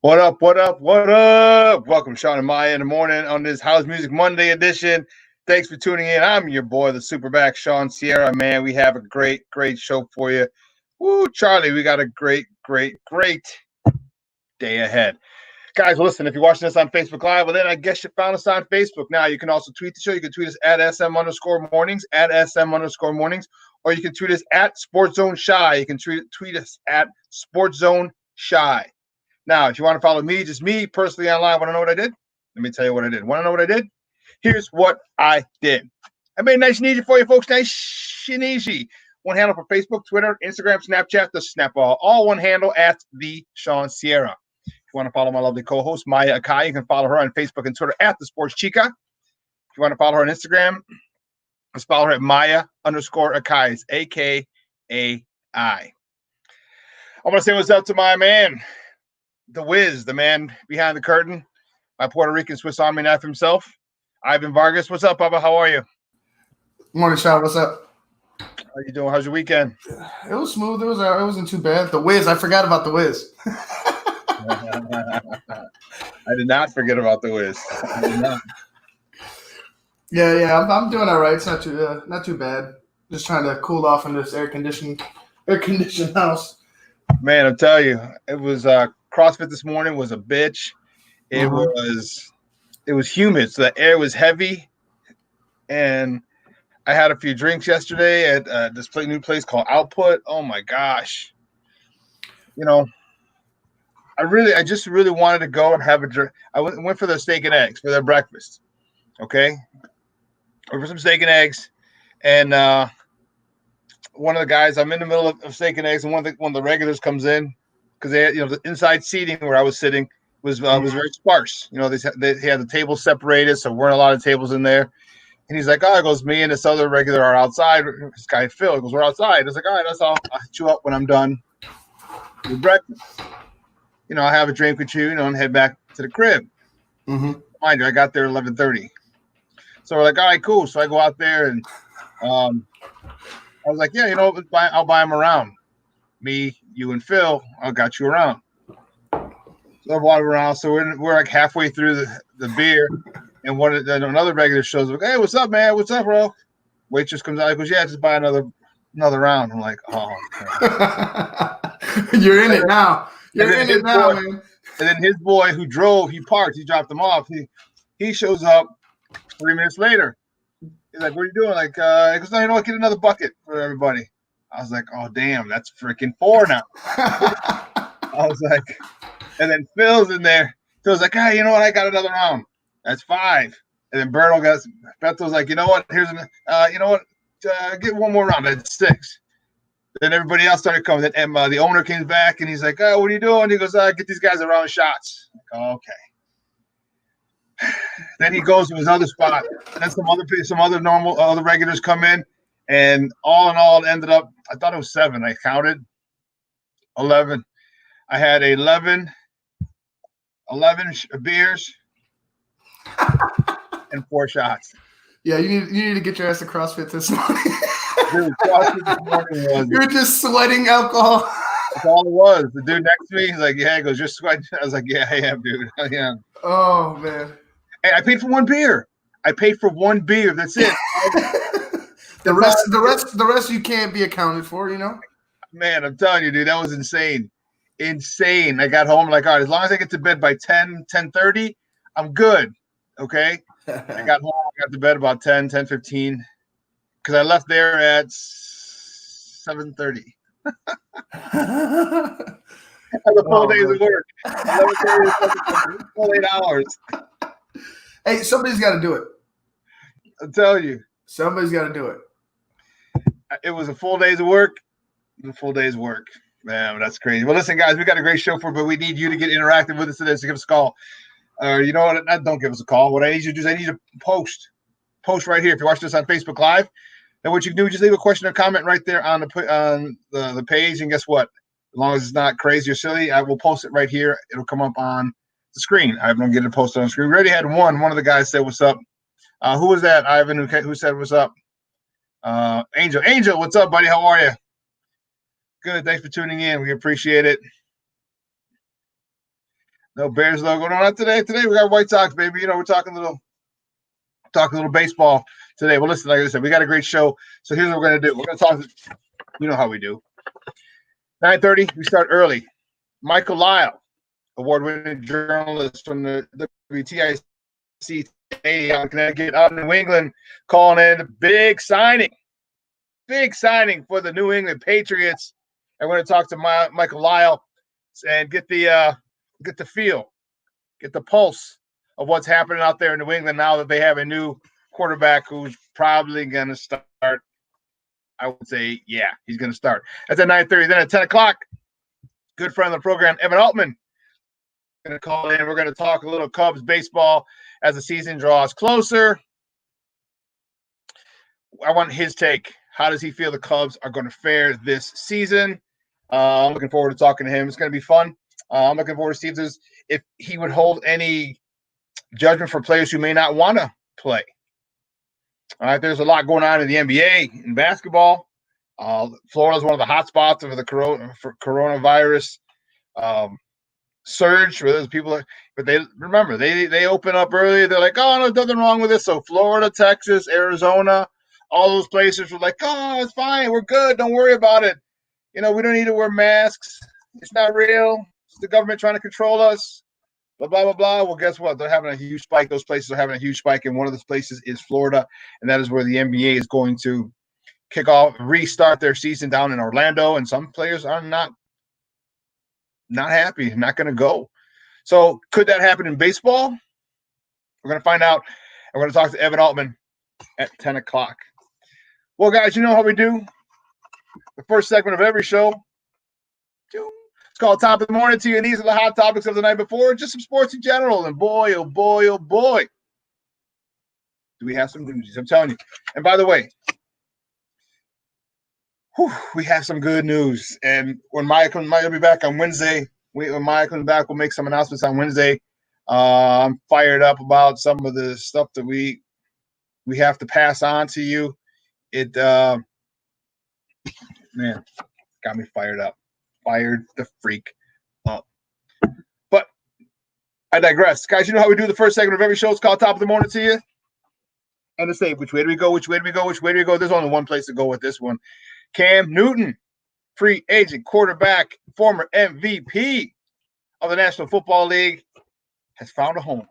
What up? What up? What up? Welcome, Shawn and Maya in the morning on this House Music Monday edition. Thanks for tuning in. I'm your boy, the Superback Shawn Sierra. Man, we have a great show for you. Woo, Charlie, we got a great day ahead. Guys, well, listen, if you're watching this on Facebook Live, well, then I guess you found us on Facebook. Now, you can also tweet the show. You can tweet us at SM_mornings, or you can tweet us at Sports Zone Shy. You can tweet us at Sports Zone Shy. Now, if you want to follow me, just me personally online, want to know what I did? Let me tell you what I did. Want to know what I did? Here's what I did. I made it nice and easy for you folks. Nice and easy. One handle for Facebook, Twitter, Instagram, Snapchat, the Snapball. All one handle at the Shawn Sierra. If you want to follow my lovely co-host, Maya Akai, you can follow her on Facebook and Twitter at the Sports Chica. If you want to follow her on Instagram, just follow her at Maya_Akai. It's AKAI. I want to say what's up to my man, The Wiz, the man behind the curtain, my Puerto Rican Swiss Army knife himself, Ivan Vargas. What's up, Bubba? How are you? Morning, Shawn. What's up? How you doing? How's your weekend? It was smooth. It wasn't too bad. The Wiz. I forgot about the Wiz. I did not forget about the Wiz. I did not. Yeah. I'm doing all right. It's not too bad. Just trying to cool off in this air conditioned house. Man, I'm telling you, it was CrossFit this morning was a bitch. It was humid, so the air was heavy, and I had a few drinks yesterday at this new place called Output. Oh my gosh, I just really wanted to go and have a drink. I went for the steak and eggs for their breakfast. Okay, went for some steak and eggs, and one of the guys, I'm in the middle of steak and eggs, and one of the regulars comes in because they had, the inside seating where I was sitting was very sparse. They had the tables separated, so weren't a lot of tables in there. And he's like, he goes, me and this other regular are outside. This guy Phil, he goes, we're outside. I was like, all right, that's all. I'll hit you up when I'm done with breakfast. I'll have a drink with you, and head back to the crib. Mm-hmm. Mind you, I got there 11:30. So we're like, all right, cool. So I go out there, and I was like, yeah, I'll buy him around. Me, you, and Phil, I got you around. So I bought him around. So we're like halfway through the beer, and another regular shows up. Hey, what's up, man? What's up, bro? Waitress comes out. He goes, yeah, just buy another round. I'm like, oh. You're in it now. You're in it now, man. And then his boy who drove, he parked. He dropped him off. He shows up 3 minutes later. He's like, what are you doing? Like, he goes, no, get another bucket for everybody. I was like, oh, damn, that's freaking 4 now. I was like, and then Phil's in there. Phil's like, hey, you know what? I got another round. That's 5. And then Beto's like, you know what? Here's get one more round. That's 6. Then everybody else started coming. Then the owner came back, and he's like, oh, what are you doing? He goes, get these guys around shots. I'm like, oh, okay. Then he goes to his other spot. And then some other regulars come in, and all in all, it ended up, I thought it was 7. I counted 11. I had 11 beers and 4 shots. Yeah, you need to get your ass to CrossFit this morning. Dude, CrossFit this morning You're just sweating alcohol. That's all it was. The dude next to me, he's like, yeah, he goes, you're sweating. I was like, yeah, I am, dude. I am. Oh, man. Hey, I paid for 1 beer. That's it. The rest you can't be accounted for, Man, I'm telling you, dude, that was insane. Insane. I got home like, all right, as long as I get to bed by 10:30, I'm good. Okay. I got home, I got to bed about 10:15, because I left there at 7:30. That's a full day's of work. Full 8 hours. Hey, somebody's got to do it. I'm telling you. Somebody's got to do it. It was a full day's of work. Man, that's crazy. Well, listen, guys, we got a great show for you, but we need you to get interactive with us today. So give us a call. You know what? Don't give us a call. What I need you to do is I need you to post right here. If you're watching this on Facebook Live, then what you can do is just leave a question or comment right there on the page. And guess what? As long as it's not crazy or silly, I will post it right here. It'll come up on the screen. I'm going to get it posted on the screen. We already had one. One of the guys said, what's up? Who was that, Ivan, who said what's up? Angel, what's up, buddy? How are you? Good. Thanks for tuning in. We appreciate it. No Bears logo. No, not today. Today we got White Sox, baby. We're talking a little baseball today. Well, listen, like I said, we got a great show. So here's what we're gonna do. We're gonna talk. You know how we do. 9:30. We start early. Michael Lyle, award-winning journalist from the WTIC out in Connecticut, out in New England, calling in a big signing for the New England Patriots. And we're going to talk to Michael Lyle and get the feel, get the pulse of what's happening out there in New England now that they have a new quarterback who's probably going to start. I would say, yeah, he's going to start. That's at 9:30. Then at 10 o'clock, good friend of the program, Evan Altman, going to call in. We're going to talk a little Cubs baseball as the season draws closer. I want his take. How does he feel the Cubs are going to fare this season? I'm looking forward to talking to him. It's going to be fun. I'm looking forward to see if he would hold any judgment for players who may not want to play. All right, there's a lot going on in the NBA in basketball. Florida is one of the hot spots of the coronavirus surge for those people. But they open up early. They're like, oh, no, there's nothing wrong with this. So Florida, Texas, Arizona, all those places were like, oh, it's fine. We're good. Don't worry about it. We don't need to wear masks. It's not real. It's the government trying to control us. Blah, blah, blah, blah. Well, guess what? They're having a huge spike. Those places are having a huge spike. And one of those places is Florida. And that is where the NBA is going to restart their season down in Orlando. And some players are not happy, not going to go. So could that happen in baseball? We're going to find out. And we're going to talk to Evan Altman at 10 o'clock. Well, guys, you know how we do. The first segment of every show. It's called Top of the Morning to you. And these are the hot topics of the night before. Just some sports in general. And boy, oh boy, oh boy, do we have some news. I'm telling you. And by the way, we have some good news. And when Maya will be back on Wednesday. When Maya comes back, we'll make some announcements on Wednesday. I'm fired up about some of the stuff that we have to pass on to you. It man, got me fired up. Fired the freak up. But I digress. Guys, you know how we do the first segment of every show. It's called Top of the Morning to you. And to say, which way do we go? Which way do we go? Which way do we go? There's only one place to go with this one. Cam Newton, free agent quarterback, former MVP of the National Football League, has found a home.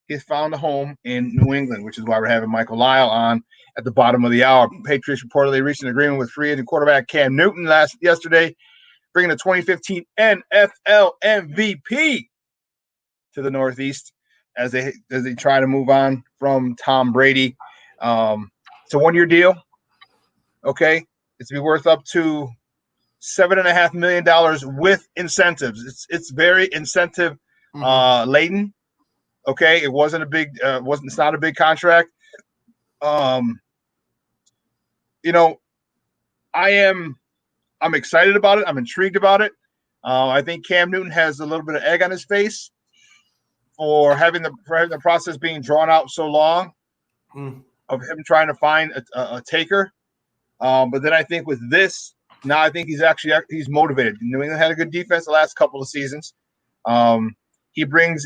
He has found a home in New England, which is why we're having Michael Lyle on at the bottom of the hour. Patriots reportedly reached an agreement with free agent quarterback Cam Newton yesterday, bringing the 2015 NFL MVP to the Northeast as they try to move on from Tom Brady. It's a one-year deal. Okay, it's to be worth up to $7.5 million with incentives. It's very incentive laden. Okay, it wasn't a big it's not a big contract. I'm excited about it. I'm intrigued about it. I think Cam Newton has a little bit of egg on his face for having the process being drawn out so long of him trying to find a taker. But then I think with this, now I think he's motivated. New England had a good defense the last couple of seasons. He brings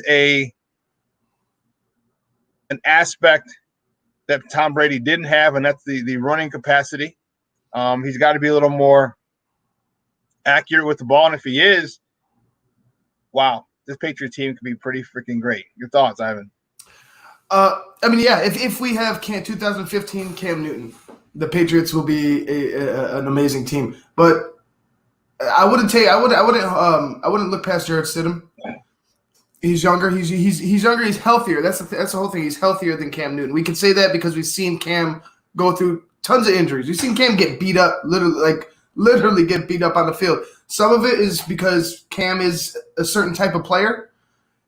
an aspect that Tom Brady didn't have, and that's the running capacity. He's got to be a little more accurate with the ball, and if he is, wow, this Patriot team could be pretty freaking great. Your thoughts, Ivan? If we have 2015 Cam Newton, the Patriots will be an amazing team. But I wouldn't look past Jarrett Stidham. He's younger. He's younger. He's healthier. That's the whole thing. He's healthier than Cam Newton. We can say that because we've seen Cam go through tons of injuries. We've seen Cam get beat up, literally get beat up on the field. Some of it is because Cam is a certain type of player.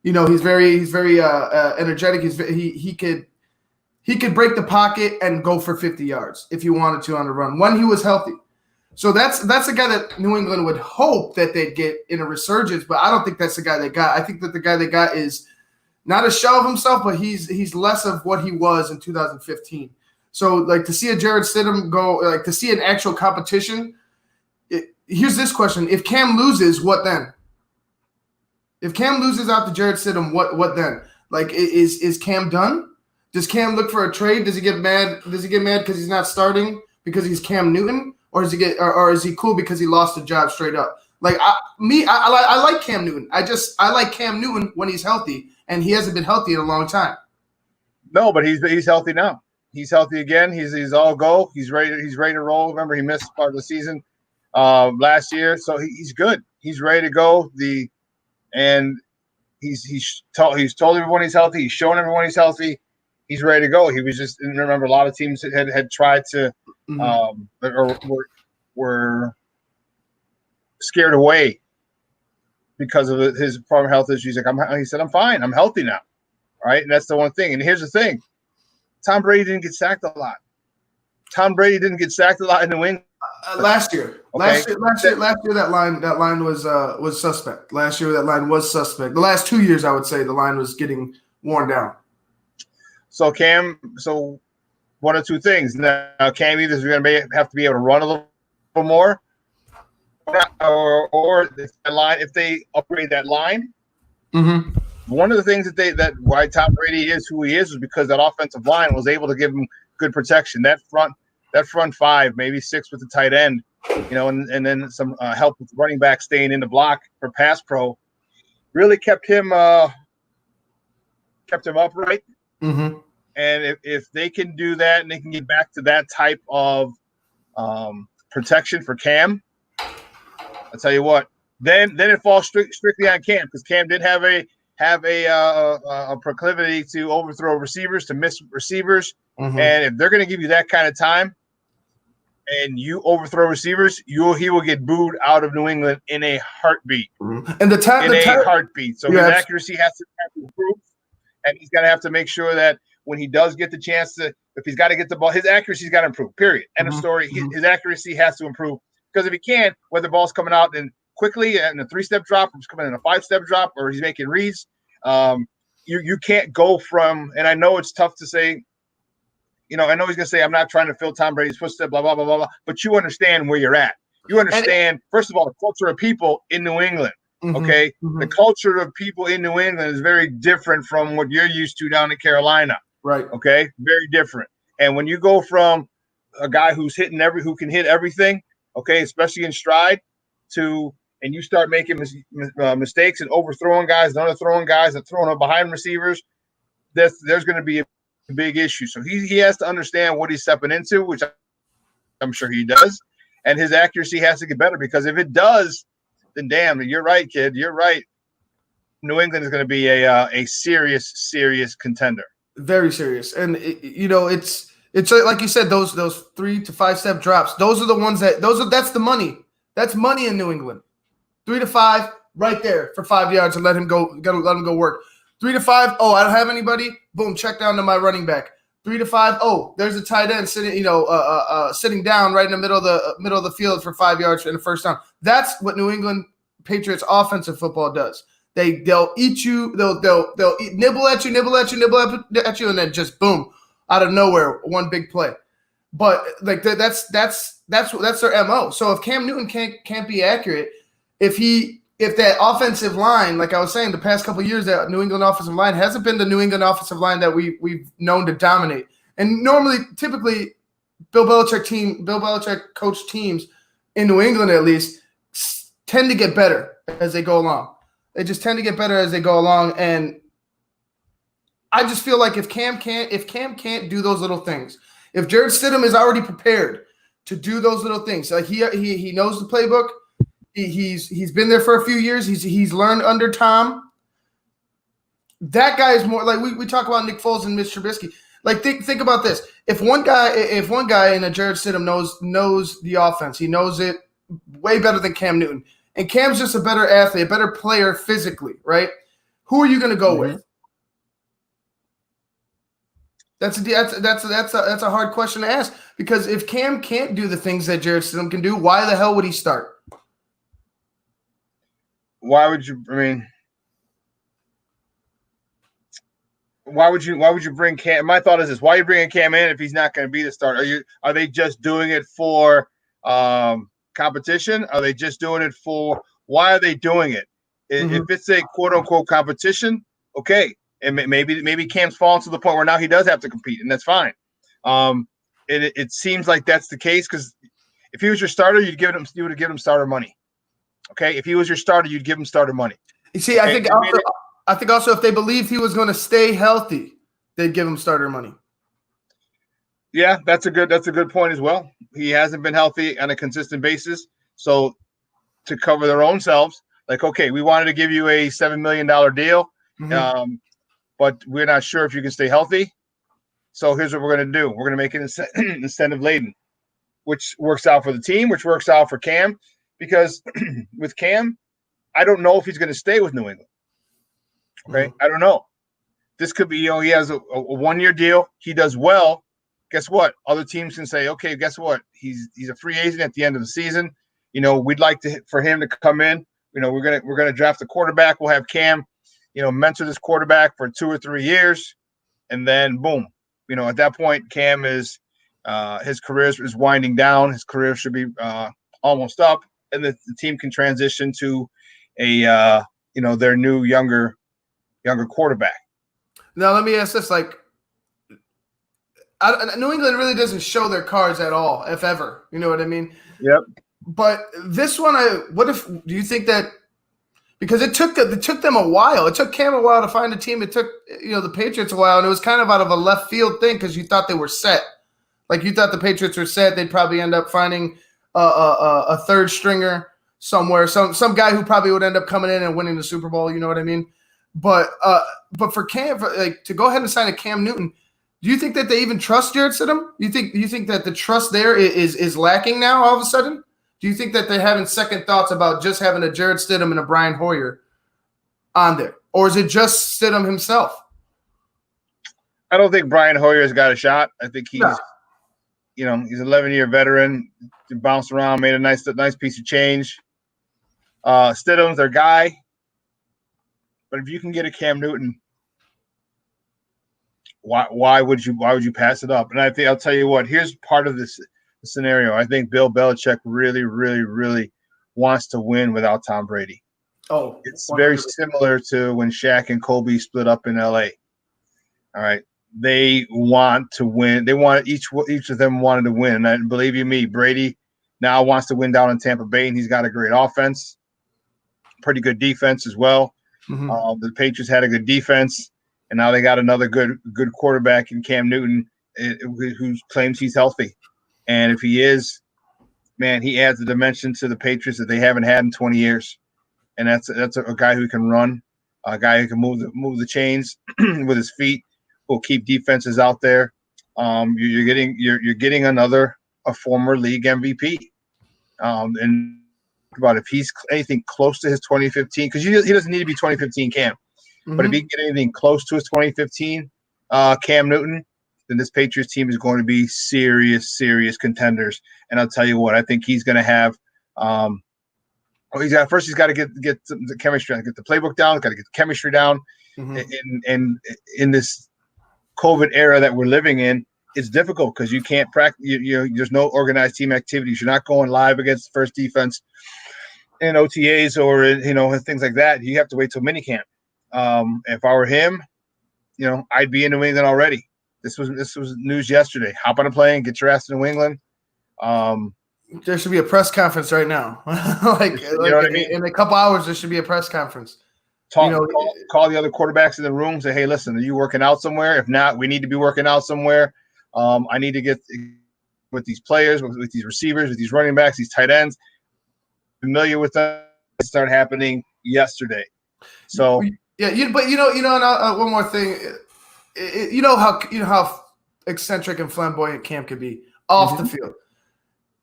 He's very energetic. He could break the pocket and go for 50 yards if he wanted to on the run when he was healthy. So that's a guy that New England would hope that they'd get in a resurgence, but I don't think that's the guy they got. I think that the guy they got is not a shell of himself, but he's less of what he was in 2015. So to see a Jarrett Stidham go, to see an actual competition. Here's this question: if Cam loses, what then? If Cam loses out to Jared Stidham, what then? Like, is Cam done? Does Cam look for a trade? Does he get mad? Does he get mad because he's not starting because he's Cam Newton, or does he get, or is he cool because he lost a job straight up? Like I like Cam Newton. I like Cam Newton when he's healthy, and he hasn't been healthy in a long time. No, but he's healthy now. He's healthy again. He's all go. He's ready. He's ready to roll. Remember, he missed part of the season last year, so he's good. He's ready to go. He's told everyone he's healthy. He's shown everyone he's healthy. He's ready to go. He was just, and remember, a lot of teams had tried to or were scared away because of his former health issues. He said, I'm fine. I'm healthy now. Right. And that's the one thing. And here's the thing. Tom Brady didn't get sacked a lot. Tom Brady didn't get sacked a lot in New England. Last year. Okay. Last year that line was suspect. Last year that line was suspect. The last 2 years, I would say, the line was getting worn down. So one of two things. Now Cam either is going to have to be able to run a little more, or if they upgrade that line. Mm-hmm. One of the things that why Tom Brady is who he is because that offensive line was able to give him good protection. That front five, maybe six with the tight end, and then some help with running back staying in the block for pass pro, really kept him upright. Mm-hmm. And if they can do that and they can get back to that type of protection for Cam, I'll tell you what. Then it falls strictly on Cam, because Cam did have a proclivity to overthrow receivers, to miss receivers. Mm-hmm. And if they're going to give you that kind of time and you overthrow receivers, he will get booed out of New England in a heartbeat. Mm-hmm. And a heartbeat. So his accuracy has to improve, and he's got to have to make sure that when he does get the chance to, if he's got to get the ball, his accuracy's got to improve, period. End of story. His accuracy has to improve, because if he can, whether the ball's coming out and quickly in a 3-step drop, or it's coming in a 5-step drop, or he's making reads, you can't go from, and I know it's tough to say, I know he's going to say, I'm not trying to fill Tom Brady's footsteps, blah, blah, blah, blah, blah, but you understand where you're at. You understand, first of all, the culture of people in New England, okay? Mm-hmm. The culture of people in New England is very different from what you're used to down in Carolina. Right. Okay. Very different. And when you go from a guy who can hit everything, okay, especially in stride, and you start making mistakes and overthrowing guys, and underthrowing guys, and throwing them behind receivers, there's going to be a big issue. So he has to understand what he's stepping into, which I'm sure he does, and his accuracy has to get better, because if it does, then damn, you're right, kid. You're right. New England is going to be a serious contender. Very serious. And it's like you said, those 3 to 5 step drops, those are the ones that's the money. That's money in New England. 3 to 5 right there for 5 yards, and let him go work. 3 to 5, oh, I don't have anybody, boom, check down to my running back. 3 to 5, oh, there's a tight end sitting sitting down right in the middle of the field for 5 yards in the first down. That's what New England Patriots offensive football does. They'll eat you. They'll nibble at you, and then just boom, out of nowhere, one big play. But like that's their MO. So if Cam Newton can't be accurate, if that offensive line, like I was saying, the past couple of years, that New England offensive line hasn't been the New England offensive line that we've known to dominate. And typically, Bill Belichick coached teams in New England, at least, tend to get better as they go along. They just tend to get better as they go along, and I just feel like if Cam can't do those little things, if Jared Stidham is already prepared to do those little things, like he knows the playbook, he's been there for a few years, he's learned under Tom. That guy is more like we talk about Nick Foles and Mitch Trubisky. Like think about this: if one guy in a Jared Stidham knows the offense, he knows it way better than Cam Newton. And Cam's just a better athlete, a better player physically, right? Who are you going to go with? That's a hard question to ask, because if Cam can't do the things that Jared Stidham can do, why the hell would he start? Why would you bring Cam? My thought is this: why are you bringing Cam in if he's not going to be the starter? Are they just doing it for competition? Are they just doing it for? Why are they doing it? If it's a quote unquote competition, okay, and maybe Cam's fallen to the point where now he does have to compete, and that's fine. It seems like that's the case because if he was your starter, you would have given him starter money. Okay, if he was your starter, you'd give him starter money. You see, okay? I think also if they believed he was going to stay healthy, they'd give him starter money. Yeah, that's a good point as well. He hasn't been healthy on a consistent basis, so to cover their own selves, like, okay, we wanted to give you a $7 million deal, but we're not sure if you can stay healthy. So here's what we're going to do: we're going to make it incentive laden, which works out for the team, which works out for Cam, because with Cam, I don't know if he's going to stay with New England. Okay, I don't know. This could be, he has a 1-year deal. He does well. Guess what? Other teams can say, okay, guess what? He's a free agent at the end of the season. We'd like for him to come in. We're gonna draft a quarterback. We'll have Cam, mentor this quarterback for 2 or 3 years, and then boom. At that point, Cam is his career is winding down. His career should be almost up, and the team can transition to a their new younger quarterback. Now let me ask this: New England really doesn't show their cards at all, if ever. You know what I mean? Yep. But this one, do you think that because it took them a while? It took Cam a while to find a team. It took the Patriots a while, and it was kind of out of a left field thing because you thought they were set. Like you thought the Patriots were set. They'd probably end up finding a third stringer somewhere, some guy who probably would end up coming in and winning the Super Bowl. You know what I mean? But for Cam, to go ahead and sign a Cam Newton. Do you think that they even trust Jarrett Stidham? You think that the trust there is lacking now all of a sudden? Do you think that they're having second thoughts about just having a Jarrett Stidham and a Brian Hoyer on there? Or is it just Stidham himself? I don't think Brian Hoyer's got a shot. I think he's he's an 11-year veteran, bounced around, made a nice piece of change. Stidham's their guy. But if you can get a Cam Newton, why would you pass it up? And I think I'll tell you what. Here's part of this scenario. I think Bill Belichick really, really, really wants to win without Tom Brady. Oh, it's 100%. Very similar to when Shaq and Kobe split up in LA. All right, they want to win. They want each of them wanted to win. And believe you me, Brady now wants to win down in Tampa Bay, and he's got a great offense, pretty good defense as well. The Patriots had a good defense. And now they got another good quarterback in Cam Newton, who claims he's healthy. And if he is, man, he adds a dimension to the Patriots that they haven't had in 20 years. And that's a guy who can run, a guy who can move the chains with his feet, who'll keep defenses out there. You're getting a former league MVP. And about if he's anything close to his 2015, because he doesn't need to be 2015 Cam. But if he can get anything close to his 2015 Cam Newton, then this Patriots team is going to be serious contenders. And I'll tell you what, I think he's going to have he's got to get the chemistry, get the playbook down, got to get the chemistry down. And in this COVID era that we're living in, it's difficult because you can't practice. There's no organized team activities. You're not going live against the first defense in OTAs or things like that. You have to wait till minicamp. If I were him, I'd be in New England already. This was news yesterday. Hop on a plane, get your ass to New England. There should be a press conference right now. What I mean? In a couple hours, there should be a press conference. Call the other quarterbacks in the room. Say, hey, listen, are you working out somewhere? If not, we need to be working out somewhere. I need to get with these players, with these receivers, with these running backs, these tight ends, familiar with them. It started happening yesterday. So. Yeah, and one more thing, how eccentric and flamboyant Cam could be off the field.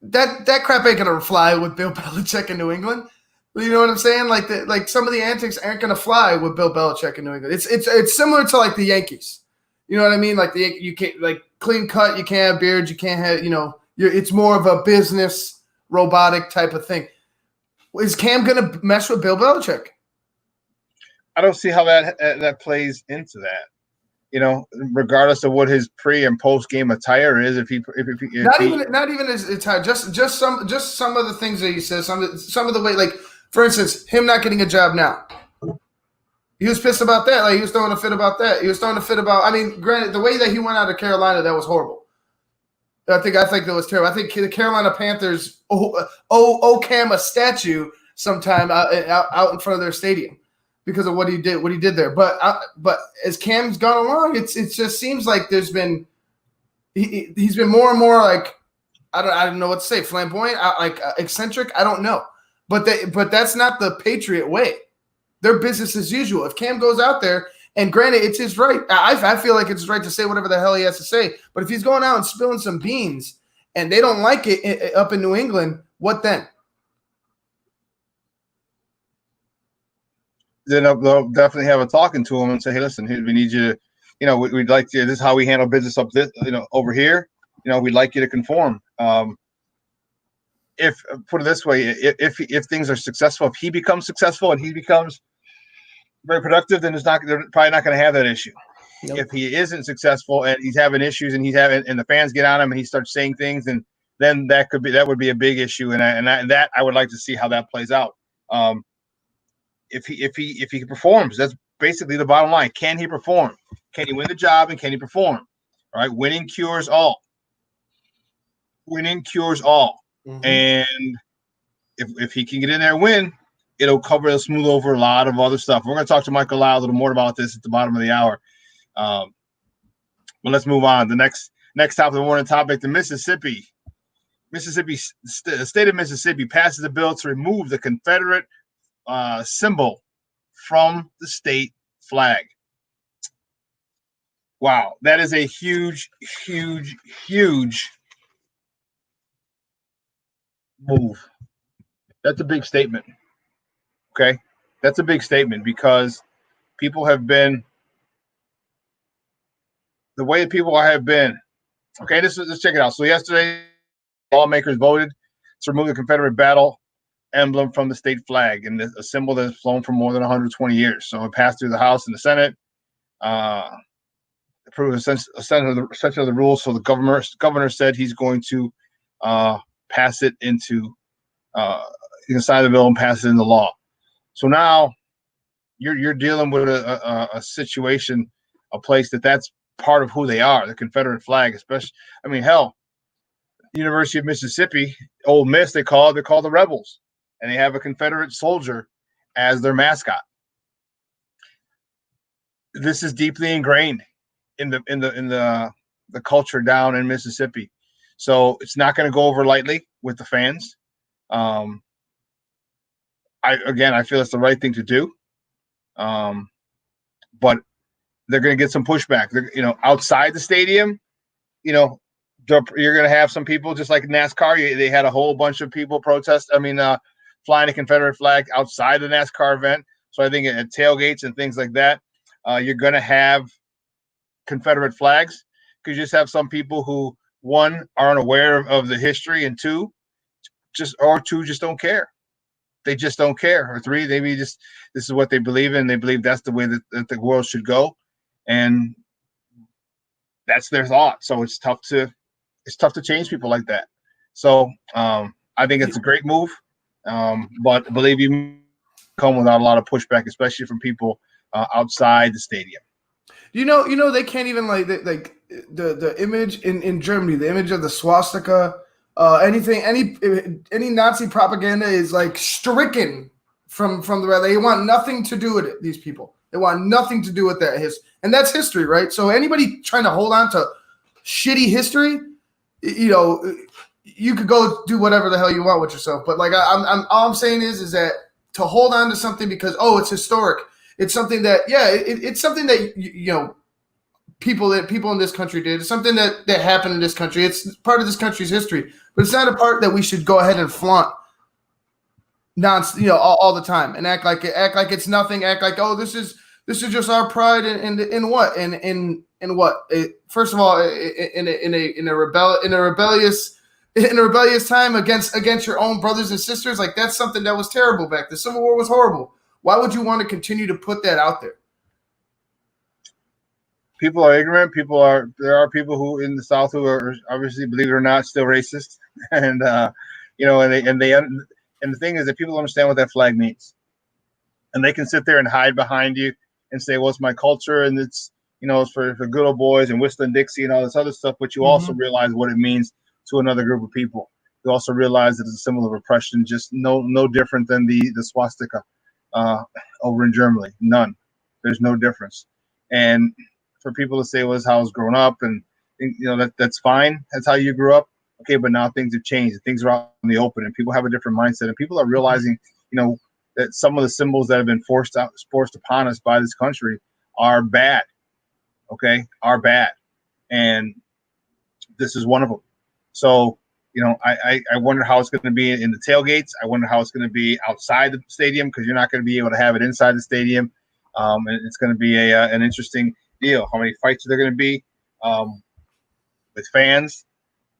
That crap ain't gonna fly with Bill Belichick in New England. You know what I'm saying? Like some of the antics aren't gonna fly with Bill Belichick in New England. It's similar to like the Yankees. You know what I mean? Like you can't like clean cut. You can't have beards. You can't have it's more of a business robotic type of thing. Is Cam gonna mess with Bill Belichick? I don't see how that plays into that. Regardless of what his pre and post game attire is, not even his attire, just some of the things that he says, some of the way, like For instance, him not getting a job now. He was pissed about that. Like, he was throwing a fit about that. He was throwing a fit about. I mean, granted, the way that he went out of Carolina, that was horrible. I think that was terrible. I think the Carolina Panthers owe Cam a statue sometime out in front of their stadium because of what he did there. But as Cam's gone along, it just seems like he's been more and more like I don't know what to say, flamboyant, eccentric. I don't know, but that's not the Patriot way. They're business as usual. If Cam goes out there, and granted, it's his right. I feel like it's his right to say whatever the hell he has to say. But if he's going out and spilling some beans and they don't like it up in New England, what then? Then they'll definitely have a talking to him and say, hey, listen, we need you to, we'd like to, this is how we handle business up this, over here. We'd like you to conform. If put it this way, if things are successful, if he becomes successful and he becomes very productive, then they're probably not going to have that issue. Nope. If he isn't successful and he's having issues and and the fans get on him and he starts saying things, and then that would be a big issue. And I would like to see how that plays out. If he performs, that's basically the bottom line. Can he perform? Can he win the job, and can he perform? All right, winning cures all. Winning cures all. Mm-hmm. And if he can get in there and win, it'll smooth over a lot of other stuff. We're going to talk to Michael Lau a little more about this at the bottom of the hour. But let's move on. The next top of the morning topic: the Mississippi state of Mississippi passes a bill to remove the Confederate symbol from the state flag. Wow, that is a huge, huge, huge move. That's a big statement. Okay, that's a big statement because people have been the way people have been. Okay, let's check it out. So yesterday, lawmakers voted to remove the Confederate battle emblem from the state flag, and a symbol that has flown for more than 120 years. So it passed through the House and the Senate. Approved essentially the rules. So the governor said he's going to pass it into. He can sign the bill and pass it into law. So now you're dealing with a situation, a place that's part of who they are, the Confederate flag, especially. I mean, hell, University of Mississippi, Ole Miss, they're called the Rebels, and they have a Confederate soldier as their mascot. This is deeply ingrained in the culture down in Mississippi, so it's not going to go over lightly with the fans. I feel it's the right thing to do. But they're going to get some pushback. Outside the stadium, you're going to have some people, just like NASCAR. They had a whole bunch of people protest. Flying a Confederate flag outside the NASCAR event. So I think at tailgates and things like that, you're going to have Confederate flags, because you just have some people who, one, are unaware of the history, and two, just don't care. They just don't care. Or three, maybe this is what they believe in. They believe that's the way that the world should go, and that's their thought. So it's tough to change people like that. So I think it's a great move, but believe you, come without a lot of pushback, especially from people outside the stadium. They can't even the image in Germany, the image of the swastika. Any Nazi propaganda is stricken from the. They want nothing to do with it. These people, they want nothing to do with that and that's history, right? So anybody trying to hold on to shitty history, you could go do whatever the hell you want with yourself. But all I'm saying is that to hold on to something because it's historic, it's something that it's something that people in this country did. It's something that happened in this country. It's part of this country's history, but it's not a part that we should go ahead and flaunt all the time and act like it's nothing. Act like, this is just our pride in what in what? First of all, in a rebellious time against your own brothers and sisters, that's something that was terrible back. The Civil War was horrible. Why would you want to continue to put that out there? People are ignorant. There are people who in the South who are obviously, believe it or not, still racist, and And the thing is that people don't understand what that flag means. And they can sit there and hide behind you and say, well, it's my culture and it's, it's for good old boys and Whistling Dixie and all this other stuff. But you also realize what it means to another group of people. You also realize that it's a symbol of oppression, just no different than the swastika over in Germany. None. There's no difference. And for people to say, well, this is how I was grown up, and that's fine. That's how you grew up. Okay, but now things have changed. Things are out in the open, and people have a different mindset, and people are realizing, that some of the symbols that have been forced upon us by this country are bad. Okay, are bad, and this is one of them. So, I wonder how it's going to be in the tailgates. I wonder how it's going to be outside the stadium, because you're not going to be able to have it inside the stadium. And it's going to be an interesting deal. How many fights are there going to be with fans,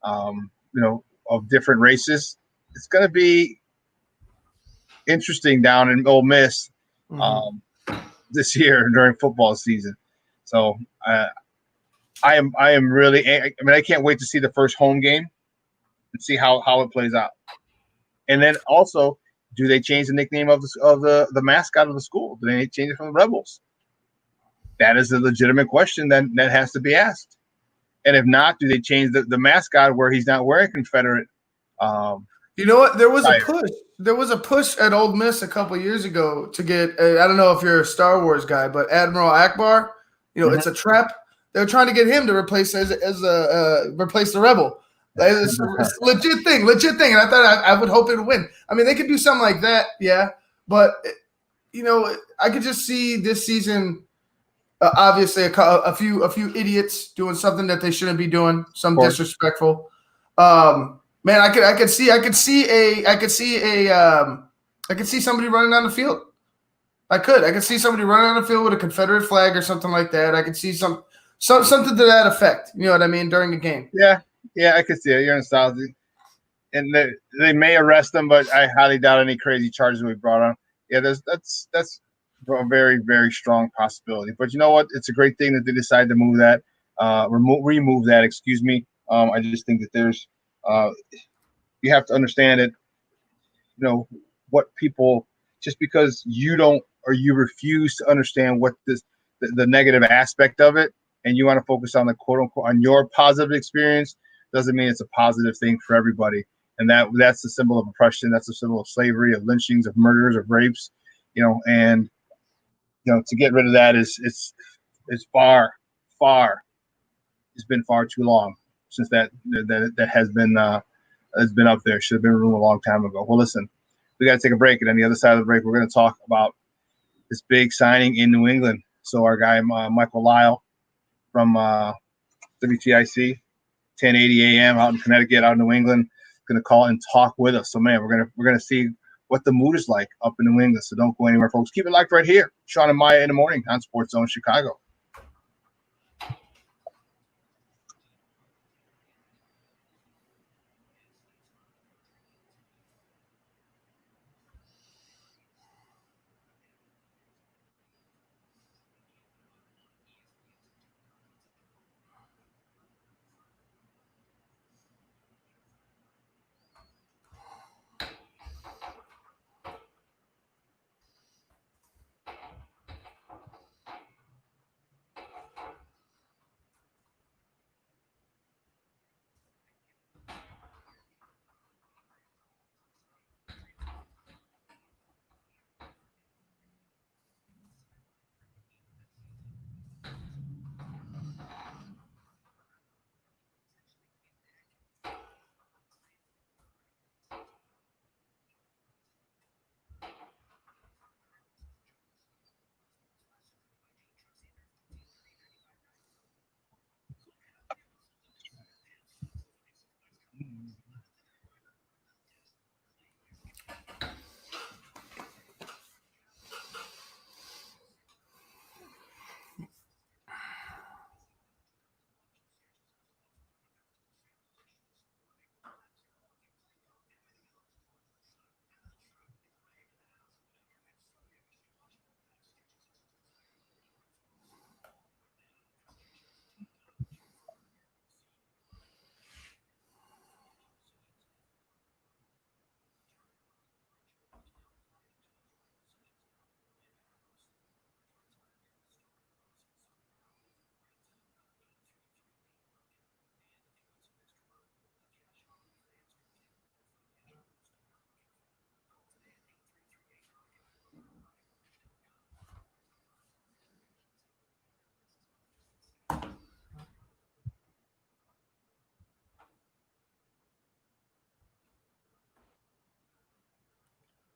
of different races? It's going to be interesting down in Ole Miss this year during football season. So I am really. I mean, I can't wait to see the first home game and see how it plays out. And then also, do they change the nickname of the mascot of the school? Do they change it from the Rebels? That is a legitimate question that has to be asked. And if not, do they change the mascot where he's not wearing Confederate? You know what? There was a push. There was a push at Ole Miss a couple years ago to get. I don't know if you're a Star Wars guy, but Admiral Akbar. It's a trap. They're trying to get him to replace replace the Rebel. It's a legit thing. And I thought I would hope it would win. I mean, they could do something like that, yeah. But I could just see this season. Obviously, a few idiots doing something that they shouldn't be doing. Some disrespectful. Man, I could see somebody running down the field. I could see somebody running on the field with a Confederate flag or something like that. I could see something to that effect. You know what I mean, during the game. Yeah, I could see it. You're in South, and they may arrest them, but I highly doubt any crazy charges will be brought on. Yeah, that's a very, very strong possibility. But you know what? It's a great thing that they decided to move that, remove that. Excuse me. I just think that there's, you have to understand it. What people, just because you don't or you refuse to understand what the negative aspect of it, and you want to focus on the quote unquote on your positive experience, doesn't mean it's a positive thing for everybody. And that's the symbol of oppression. That's the symbol of slavery, of lynchings, of murders, of rapes. And to get rid of that is far. It's been far too long since that has been up there. Should have been removed a long time ago. Well, listen, we got to take a break, and on the other side of the break, we're going to talk about this big signing in New England. So our guy Michael Lyle from WTIC, 1080 AM out in Connecticut, out in New England, going to call and talk with us. So man, we're gonna see what the mood is like up in New England. So don't go anywhere, folks. Keep it locked right here, Shawn and Maya in the morning on Sports Zone Chicago.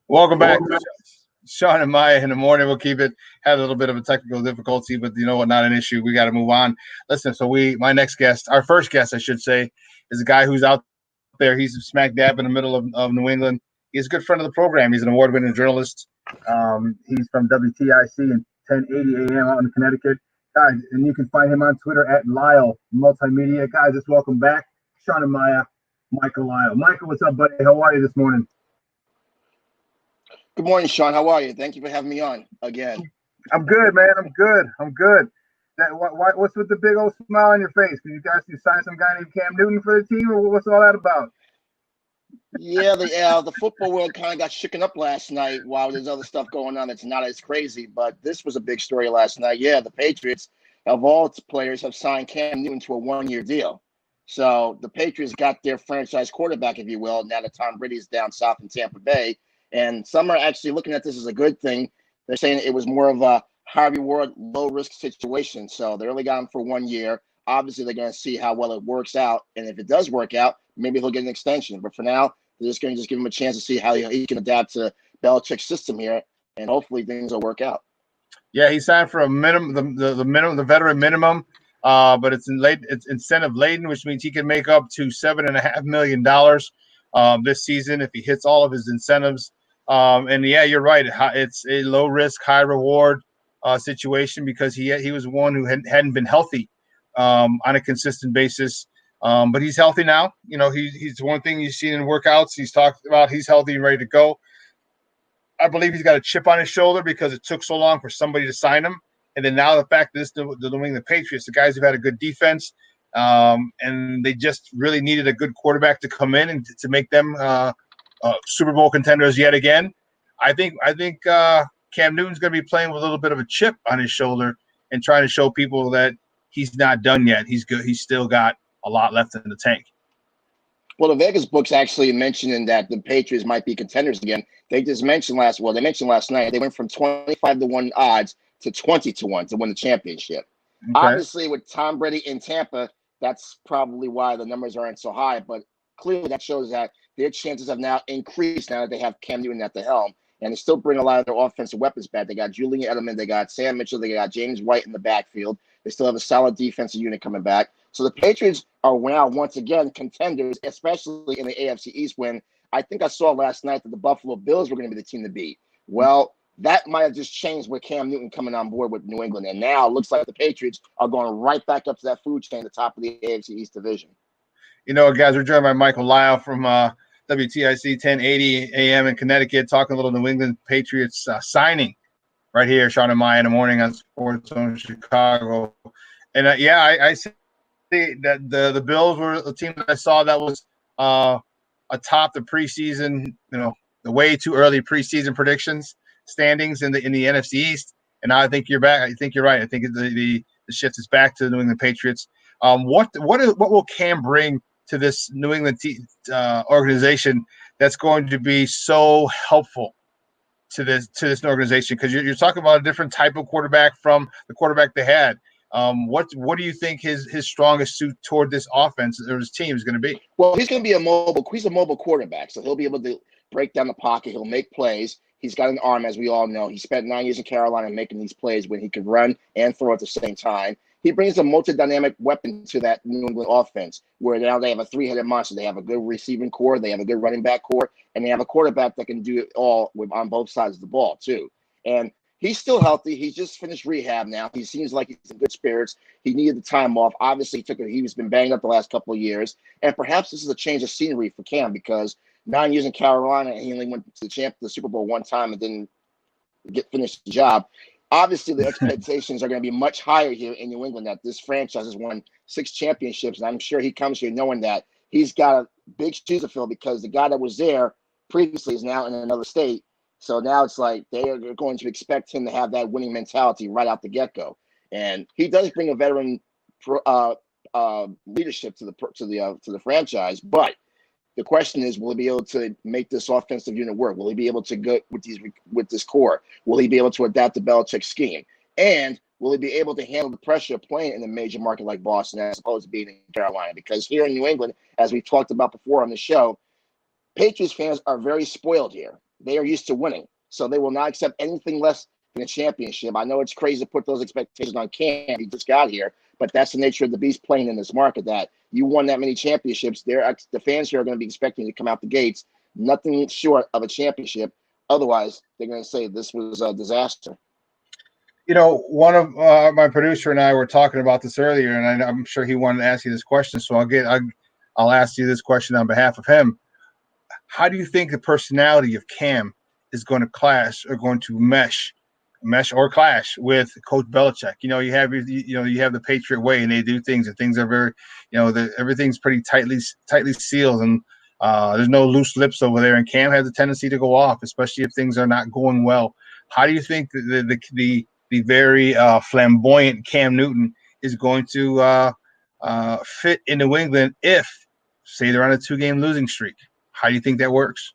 Welcome back, Shawn and Maya in the morning. We'll keep it. Had a little bit of a technical difficulty, but you know what? Not an issue. We got to move on. Listen, so my next guest, our first guest, I should say, is a guy who's out there. He's smack dab in the middle of New England. He's a good friend of the program. He's an award-winning journalist. He's from WTIC and 1080 AM out in Connecticut. Guys, and you can find him on Twitter at Lyle Multimedia. Guys, just welcome back, Shawn and Maya, Michael Lyle. Michael, what's up, buddy? How are you this morning? Good morning, Shawn. How are you? Thank you for having me on again. I'm good, man. I'm good. What's with the big old smile on your face? Did you sign some guy named Cam Newton for the team, or what's all that about? Yeah, the football world kind of got shaken up last night while there's other stuff going on that's not as crazy. But this was a big story last night. Yeah, the Patriots, of all its players, have signed Cam Newton to a one-year deal. So the Patriots got their franchise quarterback, if you will, now that Tom Brady's down south in Tampa Bay. And some are actually looking at this as a good thing. They're saying it was more of a high reward, low risk situation. So they only got him for 1 year. Obviously, they're going to see how well it works out. And if it does work out, maybe he'll get an extension. But for now, they're just going to give him a chance to see how he can adapt to Belichick's system here. And hopefully things will work out. Yeah, he signed for a minimum, the veteran minimum, but it's incentive laden, which means he can make up to $7.5 million this season if he hits all of his incentives. And yeah, you're right. It's a low risk, high reward situation because he was one who hadn't been healthy on a consistent basis. But he's healthy now. You know, he's one thing you've seen in workouts. He's talked about he's healthy and ready to go. I believe he's got a chip on his shoulder because it took so long for somebody to sign him. And then now the fact that the New England Patriots, the guys who've had a good defense, and they just really needed a good quarterback to come in and to make them Super Bowl contenders yet again. I think Cam Newton's going to be playing with a little bit of a chip on his shoulder and trying to show people that he's not done yet. He's good. He's still got a lot left in the tank. Well, the Vegas books actually mentioning that the Patriots might be contenders again. They just mentioned last night they went from 25-1 odds to 20-1 to win the championship. Okay. Obviously, with Tom Brady in Tampa, that's probably why the numbers aren't so high. But clearly, that shows that their chances have now increased now that they have Cam Newton at the helm. And they still bring a lot of their offensive weapons back. They got Julian Edelman, they got Sam Mitchell, they got James White in the backfield. They still have a solid defensive unit coming back. So the Patriots are now once again contenders, especially in the AFC East, when I think I saw last night that the Buffalo Bills were going to be the team to beat. Well, that might have just changed with Cam Newton coming on board with New England. And now it looks like the Patriots are going right back up to that food chain, the top of the AFC East division. You know, guys, we're joined by Michael Lyle from WTIC 1080 AM in Connecticut, talking a little New England Patriots signing right here, Shawn and Maya in the morning on Sports Zone Chicago. And I see that the Bills were the team that I saw that was atop the preseason, you know, the way too early preseason predictions standings in the NFC East. And I think you're back. I think you're right. I think the shift is back to the New England Patriots. What will Cam bring to this New England organization that's going to be so helpful to this organization? Because you're talking about a different type of quarterback from the quarterback they had. What do you think his strongest suit toward this offense or his team is going to be? Well, he's going to be a mobile quarterback, so he'll be able to break down the pocket. He'll make plays. He's got an arm, as we all know. He spent 9 years in Carolina making these plays when he could run and throw at the same time. He brings a multi-dynamic weapon to that New England offense, where now they have a three-headed monster. They have a good receiving core, they have a good running back core, and they have a quarterback that can do it all on both sides of the ball, too. And he's still healthy. He's just finished rehab now. He seems like he's in good spirits. He needed the time off. Obviously, he's been banged up the last couple of years. And perhaps this is a change of scenery for Cam because 9 years in Carolina, and he only went to the Super Bowl one time and didn't finish the job. Obviously, the expectations are going to be much higher here in New England that this franchise has won 6 championships. And I'm sure he comes here knowing that he's got a big shoes to fill because the guy that was there previously is now in another state. So now it's like they are going to expect him to have that winning mentality right out the get-go. And he does bring a veteran leadership to the franchise. But the question is, will he be able to make this offensive unit work? Will he be able to go with this core? Will he be able to adapt to Belichick's scheme? And will he be able to handle the pressure of playing in a major market like Boston as opposed to being in Carolina? Because here in New England, as we talked about before on the show, Patriots fans are very spoiled here. They are used to winning, so they will not accept anything less than a championship. I know it's crazy to put those expectations on Cam. He just got here, but that's the nature of the beast playing in this market. That you won that many championships, the fans here are going to be expecting you to come out the gates nothing short of a championship. Otherwise, they're going to say this was a disaster. You know, one of my producer and I were talking about this earlier, and I'm sure he wanted to ask you this question. So I'll ask you this question on behalf of him. How do you think the personality of Cam is going to clash or going to mesh or clash with Coach Belichick? You know, you have the Patriot way, and they do things, and things are very, everything's pretty tightly sealed, and there's no loose lips over there. And Cam has a tendency to go off, especially if things are not going well. How do you think the very flamboyant Cam Newton is going to fit in New England if, say, they're on a 2-game losing streak? How do you think that works?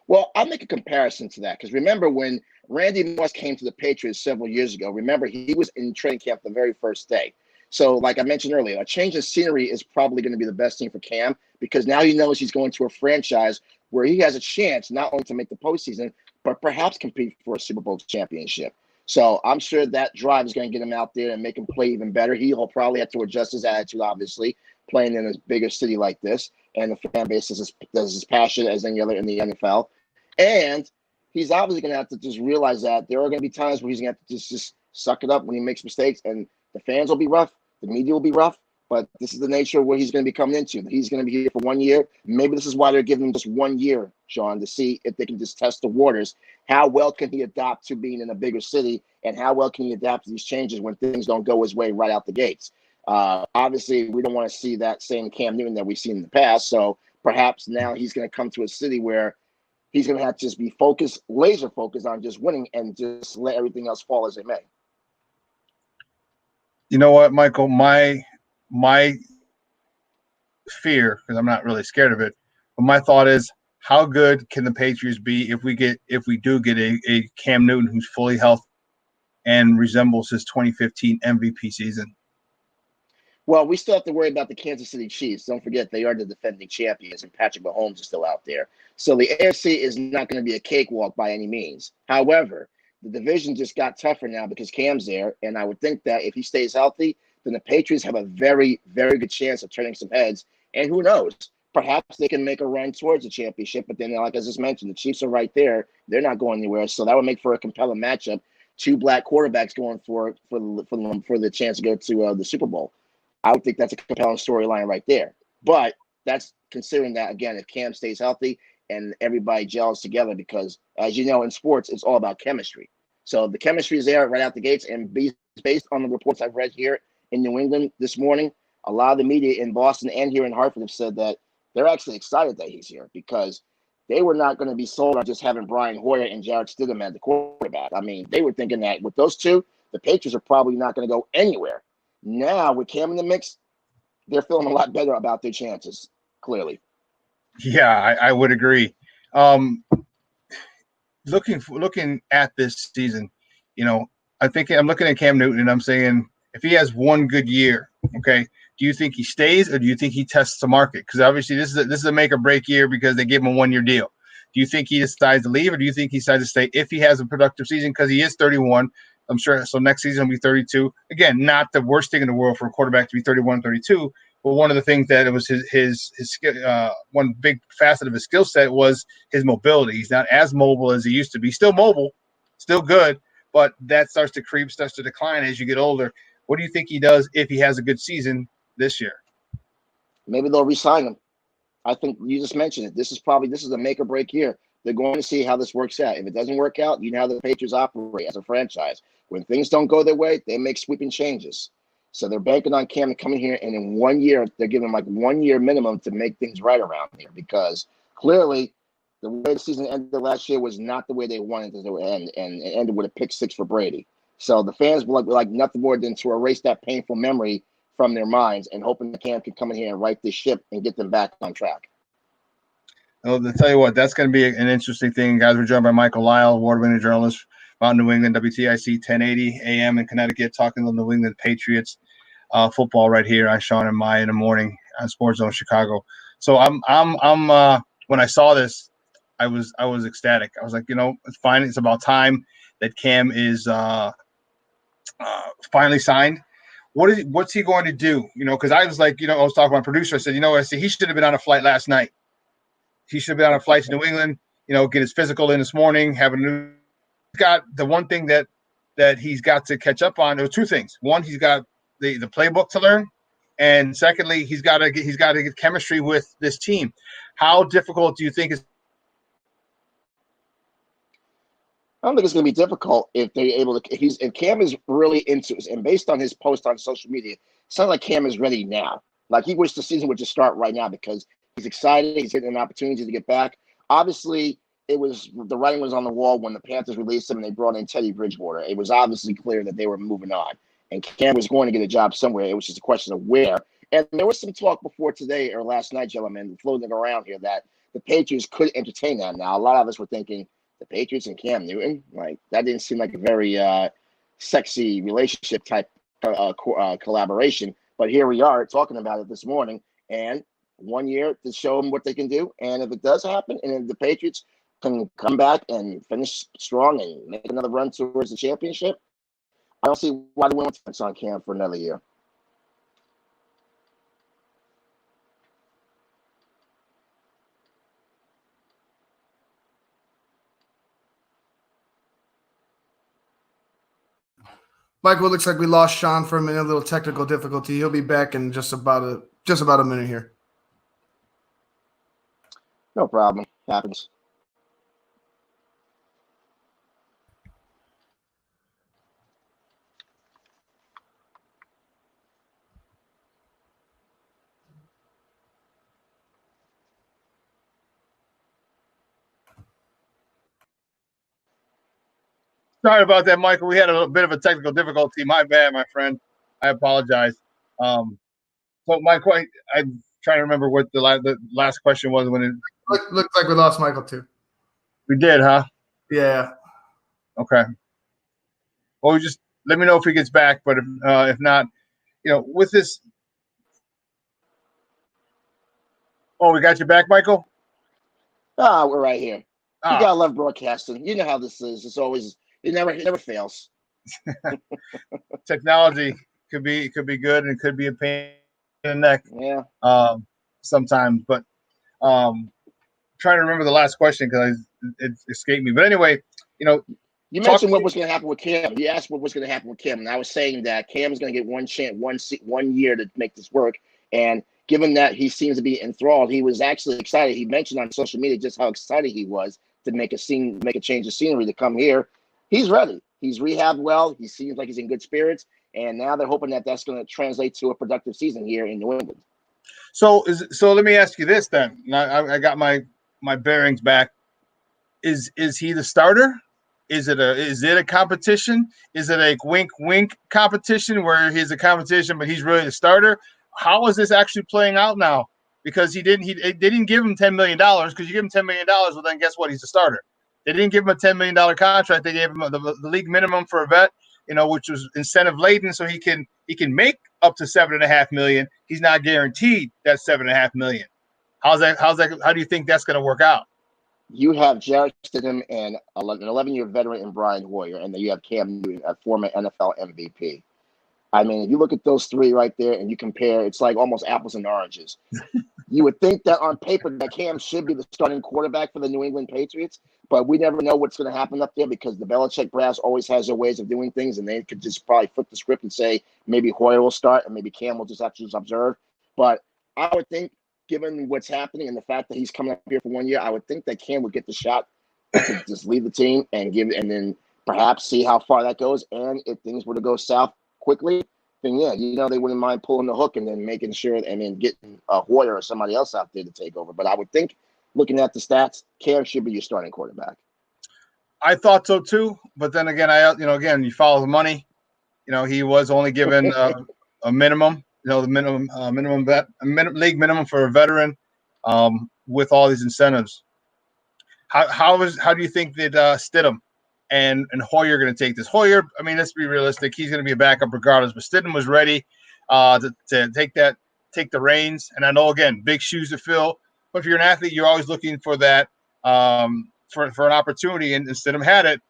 Well, I'll make a comparison to that because remember when Randy Moss came to the Patriots several years ago, remember he was in training camp the very first day. So like I mentioned earlier, a change of scenery is probably going to be the best thing for Cam because now he knows he's going to a franchise where he has a chance not only to make the postseason, but perhaps compete for a Super Bowl championship. So I'm sure that drive is going to get him out there and make him play even better. He'll probably have to adjust his attitude, obviously, playing in a bigger city like this. And the fan base is as passionate as any other in the NFL. And he's obviously going to have to just realize that there are going to be times where he's going to have to just suck it up when he makes mistakes. And the fans will be rough. The media will be rough. But this is the nature of what he's going to be coming into. He's going to be here for 1 year. Maybe this is why they're giving him just 1 year, Shawn, to see if they can just test the waters. How well can he adapt to being in a bigger city, and how well can he adapt to these changes when things don't go his way right out the gates? Obviously, we don't want to see that same Cam Newton that we've seen in the past. So perhaps now he's going to come to a city where he's going to have to just be focused, laser focused on just winning and just let everything else fall as it may. You know what, Michael? My fear, because I'm not really scared of it, but my thought is, how good can the Patriots be if we do get a Cam Newton who's fully healthy and resembles his 2015 MVP season? Well, we still have to worry about the Kansas City Chiefs. Don't forget they are the defending champions, and Patrick Mahomes is still out there. So the AFC is not going to be a cakewalk by any means. However, the division just got tougher now because Cam's there, and I would think that if he stays healthy, then the Patriots have a very, very good chance of turning some heads. And who knows? Perhaps they can make a run towards the championship. But then, like I just mentioned, the Chiefs are right there. They're not going anywhere. So that would make for a compelling matchup. 2 black quarterbacks going for the chance to go to the Super Bowl. I would think that's a compelling storyline right there. But that's considering that, again, if Cam stays healthy and everybody gels together, because as you know, in sports, it's all about chemistry. So the chemistry is there right out the gates. And based on the reports I've read here in New England this morning, a lot of the media in Boston and here in Hartford have said that they're actually excited that he's here because they were not going to be sold on just having Brian Hoyer and Jarrett Stidham as the quarterback. I mean, they were thinking that with those two, the Patriots are probably not going to go anywhere. Now, with Cam in the mix, they're feeling a lot better about their chances, clearly. Yeah, I would agree. Looking at this season, I'm looking at Cam Newton and I'm saying if he has one good year, okay, do you think he stays or do you think he tests the market? Because obviously this is a make or break year because they gave him a 1 year deal. Do you think he decides to leave or do you think he decides to stay if he has a productive season? Because he is 31. I'm sure. So next season he'll be 32. Again, not the worst thing in the world for a quarterback to be 31, 32. But one of the things that it was his one big facet of his skill set was his mobility. He's not as mobile as he used to be. Still mobile, still good, but that starts to decline as you get older. What do you think he does if he has a good season this year? Maybe they'll re-sign him. I think you just mentioned it. This is a make or break year. They're going to see how this works out. If it doesn't work out, you know how the Patriots operate as a franchise. When things don't go their way, they make sweeping changes. So they're banking on Cam to come in here, and in 1 year, they're giving him like 1 year minimum to make things right around here because clearly the way the season ended last year was not the way they wanted it to end, and it ended with a pick 6 for Brady. So the fans were like nothing more than to erase that painful memory from their minds and hoping the Cam can come in here and right this ship and get them back on track. Well, to tell you what, that's going to be an interesting thing. Guys, we're joined by Michael Lyle, award-winning journalist out in New England, WTIC 1080 AM in Connecticut, talking to the New England Patriots football right here on Shawn and Maya in the morning on Sports Zone Chicago. So I'm when I saw this, I was ecstatic. I was like, it's fine. It's about time that Cam is finally signed. What's he going to do? Because I was like, I was talking to my producer. I said, I said he should have been on a flight last night. He should have been on a flight to New England. Get his physical in this morning. Got the one thing that he's got to catch up on. There were two things. One, he's got the playbook to learn, and secondly, he's got to get chemistry with this team. How difficult do you think is? I don't think it's going to be difficult if they're able to. If Cam is really into it, and based on his post on social media, it sounds like Cam is ready now. Like he wished the season would just start right now because he's excited. He's getting an opportunity to get back. Obviously, the writing was on the wall when the Panthers released him and they brought in Teddy Bridgewater. It was obviously clear that they were moving on, and Cam was going to get a job somewhere. It was just a question of where. And there was some talk before today or last night, gentlemen, floating around here that the Patriots could entertain that. Now, a lot of us were thinking, the Patriots and Cam Newton, like that didn't seem like a very sexy relationship type collaboration. But here we are talking about it this morning, and 1 year to show them what they can do. And if it does happen, and if the Patriots can come back and finish strong and make another run towards the championship, I don't see why they won't touch on Cam for another year. Michael, it looks like we lost Shawn for a minute, a little technical difficulty. He'll be back in just about a minute here. No problem. Happens. Sorry about that, Michael. We had a little bit of a technical difficulty. My bad, my friend. I apologize. So my question, I'm trying to remember what the last question was when it looks like we lost Michael too. We did, huh? Yeah. Okay. Well, just let me know if he gets back. But if not, with this. Oh, we got you back, Michael? We're right here. You gotta love broadcasting. You know how this is. It's always it never fails. Technology could be good and it could be a pain in the neck. Yeah. Sometimes, but trying to remember the last question because it escaped me. But anyway, you mentioned what was going to happen with Cam. You asked what was going to happen with Cam, and I was saying that Cam is going to get one chance, 1 year to make this work. And given that he seems to be enthralled, he was actually excited. He mentioned on social media just how excited he was to make a change of scenery to come here. He's ready. He's rehabbed well. He seems like he's in good spirits, and now they're hoping that that's going to translate to a productive season here in New England. So let me ask you this then. I got my bearings back. Is he the starter? Is it a competition? Is it a wink competition where he's a competition but he's really the starter? How is this actually playing out now? Because they didn't give him $10 million because you give him $10 million, well then guess what? He's a starter. They didn't give him a $10 million contract. They gave him the league minimum for a vet, which was incentive laden, so he can make up to $7.5 million. He's not guaranteed that $7.5 million. How do you think that's going to work out? You have Jarrett Stidham and an 11-year veteran in Brian Hoyer, and then you have Cam Newton, a former NFL MVP. I mean, if you look at those three right there and you compare, it's like almost apples and oranges. You would think that on paper that Cam should be the starting quarterback for the New England Patriots, but we never know what's going to happen up there because the Belichick brass always has their ways of doing things, and they could just probably flip the script and say maybe Hoyer will start and maybe Cam will just have to just observe. But I would think, given what's happening and the fact that he's coming up here for 1 year, I would think that Cam would get the shot to just lead the team and then perhaps see how far that goes. And if things were to go south quickly, then they wouldn't mind pulling the hook and then making sure and then getting a Hoyer or somebody else out there to take over. But I would think, looking at the stats, Cam should be your starting quarterback. I thought so too, but then again, again, you follow the money. He was only given a minimum. The league minimum for a veteran, with all these incentives. How do you think that Stidham and Hoyer are going to take this? Hoyer, I mean, let's be realistic. He's going to be a backup regardless. But Stidham was ready to take the reins. And I know, again, big shoes to fill. But if you're an athlete, you're always looking for that for an opportunity, and Stidham had it.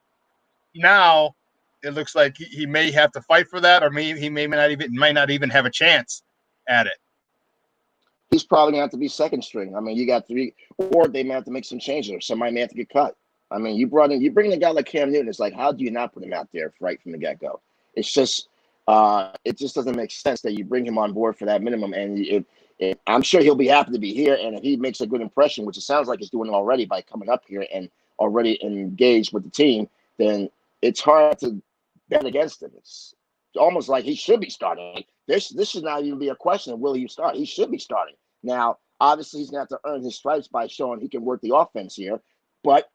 Now it looks like he may have to fight for that, or he might not even have a chance at it. He's probably going to have to be second string. I mean, you got three, or they may have to make some changes, or somebody may have to get cut. I mean, you bring in a guy like Cam Newton. It's like, how do you not put him out there right from the get go? It's just, it just doesn't make sense that you bring him on board for that minimum. And I'm sure he'll be happy to be here. And if he makes a good impression, which it sounds like he's doing already by coming up here and already engaged with the team, then it's hard to bet against him. It's almost like he should be starting. This should not even be a question of will he start. He should be starting. Now, obviously, he's going to have to earn his stripes by showing he can work the offense here. But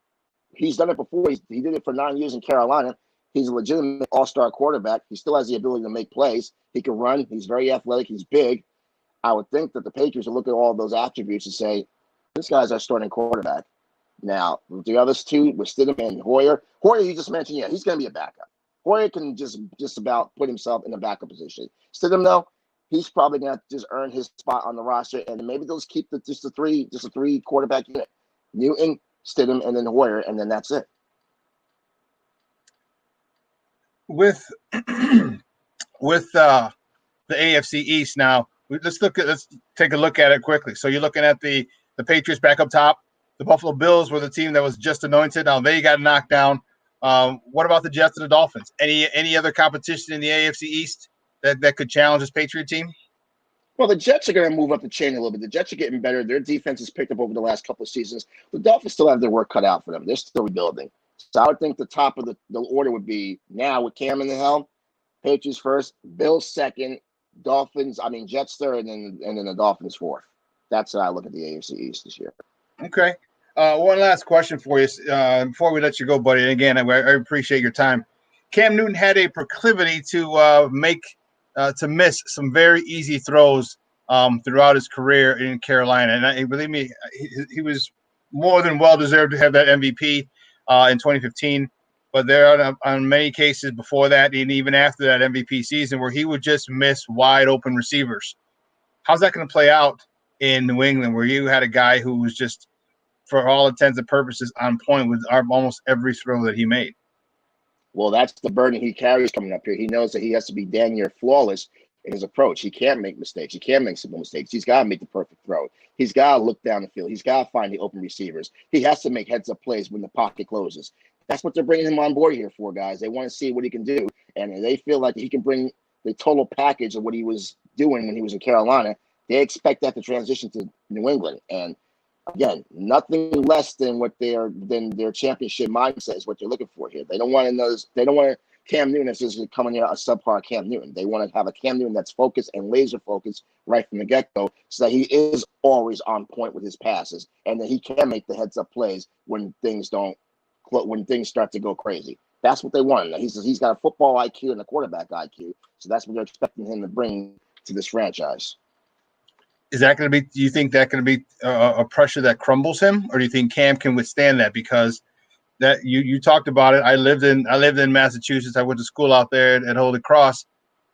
he's done it before. He did it for 9 years in Carolina. He's a legitimate all-star quarterback. He still has the ability to make plays. He can run. He's very athletic. He's big. I would think that the Patriots will look at all of those attributes and say, this guy's our starting quarterback. Now, with the others two, with Stidham and Hoyer, you just mentioned, yeah, he's going to be a backup. Hoyer can just about put himself in a backup position. Stidham, though, he's probably going to just earn his spot on the roster, and maybe they'll keep just a three quarterback unit. Newton, Stidham, and then Hoyer, and then that's it. With the AFC East now, let's take a look at it quickly. So you're looking at the Patriots back up top. The Buffalo Bills were the team that was just anointed. Now they got knocked down. What about the Jets and the Dolphins? Any other competition in the AFC East that could challenge this Patriot team? Well, the Jets are going to move up the chain a little bit. The Jets are getting better. Their defense has picked up over the last couple of seasons. The Dolphins still have their work cut out for them. They're still rebuilding. So I would think the top of the order would be now with Cam in the helm, Patriots first, Bills second, Jets third, and then the Dolphins fourth. That's how I look at the AFC East this year. Okay. One last question for you before we let you go, buddy. And again, I appreciate your time. Cam Newton had a proclivity to miss some very easy throws throughout his career in Carolina. And believe me, he was more than well-deserved to have that MVP in 2015. But there are on many cases before that and even after that MVP season where he would just miss wide-open receivers. How's that going to play out in New England where you had a guy who was just, for all intents and purposes, on point with almost every throw that he made? Well, that's the burden he carries coming up here. He knows that he has to be dang near flawless in his approach. He can't make mistakes. He can't make simple mistakes. He's got to make the perfect throw. He's got to look down the field. He's got to find the open receivers. He has to make heads-up plays when the pocket closes. That's what they're bringing him on board here for, guys. They want to see what he can do, and they feel like he can bring the total package of what he was doing when he was in Carolina. They expect that to transition to New England, and again, nothing less than their championship mindset is what they're looking for here. They don't want Cam Newton that's just coming here a subpar Cam Newton. They want to have a Cam Newton that's focused and laser focused right from the get-go so that he is always on point with his passes and that he can make the heads-up plays when things start to go crazy. That's what they want. He's got a football IQ and a quarterback IQ, so that's what they're expecting him to bring to this franchise. Is that going to be? Do you think that going to be a pressure that crumbles him, or do you think Cam can withstand that? Because that you talked about it. I lived in Massachusetts. I went to school out there at Holy Cross,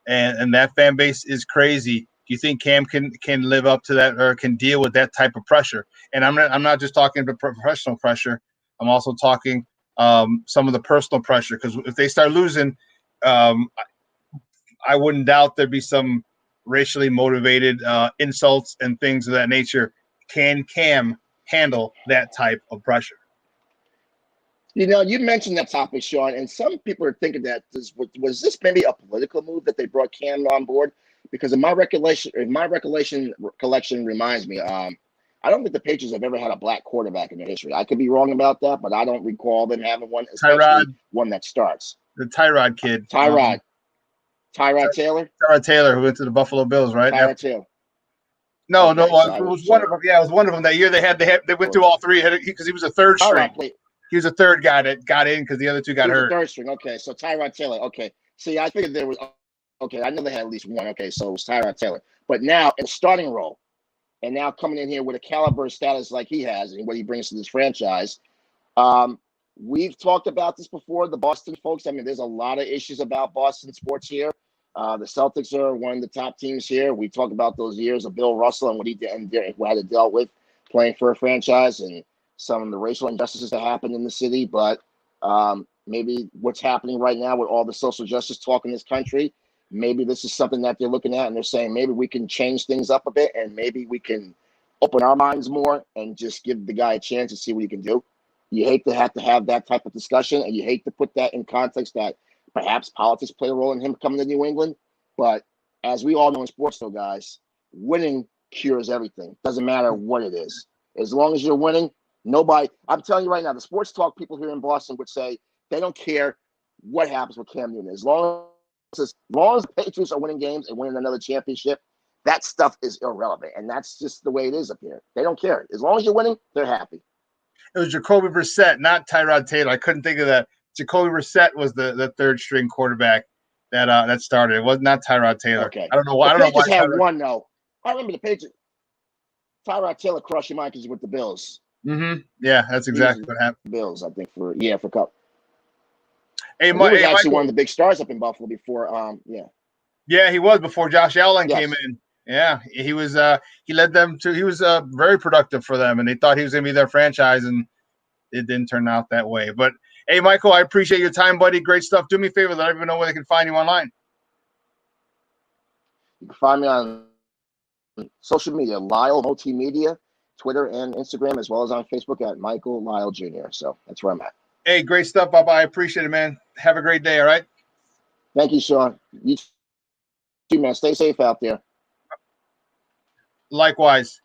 and that fan base is crazy. Do you think Cam can live up to that or can deal with that type of pressure? And I'm not just talking about professional pressure. I'm also talking some of the personal pressure, because if they start losing, I wouldn't doubt there'd be some racially motivated insults and things of that nature. Can Cam handle that type of pressure? You know, you mentioned that topic, Shawn, and some people are thinking that was this maybe a political move that they brought Cam on board? Because in my recollection collection reminds me, I don't think the Patriots have ever had a black quarterback in their history. I could be wrong about that, but I don't recall them having one, especially one that starts. The Tyrod kid. Tyrod Taylor? Tyrod Taylor, who went to the Buffalo Bills, right? Tyrod Taylor. No, it was one of them. Yeah, it was one of them. That year they went through all three because he was a third string. He was a third guy that got in because the other two got hurt. Third string. Okay, so Tyrod Taylor. Okay, see, I figured there was. Okay, I know they had at least one. Okay, so it was Tyrod Taylor. But now in a starting role, and now coming in here with a caliber status like he has and what he brings to this franchise, we've talked about this before. The Boston folks. I mean, there's a lot of issues about Boston sports here. The Celtics are one of the top teams here. We talk about those years of Bill Russell and what he did and what had to deal with playing for a franchise, and some of the racial injustices that happen in the city, but maybe what's happening right now with all the social justice talk in this country, maybe this is something that they're looking at and they're saying maybe we can change things up a bit and maybe we can open our minds more and just give the guy a chance to see what he can do. You hate to have that type of discussion, and you hate to put that in context that perhaps politics play a role in him coming to New England. But as we all know in sports, though, guys, winning cures everything. Doesn't matter what it is. As long as you're winning, nobody. I'm telling you right now, the sports talk people here in Boston would say they don't care what happens with Cam Newton. As long as the Patriots are winning games and winning another championship, that stuff is irrelevant, and that's just the way it is up here. They don't care. As long as you're winning, they're happy. It was Jacoby Brissett, not Tyrod Taylor. I couldn't think of that. Jacoby Brissett was the third string quarterback that started. It was not Tyrod Taylor. Okay. I don't know why. The I don't know why. Patriots had one though. I remember the Patriots. Tyrod Taylor crushed your mind because he's with the Bills. Mm-hmm. Yeah, that's exactly what happened. Bills, I think for cup. Hey, he was actually Michael, one of the big stars up in Buffalo before. Yeah, he was before Josh Allen Yes. came in. Yeah, he was. He led them to. He was very productive for them, and they thought he was going to be their franchise, and it didn't turn out that way. But hey, Michael, I appreciate your time, buddy. Great stuff. Do me a favor, let everyone know where they can find you online. You can find me on social media, Lyle Multimedia, Twitter and Instagram, as well as on Facebook at Michael Lyle Jr. So that's where I'm at. Hey, great stuff, Bob. I appreciate it, man. Have a great day. All right. Thank you, Shawn. You too, man. Stay safe out there. Likewise.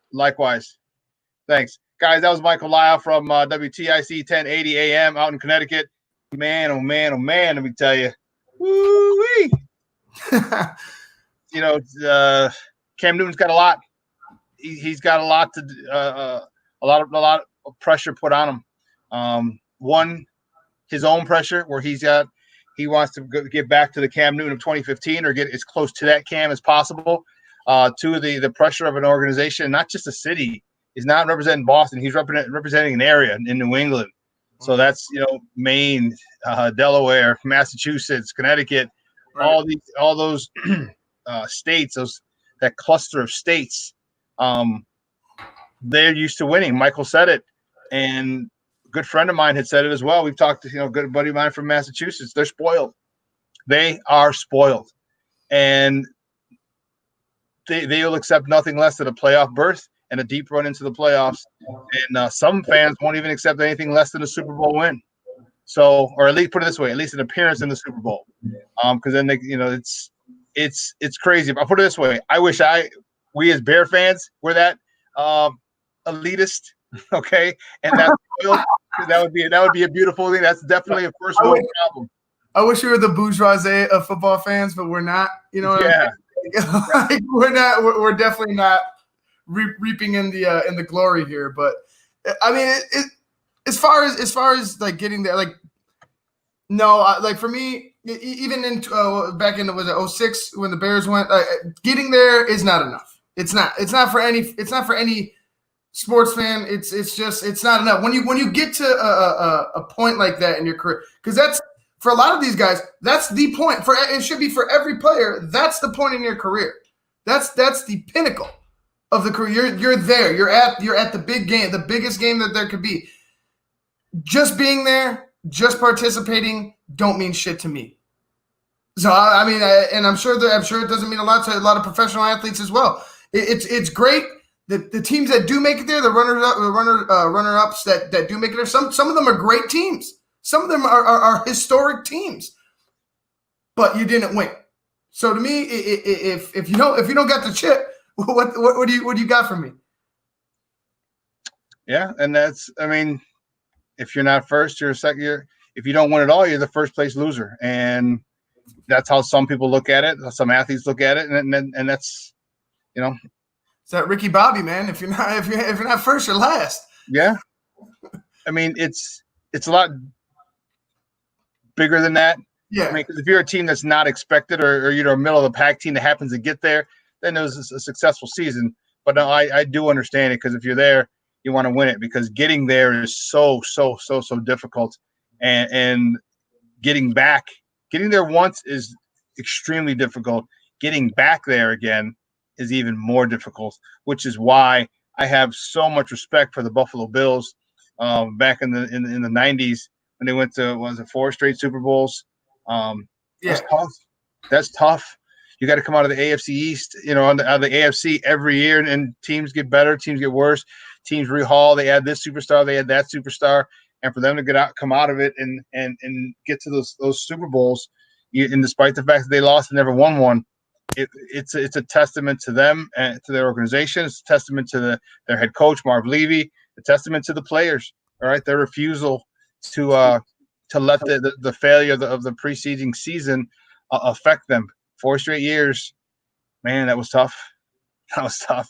Thanks, guys. That was Michael Lyle from WTIC 1080 AM out in Connecticut. Man, oh man, oh man. Let me tell you, woo-wee. Cam Newton's got a lot. He's got a lot to a lot of pressure put on him. One, his own pressure, where he wants to get back to the Cam Newton of 2015 or get as close to that Cam as possible. Two, the pressure of an organization, not just a city. He's not representing Boston. He's representing an area in New England. So that's Maine, Delaware, Massachusetts, Connecticut, right. all those states, that cluster of states. They're used to winning. Michael said it, and a good friend of mine had said it as well. We've talked to a good buddy of mine from Massachusetts. They're spoiled. They are spoiled, and they will accept nothing less than a playoff berth and a deep run into the playoffs. And some fans won't even accept anything less than a Super Bowl win. So, or at least put it this way, at least an appearance in the Super Bowl. Because then it's crazy. I'll put it this way: I wish we as Bear fans were that elitist, okay, and that would be a beautiful thing. That's definitely a first world problem. I wish we were the bourgeoisie of football fans, but we're not. You know, yeah. Like, we're not. We're definitely not reaping in the glory here. But I mean, as far as like getting there, like no, like for me, even in back in was it 06 when the Bears went, getting there is not enough. It's not for any sports fan. It's not enough when you get to a point like that in your career, because that's. For a lot of these guys, that's the point. It should be for every player. That's the point in your career. That's the pinnacle of the career. You're there. You're at the big game, the biggest game that there could be. Just being there, just participating, don't mean shit to me. So I mean, and I'm sure it doesn't mean a lot to a lot of professional athletes as well. It's great that the teams that do make it there, the runner ups that do make it there. Some of them are great teams. Some of them are historic teams, but you didn't win. So to me, if you don't got the chip, what do you got for me? Yeah, and that's, I mean, if you're not first, you're second. If you don't win at all, you're the first place loser, and that's how some people look at it. Some athletes look at it, and that's, It's that Ricky Bobby, man. If you're not first, you're last. Yeah, I mean, it's a lot bigger than that. Yeah. I mean, because if you're a team that's not expected, or you're a middle of the pack team that happens to get there, then it was a successful season. But no, I do understand it, because if you're there, you want to win it, because getting there is so difficult, and getting there once is extremely difficult. Getting back there again is even more difficult, which is why I have so much respect for the Buffalo Bills. back in the 90s when they went to 4 straight Super Bowls. That's tough. That's tough. You got to come out of the AFC East, out of the AFC every year, and teams get better, teams get worse, teams rehaul. They add this superstar, they add that superstar, and for them to come out of it and get to those Super Bowls, and despite the fact that they lost and never won one, it's a testament to them and to their organization. It's a testament to their head coach Marv Levy. A testament to the players. All right, their refusal to let the failure of the preceding season affect them. 4 straight years, man, that was tough. That was tough.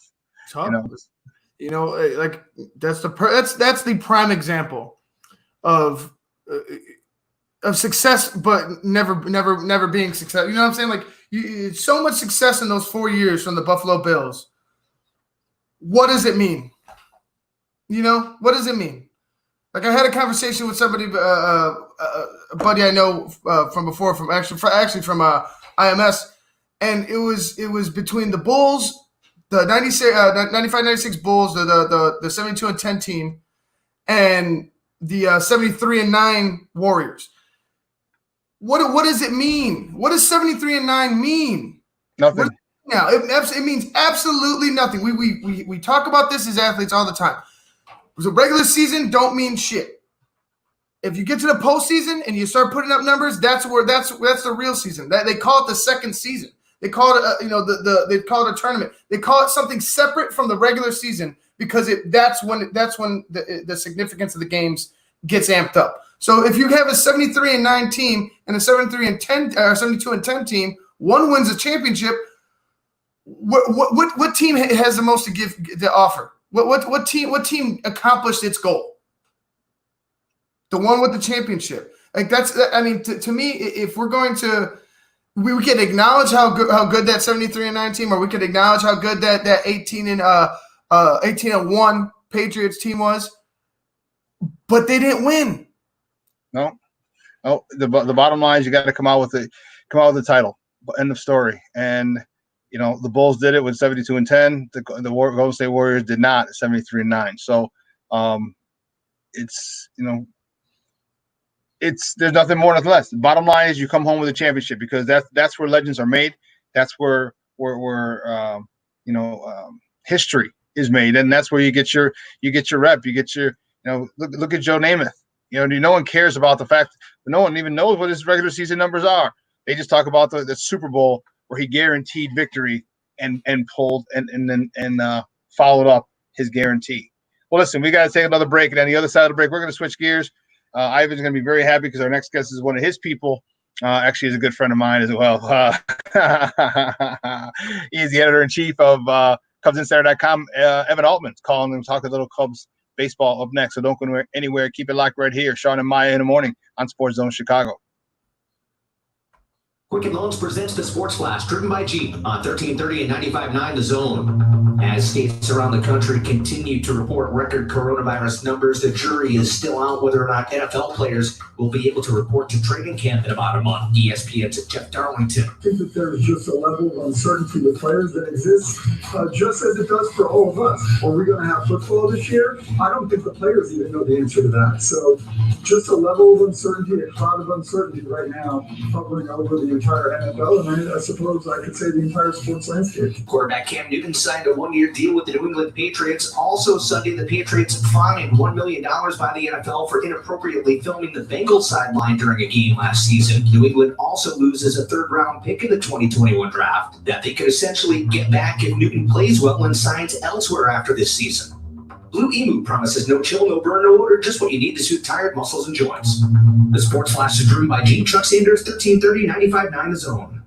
Like that's the prime example of success, but never being successful. You know what I'm saying? Like so much success in those 4 years from the Buffalo Bills. What does it mean? What does it mean? Like I had a conversation with somebody, a buddy I know from before, from IMS, and it was between the Bulls, the 95-96 Bulls, the 72-10 team, and the 73-9 Warriors. What does it mean? What does 73-9 mean? Nothing. Now it means absolutely nothing. We talk about this as athletes all the time. The regular season don't mean shit. If you get to the postseason and you start putting up numbers, that's the real season. That they call it the second season. They call it they call it a tournament. They call it something separate from the regular season because that's when the significance of the games gets amped up. So if you have a 73-9 team and a 73-10 or 72-10 team, one wins a championship. What team has the most to offer? What team accomplished its goal? The one with the championship. Like to me, if we're going to, we can acknowledge how good that 73-9 team, or we could acknowledge how good that 18-1 Patriots team was, but they didn't win. No. The bottom line is you got to come out with the title. End of story. And the Bulls did it with 72-10. The Golden State Warriors did not at 73-9. So there's nothing more, nothing less. The bottom line is you come home with a championship because that's where legends are made. That's where history is made, and that's where you get your rep. You get your look at Joe Namath. No one cares about the fact that no one even knows what his regular season numbers are. They just talk about the Super Bowl where he guaranteed victory and pulled and followed up his guarantee. Well, listen, we got to take another break, and on the other side of the break, we're going to switch gears. Ivan's going to be very happy because our next guest is one of his people. Actually, is a good friend of mine as well. He's the editor-in-chief of CubsInsider.com. Evan Altman's calling him, talking a little Cubs baseball up next. So don't go anywhere. Keep it locked right here. Shawn and Maya in the morning on Sports Zone Chicago. Quicken Loans presents the Sports Flash, driven by Jeep on 1330 and 95.9 The Zone. As states around the country continue to report record coronavirus numbers, the jury is still out whether or not NFL players will be able to report to training camp in about a month. ESPN's Jeff Darlington. I think that there's just a level of uncertainty with players that exists, just as it does for all of us. Are we going to have football this year? I don't think the players even know the answer to that. So just a level of uncertainty, a cloud of uncertainty right now hovering over the entire NFL, and I suppose I could say the entire sports landscape. Quarterback Cam Newton signed a one-year deal with the New England Patriots. Also Sunday, the Patriots fined $1 million by the NFL for inappropriately filming the Bengals sideline during a game last season. New England also loses a third-round pick in the 2021 draft that they could essentially get back if Newton plays well and signs elsewhere after this season. Blue Emu promises no chill, no burn, no odor, just what you need to soothe tired muscles and joints. The Sports Flash is driven by Gene Chuck Sanders, 1330, 95.9 The Zone.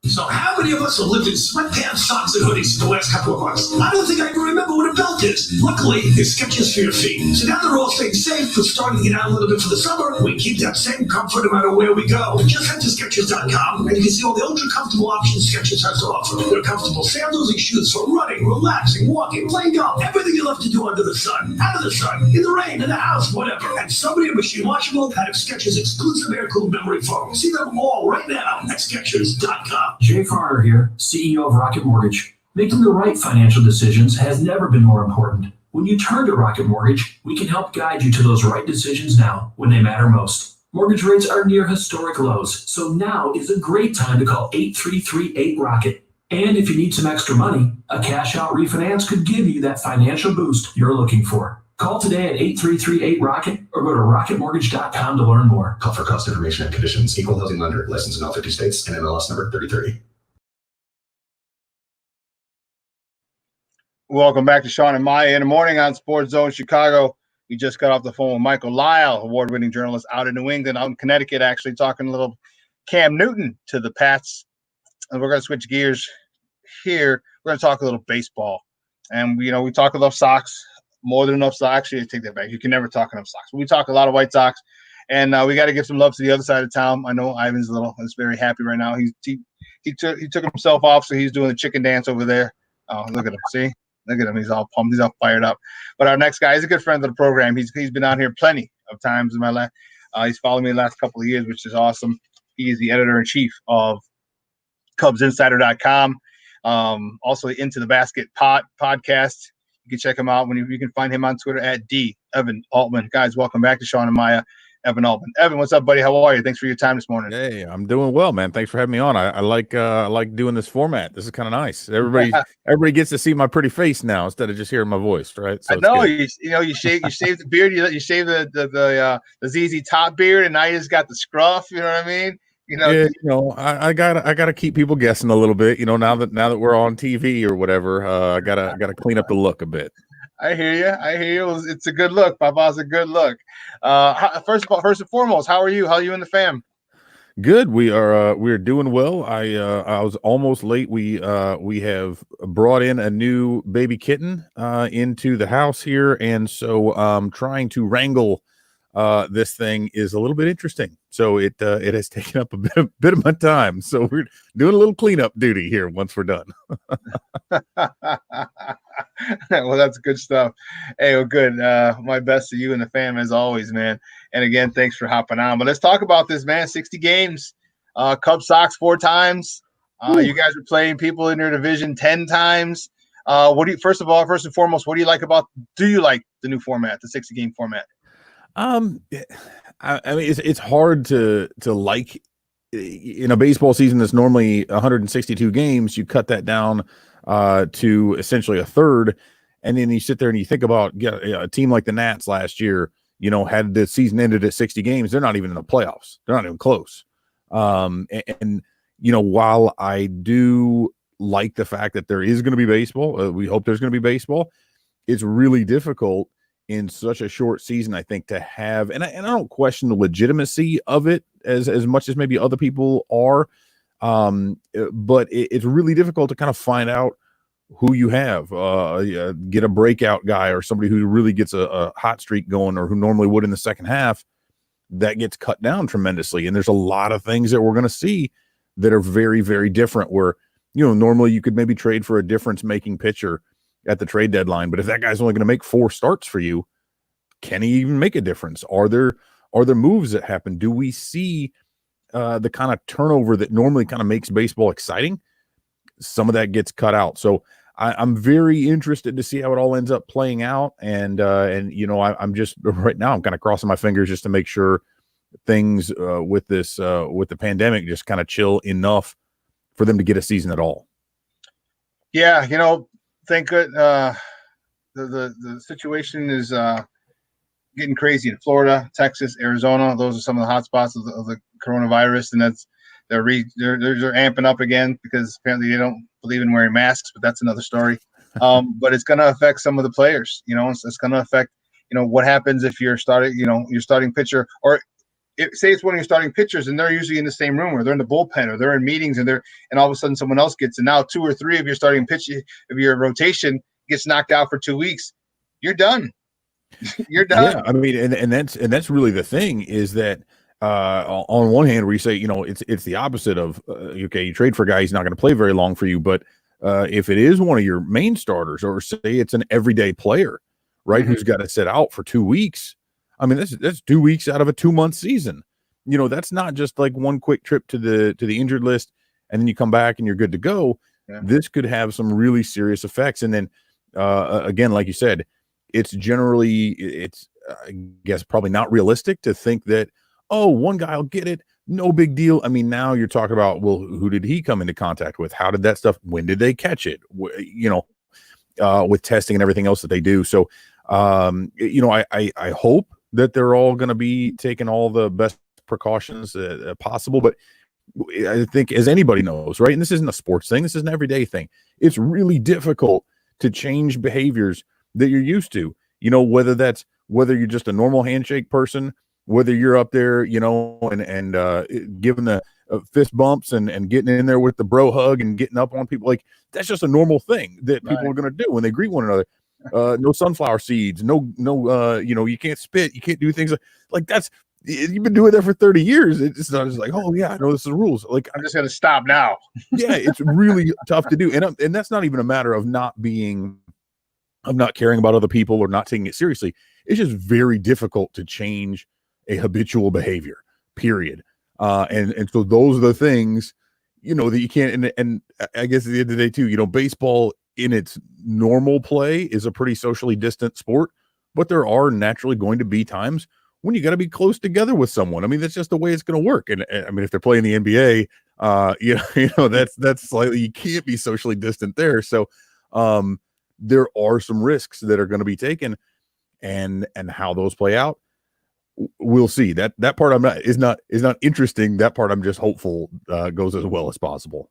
So how many of us have lived in sweatpants, socks, and hoodies the last couple of months? I don't think I can remember what a belt is. Luckily, it's Skechers for your feet. So now they're all staying safe and starting to get out a little bit for the summer. We keep that same comfort no matter where we go. Just head to Skechers.com and you can see all the ultra-comfortable options Skechers has to offer. They're comfortable sandals and shoes for running, relaxing, walking, playing golf, everything you love to do under the sun, out of the sun, in the rain, in the house, whatever. And somebody a machine washable out of Skechers exclusive air-cooled memory foam. See them all right now at Skechers.com. Jay Farner here, CEO of Rocket Mortgage. Making the right financial decisions has never been more important. When you turn to Rocket Mortgage, we can help guide you to those right decisions now when they matter most. Mortgage rates are near historic lows, so now is a great time to call 833-8-ROCKET. And if you need some extra money, a cash-out refinance could give you that financial boost you're looking for. Call today at 833-8-ROCKET or go to rocketmortgage.com to learn more. Call for cost information and conditions. Equal housing lender. Licensed in all 50 states. And MLS number 3030. Welcome back to Shawn and Maya in the morning on Sports Zone Chicago. We just got off the phone with Michael Lyle, award-winning journalist out in New England, out in Connecticut, actually talking a little Cam Newton to the Pats. And we're going to switch gears here. We're going to talk a little baseball. And, we talk enough Sox, more than enough Sox. Actually, I take that back. You can never talk enough Sox. But we talk a lot of White Sox. And we got to give some love to the other side of town. I know Ivan's is very happy right now. He took himself off, so he's doing the chicken dance over there. Oh, look at him. See? Look at him. He's all pumped. He's all fired up. But our next guy is a good friend of the program. He's been on here plenty of times in my life. He's followed me the last couple of years, which is awesome. He is the editor-in-chief of CubsInsider.com. Also Into the Basket podcast. You can check him out you can find him on Twitter at @Evan Altman. Guys, welcome back to Shawn and Maya. Evan Altman. Evan, what's up, buddy? How are you? Thanks for your time this morning. Hey, I'm doing well, man. Thanks for having me on. I like doing this format. This is kind of nice. Everybody gets to see my pretty face now instead of just hearing my voice, right? So I know you shave the beard. You shave the ZZ Top beard, and now you just got the scruff. You know what I mean? I gotta keep people guessing a little bit. Now that we're on TV or whatever, I gotta clean up the look a bit. I hear you. It's a good look. Papa's a good look. First and foremost, how are you? How are you and the fam? Good. We're doing well. I was almost late. We have brought in a new baby kitten into the house here, and so trying to wrangle this thing is a little bit interesting. So it has taken up a bit of my time. So we're doing a little cleanup duty here once we're done. Well, that's good stuff. Hey, well, good. My best to you and the fam as always, man. And again, thanks for hopping on. But let's talk about this, man. 60 games, Cubs Sox 4 times. You guys are playing people in your division 10 times. First and foremost, what do you like the new format, the 60-game format? I mean, it's hard to like in a baseball season that's normally 162 games. You cut that down to essentially a third, and then you sit there and you think about a team like the Nats last year. Had the season ended at 60 games, they're not even in the playoffs. They're not even close. And while I do like the fact that there is going to be baseball, we hope there's going to be baseball. It's really difficult in such a short season, I think, to have, and I don't question the legitimacy of it as much as maybe other people are, but it's really difficult to kind of find out who you have, get a breakout guy or somebody who really gets a hot streak going, or who normally would in the second half, that gets cut down tremendously. And there's a lot of things that we're going to see that are very, very different, where, normally you could maybe trade for a difference-making pitcher at the trade deadline, but if that guy's only going to make 4 starts for you, can he even make a difference? Are there moves that happen? Do we see the kind of turnover that normally kind of makes baseball exciting? Some of that gets cut out. So I'm very interested to see how it all ends up playing out. And I'm just right now, I'm kind of crossing my fingers just to make sure things with the pandemic just kind of chill enough for them to get a season at all. Yeah, thank good. The situation is getting crazy in Florida, Texas, Arizona. Those are some of the hot spots of the coronavirus, and they're amping up again because apparently they don't believe in wearing masks. But that's another story. But it's going to affect some of the players. It's going to affect what happens if you're your starting pitcher, or say it's one of your starting pitchers, and they're usually in the same room, or they're in the bullpen, or they're in meetings, and all of a sudden someone else gets, and now 2 or 3 of your starting pitch of your rotation gets knocked out for 2 weeks. You're done. You're done. Yeah, I mean, and that's really the thing, is that on one hand, where you say, it's the opposite of okay, you trade for a guy, he's not going to play very long for you, but if it is one of your main starters, or say it's an everyday player, right, mm-hmm. who's got to sit out for 2 weeks. I mean, that's 2 weeks out of a 2-month season. That's not just like one quick trip to the injured list and then you come back and you're good to go. Yeah. This could have some really serious effects. And then again, like you said, it's generally, I guess, probably not realistic to think that, oh, one guy will get it, no big deal. I mean, now you're talking about, well, who did he come into contact with? How did that stuff, when did they catch it? With testing and everything else that they do. So, I hope that they're all going to be taking all the best precautions possible. But I think, as anybody knows, right, and this isn't a sports thing, this is an everyday thing, it's really difficult to change behaviors that you're used to, whether you're just a normal handshake person, whether you're up there, and giving the fist bumps and getting in there with the bro hug and getting up on people. Like, that's just a normal thing that people are going to do when they greet one another. No sunflower seeds, no, you can't spit, you can't do things like that's, you've been doing that for 30 years. It's not just like, oh yeah, I know this is the rules. Like, I'm just going to stop now. Yeah, it's really tough to do. And that's not even a matter of not caring about other people or not taking it seriously. It's just very difficult to change a habitual behavior, period. And so those are the things, that you can't, and I guess at the end of the day too, baseball in its normal play is a pretty socially distant sport, but there are naturally going to be times when you got to be close together with someone. I mean, that's just the way it's going to work. And I mean, if they're playing the NBA, that's slightly, you can't be socially distant there. So, there are some risks that are going to be taken, and how those play out, we'll see. That part is not interesting. That part I'm just hopeful goes as well as possible.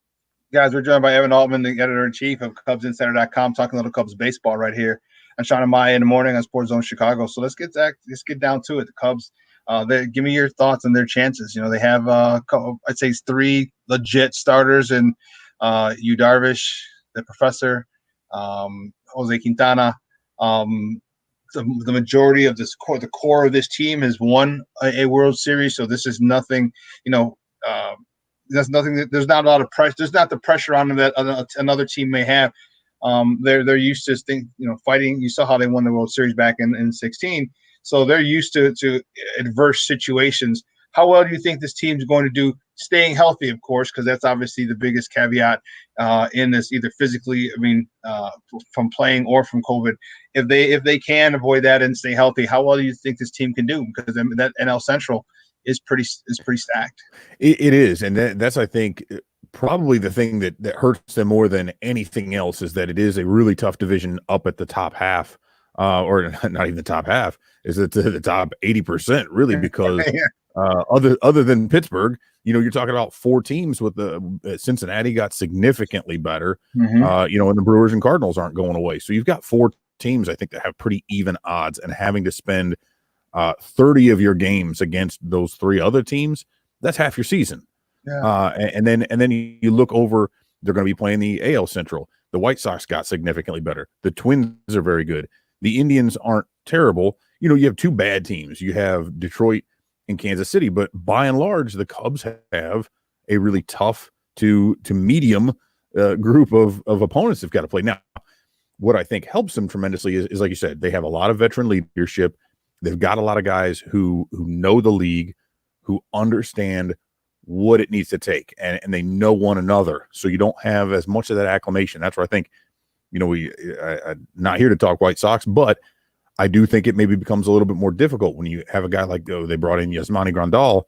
Guys, we're joined by Evan Altman, the editor-in-chief of CubsInsider.com, talking a little Cubs baseball right here. And Shawn and Maya in the morning on Sports Zone Chicago. So let's get down to it. The Cubs, give me your thoughts on their chances. They have I'd say 3 legit starters in Yu Darvish, the professor, Jose Quintana. The majority of the core of this team has won a World Series, so this is nothing. There's nothing. There's not a lot of pressure. There's not the pressure on them that another team may have. They're used to fighting. You saw how they won the World Series back in 16. So they're used to adverse situations. How well do you think this team's going to do staying healthy, of course, because that's obviously the biggest caveat in this, either physically, from playing or from COVID. If they can avoid that and stay healthy, how well do you think this team can do? Because that NL Central is pretty stacked. It is, and that's, I think, probably the thing that hurts them more than anything else, is that it is a really tough division up at the top half, or not even the top half, is it the top 80%, really, because other than Pittsburgh, you're talking about 4 teams with the Cincinnati got significantly better, and the Brewers and Cardinals aren't going away. So you've got 4 teams, I think, that have pretty even odds, and having to spend 30 of your games against those 3 other teams, that's half your season. Yeah. And then you look over, they're going to be playing the AL Central. The White Sox got significantly better. The Twins are very good. The Indians aren't terrible. You have 2 bad teams. You have Detroit and Kansas City, but by and large, the Cubs have a really tough to medium group of opponents they've got to play. Now, what I think helps them tremendously is, like you said, they have a lot of veteran leadership. They've got a lot of guys who know the league, who understand what it needs to take, and they know one another. So you don't have as much of that acclimation. That's where I think, I'm not here to talk White Sox, but I do think it maybe becomes a little bit more difficult when you have a guy like, they brought in Yasmani Grandal.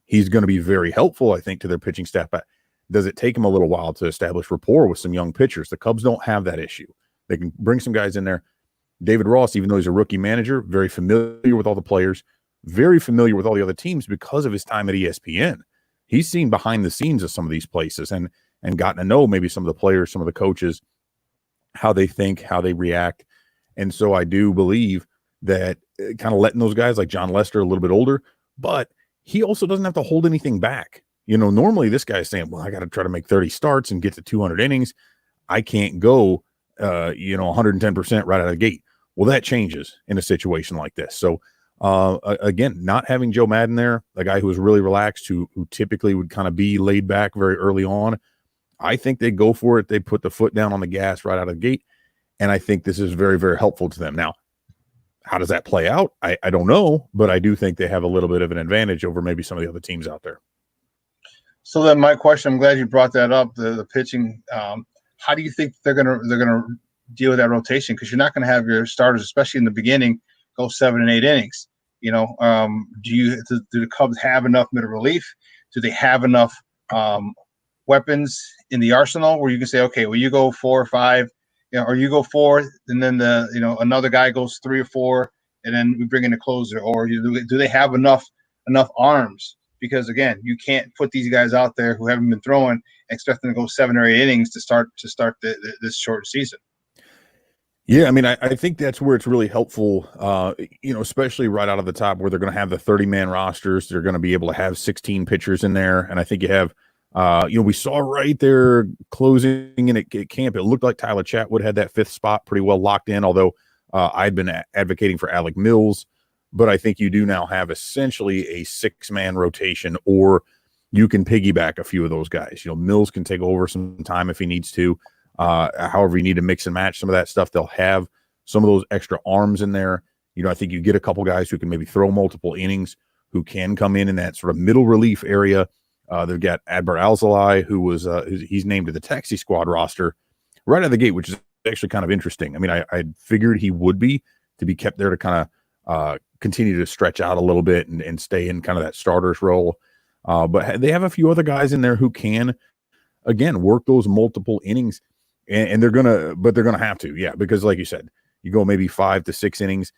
He's going to be very helpful, I think, to their pitching staff. But does it take him a little while to establish rapport with some young pitchers? The Cubs don't have that issue. They can bring some guys in there. David Ross, even though he's a rookie manager, very familiar with all the players, very familiar with all the other teams because of his time at ESPN. He's seen behind the scenes of some of these places and gotten to know maybe some of the players, some of the coaches, how they think, how they react. And so I do believe that kind of letting those guys like John Lester, a little bit older, but he also doesn't have to hold anything back. Normally this guy's saying, well, I got to try to make 30 starts and get to 200 innings. I can't go, 110% right out of the gate. Well, that changes in a situation like this. So again, not having Joe Madden there, a guy who was really relaxed, who typically would kind of be laid back very early on, I think they go for it. They put the foot down on the gas right out of the gate. And I think this is very, very helpful to them. Now, how does that play out? I don't know, but I do think they have a little bit of an advantage over maybe some of the other teams out there. So then my question, I'm glad you brought that up, the pitching. How do you think they're gonna deal with that rotation, because you're not going to have your starters, especially in the beginning, go 7 and 8 innings. Do the Cubs have enough middle relief? Do they have enough weapons in the arsenal where you can say, okay, well, you go 4 or 5, or you go 4, and then another guy goes 3 or 4, and then we bring in a closer? Or do they have enough arms? Because again, you can't put these guys out there who haven't been throwing and expect them to go 7 or 8 innings to start this short season. Yeah, I mean, I think that's where it's really helpful, especially right out of the top, where they're going to have the 30-man rosters. They're going to be able to have 16 pitchers in there. And I think you have, we saw right there closing in at camp, it looked like Tyler Chatwood had that 5th spot pretty well locked in, although I'd been advocating for Alec Mills. But I think you do now have essentially a 6-man rotation, or you can piggyback a few of those guys. Mills can take over some time if he needs to. However you need to mix and match some of that stuff, they'll have some of those extra arms in there. I think you get a couple guys who can maybe throw multiple innings, who can come in that sort of middle relief area. They've got Adbert Alzolay, who was he's named to the taxi squad roster right out of the gate, which is actually kind of interesting. I mean, I figured he would be, to be kept there to kind of continue to stretch out a little bit and stay in kind of that starter's role. But they have a few other guys in there who can, again, work those multiple innings. And they're gonna have to, yeah, because like you said, you go maybe 5 to 6 innings,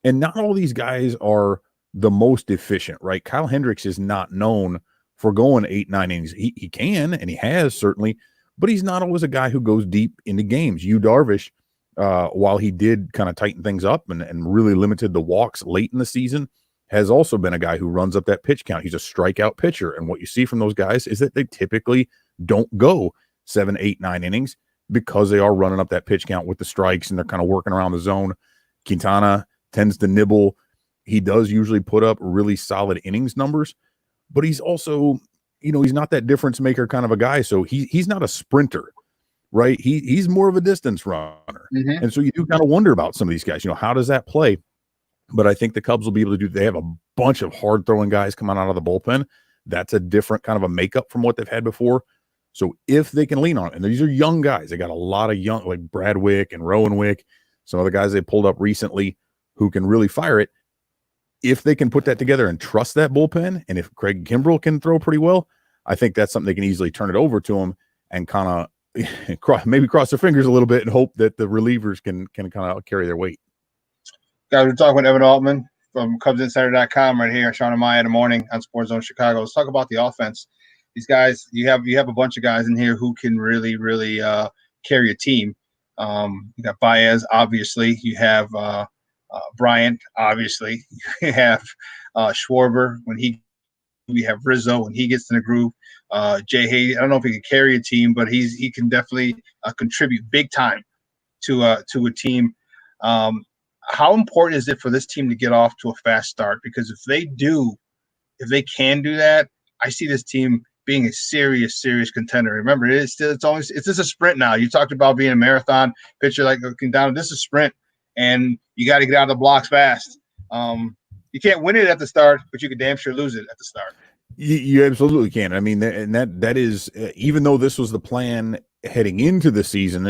and not all these guys are the most efficient, right? Kyle Hendricks is not known for going 8, 9 innings. He can, and he has certainly, but he's not always a guy who goes deep into games. Yu Darvish, while he did kind of tighten things up and really limited the walks late in the season, has also been a guy who runs up that pitch count. He's a strikeout pitcher, and what you see from those guys is that they typically don't go 7, 8, 9 innings, because they are running up that pitch count with the strikes and they're kind of working around the zone. Quintana tends to nibble. He does usually put up really solid innings numbers, but he's also, he's not that difference maker kind of a guy. So he's not a sprinter, right? He's more of a distance runner. Mm-hmm. And so you do kind of wonder about some of these guys, how does that play? But I think the Cubs will be able to they have a bunch of hard throwing guys coming out of the bullpen. That's a different kind of a makeup from what they've had before. So if they can lean on it, and these are young guys, they got a lot of young, like Bradwick and Rowanwick, some of the guys they pulled up recently who can really fire it. If they can put that together and trust that bullpen, and if Craig Kimbrell can throw pretty well, I think that's something they can easily turn it over to him and kind of maybe cross their fingers a little bit and hope that the relievers can kind of carry their weight. Guys, we're talking with Evan Altman from CubsInsider.com right here, Shawn and Maya in the morning on Sports Zone Chicago. Let's talk about the offense. These guys, you have a bunch of guys in here who can really, really carry a team. You got Baez, obviously. You have Bryant, obviously. You have Schwarber we have Rizzo when he gets in the groove. Jay Hay, I don't know if he can carry a team, but he can definitely contribute big time to a team. How important is it for this team to get off to a fast start? Because if they can do that, I see this team being a serious contender. Remember, it's just a sprint now. You talked about being a marathon pitcher, like looking down. This is a sprint, and you got to get out of the blocks fast. You can't win it at the start, but you can damn sure lose it at the start. You absolutely can. I mean, that is, even though this was the plan heading into the season,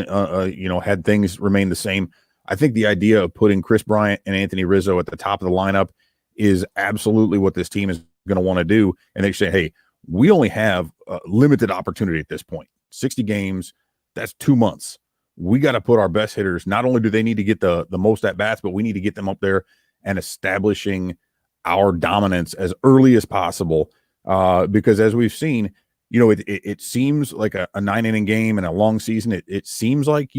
had things remained the same, I think the idea of putting Chris Bryant and Anthony Rizzo at the top of the lineup is absolutely what this team is going to want to do. And they say, hey, we only have a limited opportunity at this point. 60 games, that's 2 months. We got to put our best hitters. Not only do they need to get the most at bats, but we need to get them up there and establishing our dominance as early as possible. Because as we've seen, it seems like a 9-inning game and a long season. It seems like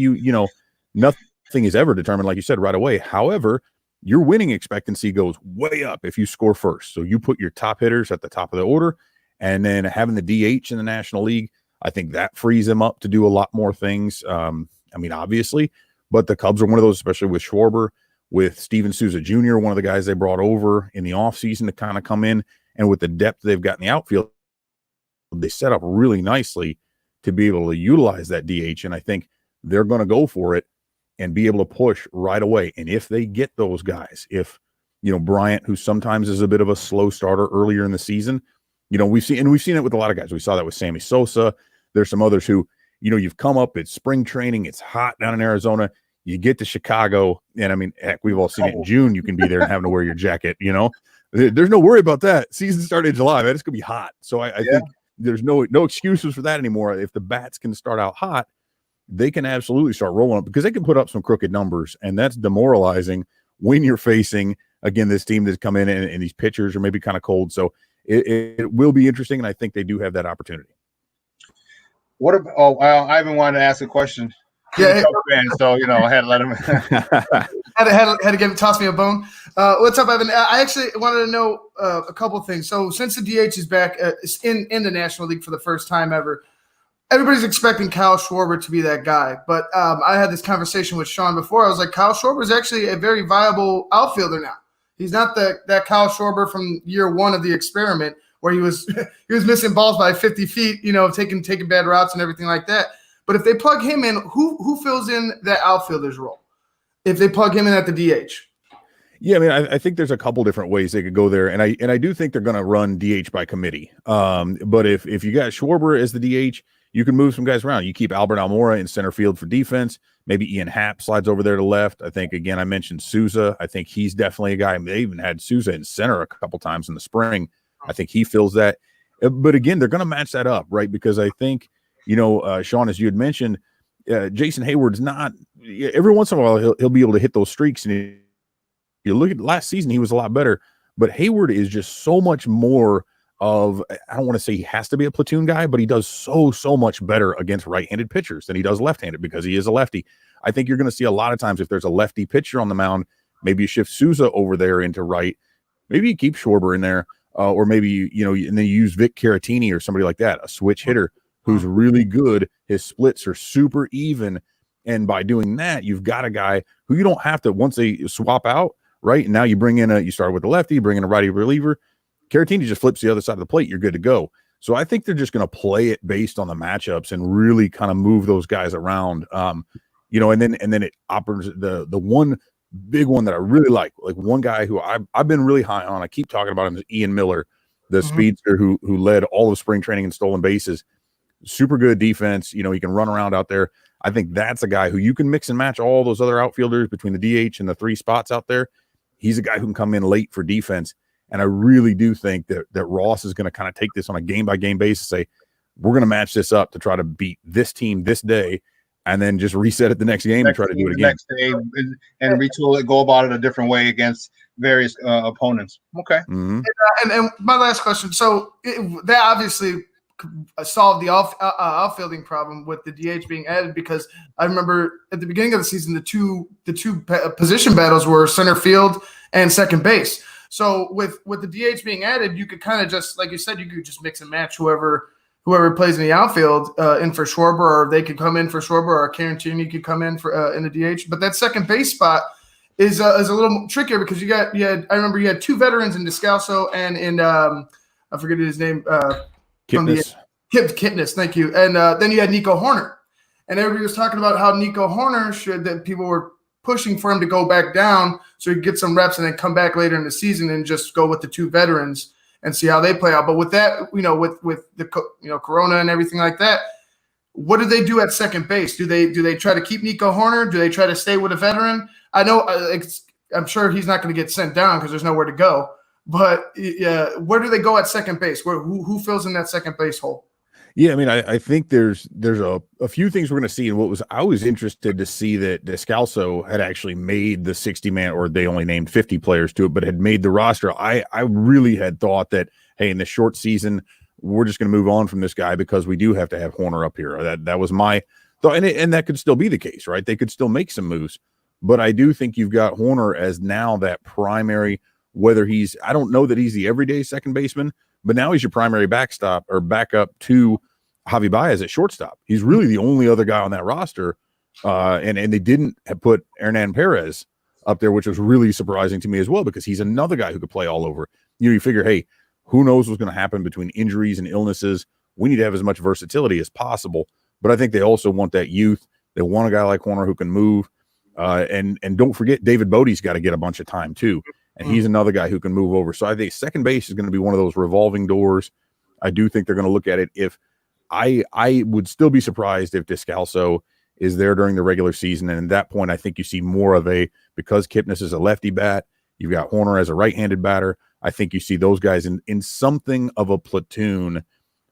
nothing is ever determined, like you said, right away. However, your winning expectancy goes way up if you score first. So you put your top hitters at the top of the order. And then having the DH in the National League, I think that frees them up to do a lot more things. Obviously, but the Cubs are one of those, especially with Schwarber, with Steven Souza Jr., one of the guys they brought over in the offseason to kind of come in. And with the depth they've got in the outfield, they set up really nicely to be able to utilize that DH. And I think they're going to go for it and be able to push right away. And if they get those guys, if, Bryant, who sometimes is a bit of a slow starter earlier in the season, we've seen it with a lot of guys. We saw that with Sammy Sosa. There's some others who, you've come up, it's spring training, it's hot down in Arizona. You get to Chicago, and I mean, heck, we've all seen it in June. You can be there and having to wear your jacket. There's no worry about that. Season started in July, man. It's gonna be hot. So I think there's no excuses for that anymore. If the bats can start out hot, they can absolutely start rolling up, because they can put up some crooked numbers, and that's demoralizing when you're facing, again, this team that's come in and these pitchers are maybe kind of cold. So it will be interesting, and I think they do have that opportunity. What about? Oh, well, Ivan wanted to ask a question. Yeah, fan, so I had to let him. had to toss me a bone. What's up, Evan? I actually wanted to know a couple of things. So since the DH is back in the National League for the first time ever, everybody's expecting Kyle Schwarber to be that guy. But I had this conversation with Shawn before. I was like, Kyle Schwarber is actually a very viable outfielder now. He's not that Kyle Schwarber from year one of the experiment where he was missing balls by 50 feet, taking bad routes and everything like that. But if they plug him in, who fills in that outfielder's role? If they plug him in at the DH? Yeah, I mean, I think there's a couple different ways they could go there, and I do think they're going to run DH by committee. But if you got Schwarber as the DH, you can move some guys around. You keep Albert Almora in center field for defense. Maybe Ian Happ slides over there to left. I think, again, I mentioned Souza. I think he's definitely a guy. They even had Souza in center a couple times in the spring. I think he fills that. But again, they're going to match that up, right? Because I think, Shawn, as you had mentioned, Jason Hayward's not – every once in a while he'll be able to hit those streaks. And you look at last season, he was a lot better. But Hayward is just so much more of – I don't want to say he has to be a platoon guy, but he does so much better against right-handed pitchers than he does left-handed because he is a lefty. I think you're going to see a lot of times if there's a lefty pitcher on the mound, maybe you shift Souza over there into right. Maybe you keep Schwarber in there. Or maybe, and then you use Vic Caratini or somebody like that, a switch hitter who's really good. His splits are super even. And by doing that, you've got a guy who you don't have to, once they swap out, right? And now you bring in you start with the lefty, bring in a righty reliever. Caratini just flips the other side of the plate. You're good to go. So I think they're just going to play it based on the matchups and really kind of move those guys around. And then it operates the one big one that I really like one guy who I've been really high on. I keep talking about him is Ian Miller, the speedster who led all of spring training in stolen bases. Super good defense. He can run around out there. I think that's a guy who you can mix and match all those other outfielders between the DH and the three spots out there. He's a guy who can come in late for defense. And I really do think that Ross is going to kind of take this on a game-by-game basis, say, we're going to match this up to try to beat this team this day, and then just reset it the next game and try to do it again. Next day and retool it, go about it a different way against various opponents. Okay. Mm-hmm. And my last question. So that obviously solved the outfielding problem with the DH being added, because I remember at the beginning of the season, the two position battles were center field and second base. So with the DH being added, you could kind of just, like you said, you could just mix and match whoever plays in the outfield in for Schwarber, or they could come in for Schwarber, or Caratini could come in for in the DH. But that second base spot is a little trickier because I remember you had two veterans in Descalso and in I forget his name. Kipnis, thank you. And then you had Nico Horner, and everybody was talking about how Nico Horner that people were pushing for him to go back down so he could get some reps and then come back later in the season and just go with the two veterans and see how they play out. But with that, with the Corona and everything like that, what do they do at second base? Do they try to keep Nico Horner? Do they try to stay with a veteran? I know I'm sure he's not going to get sent down because there's nowhere to go. But where do they go at second base? Who fills in that second base hole? Yeah, I mean, I think there's a few things we're going to see. And I was interested to see that Descalso had actually made the 60-man, or they only named 50 players to it, but had made the roster. I really had thought that, hey, in this short season, we're just going to move on from this guy because we do have to have Horner up here. That was my thought, and that could still be the case, right? They could still make some moves, but I do think you've got Horner as now that primary. Whether I don't know that he's the everyday second baseman, but now he's your primary backstop or backup to Javi Baez at shortstop. He's really the only other guy on that roster. And they didn't have put Hernan Perez up there, which was really surprising to me as well, because he's another guy who could play all over. You figure, hey, who knows what's going to happen between injuries and illnesses? We need to have as much versatility as possible. But I think they also want that youth. They want a guy like Horner who can move. And don't forget, David Bodie's got to get a bunch of time too. And he's another guy who can move over. So I think second base is going to be one of those revolving doors. I do think they're going to look at it. If I would still be surprised if Descalso is there during the regular season. And at that point, I think you see more of because Kipnis is a lefty bat, you've got Horner as a right-handed batter. I think you see those guys in something of a platoon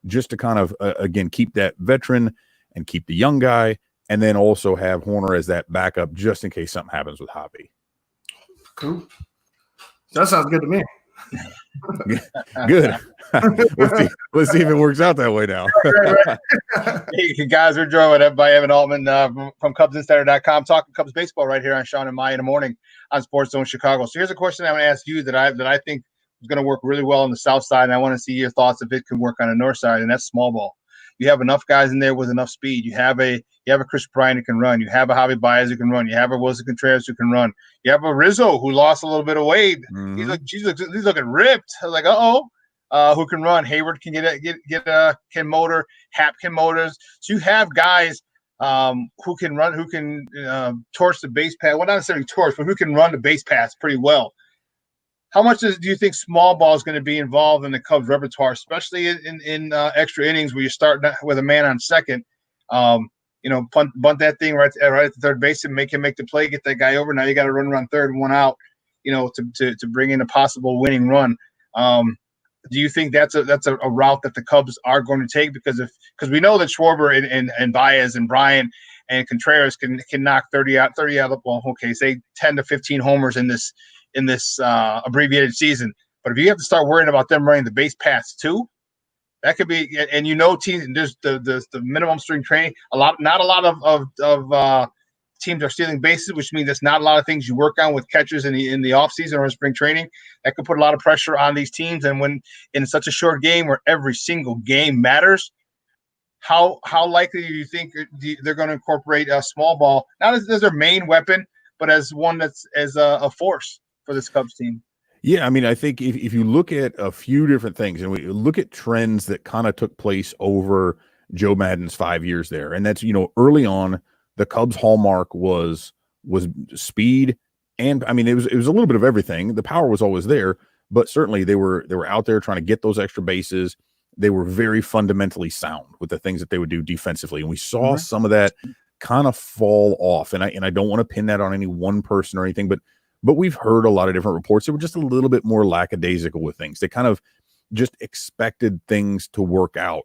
just to kind of, again, keep that veteran and keep the young guy, and then also have Horner as that backup just in case something happens with Javi. Cool. That sounds good to me. Good. Let's see if it works out that way now. Hey, guys, we're joined by Evan Altman from CubsInsider.com, talking Cubs baseball right here on Shawn and Maya in the morning on Sports Zone Chicago. So here's a question I want to ask you that I think is going to work really well on the south side, and I want to see your thoughts if it can work on the north side, and that's small ball. You have enough guys in there with enough speed. You have a Chris Bryant who can run. You have a Javi Baez who can run. You have a Wilson Contreras who can run. You have a Rizzo who lost a little bit of weight. Mm-hmm. He's looking ripped. I was like, who can run? Hayward can can motor. Hap can motors. So you have guys who can run, who can torch the base pass. Well, not necessarily torch, but who can run the base pass pretty well. How much do you think small ball is going to be involved in the Cubs repertoire, especially in extra innings where you start with a man on second? Bunt that thing right at the third base and make him make the play, get that guy over. Now you got to run around third and one out, to bring in a possible winning run. Do you think that's a route that the Cubs are going to take? Because we know that Schwarber and Baez and Bryant and Contreras can knock 30 out. Well, okay, say 10 to 15 homers in this abbreviated season. But if you have to start worrying about them running the base paths too, that could be. And teams, there's the minimum string training. Not a lot of teams are stealing bases, which means there's not a lot of things you work on with catchers in the offseason or in spring training. That could put a lot of pressure on these teams. And when in such a short game where every single game matters, how likely do you think they're going to incorporate a small ball, not as their main weapon, but as one that's as a force for this Cubs team? Yeah, I mean, I think if you look at a few different things and we look at trends that kind of took place over Joe Madden's 5 years there, and that's, early on, the Cubs' hallmark was speed, and I mean it was a little bit of everything. The power was always there, but certainly they were out there trying to get those extra bases. They were very fundamentally sound with the things that they would do defensively, and we saw some of that kind of fall off. And I don't want to pin that on any one person or anything, but we've heard a lot of different reports that were just a little bit more lackadaisical with things. They kind of just expected things to work out,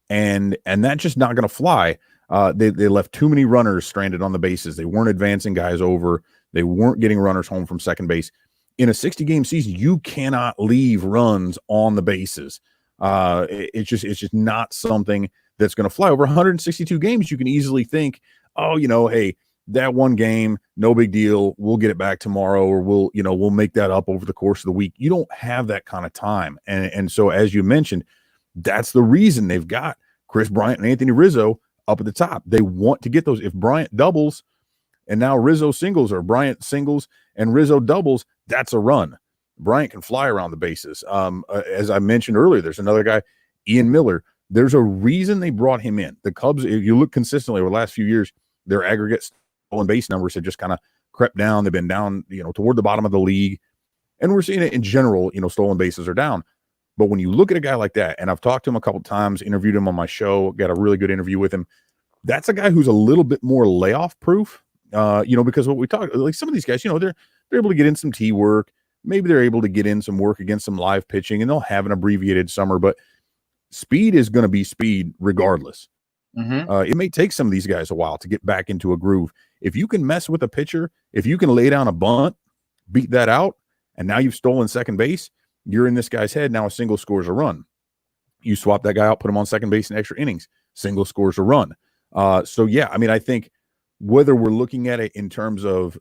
and that's just not going to fly. They left too many runners stranded on the bases. They weren't advancing guys over. They weren't getting runners home from second base. In a 60-game season, you cannot leave runs on the bases. It's just not something that's going to fly. Over 162 games, you can easily think, hey, that one game, no big deal. We'll get it back tomorrow, or we'll make that up over the course of the week. You don't have that kind of time. And so, as you mentioned, that's the reason they've got Chris Bryant and Anthony Rizzo up at the top. They want to get those. If Bryant doubles and now Rizzo singles, or Bryant singles and Rizzo doubles, that's a run. Bryant can fly around the bases. As I mentioned earlier, there's another guy, Ian Miller. There's a reason they brought him in. The Cubs, if you look consistently over the last few years, their aggregate stolen base numbers have just kind of crept down. They've been down, toward the bottom of the league. And we're seeing it in general, stolen bases are down. But when you look at a guy like that, and I've talked to him a couple of times, interviewed him on my show, got a really good interview with him. That's a guy who's a little bit more layoff proof, because what we talk, like some of these guys, they're able to get in some tee work. Maybe they're able to get in some work against some live pitching, and they'll have an abbreviated summer, but speed is going to be speed regardless. It may take some of these guys a while to get back into a groove. If you can mess with a pitcher, if you can lay down a bunt, beat that out, and now you've stolen second base, you're in this guy's head. Now a single scores a run. You swap that guy out, put him on second base in extra innings, single scores a run. So yeah, I mean, I think whether we're looking at it in terms of,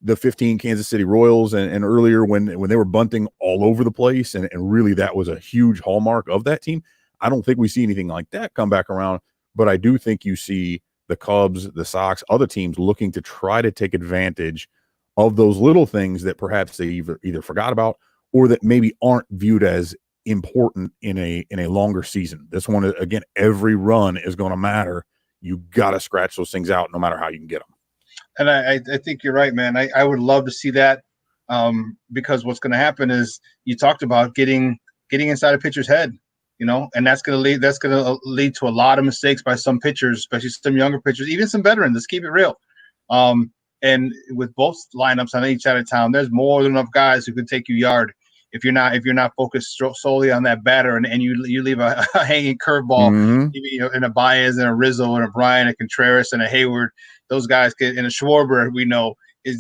the 15 Kansas City Royals and earlier when they were bunting all over the place, and really that was a huge hallmark of that team. I don't think we see anything like that come back around, but I do think you see the Cubs, the Sox, other teams looking to try to take advantage of those little things that perhaps they either forgot about, or that maybe aren't viewed as important in a longer season. This one, again, every run is going to matter. You got to scratch those things out no matter how you can get them. And I think you're right, man. I would love to see that, because what's going to happen is you talked about getting inside a pitcher's head. and that's going to lead to a lot of mistakes by some pitchers, especially some younger pitchers, even some veterans. Let's keep it real. And with both lineups on each side of town, there's more than enough guys who could take you yard if you're not focused solely on that batter, and you leave a hanging curveball, in a Baez and a Rizzo and a Bryant, a Contreras and a Hayward. Those guys in a Schwarber, we know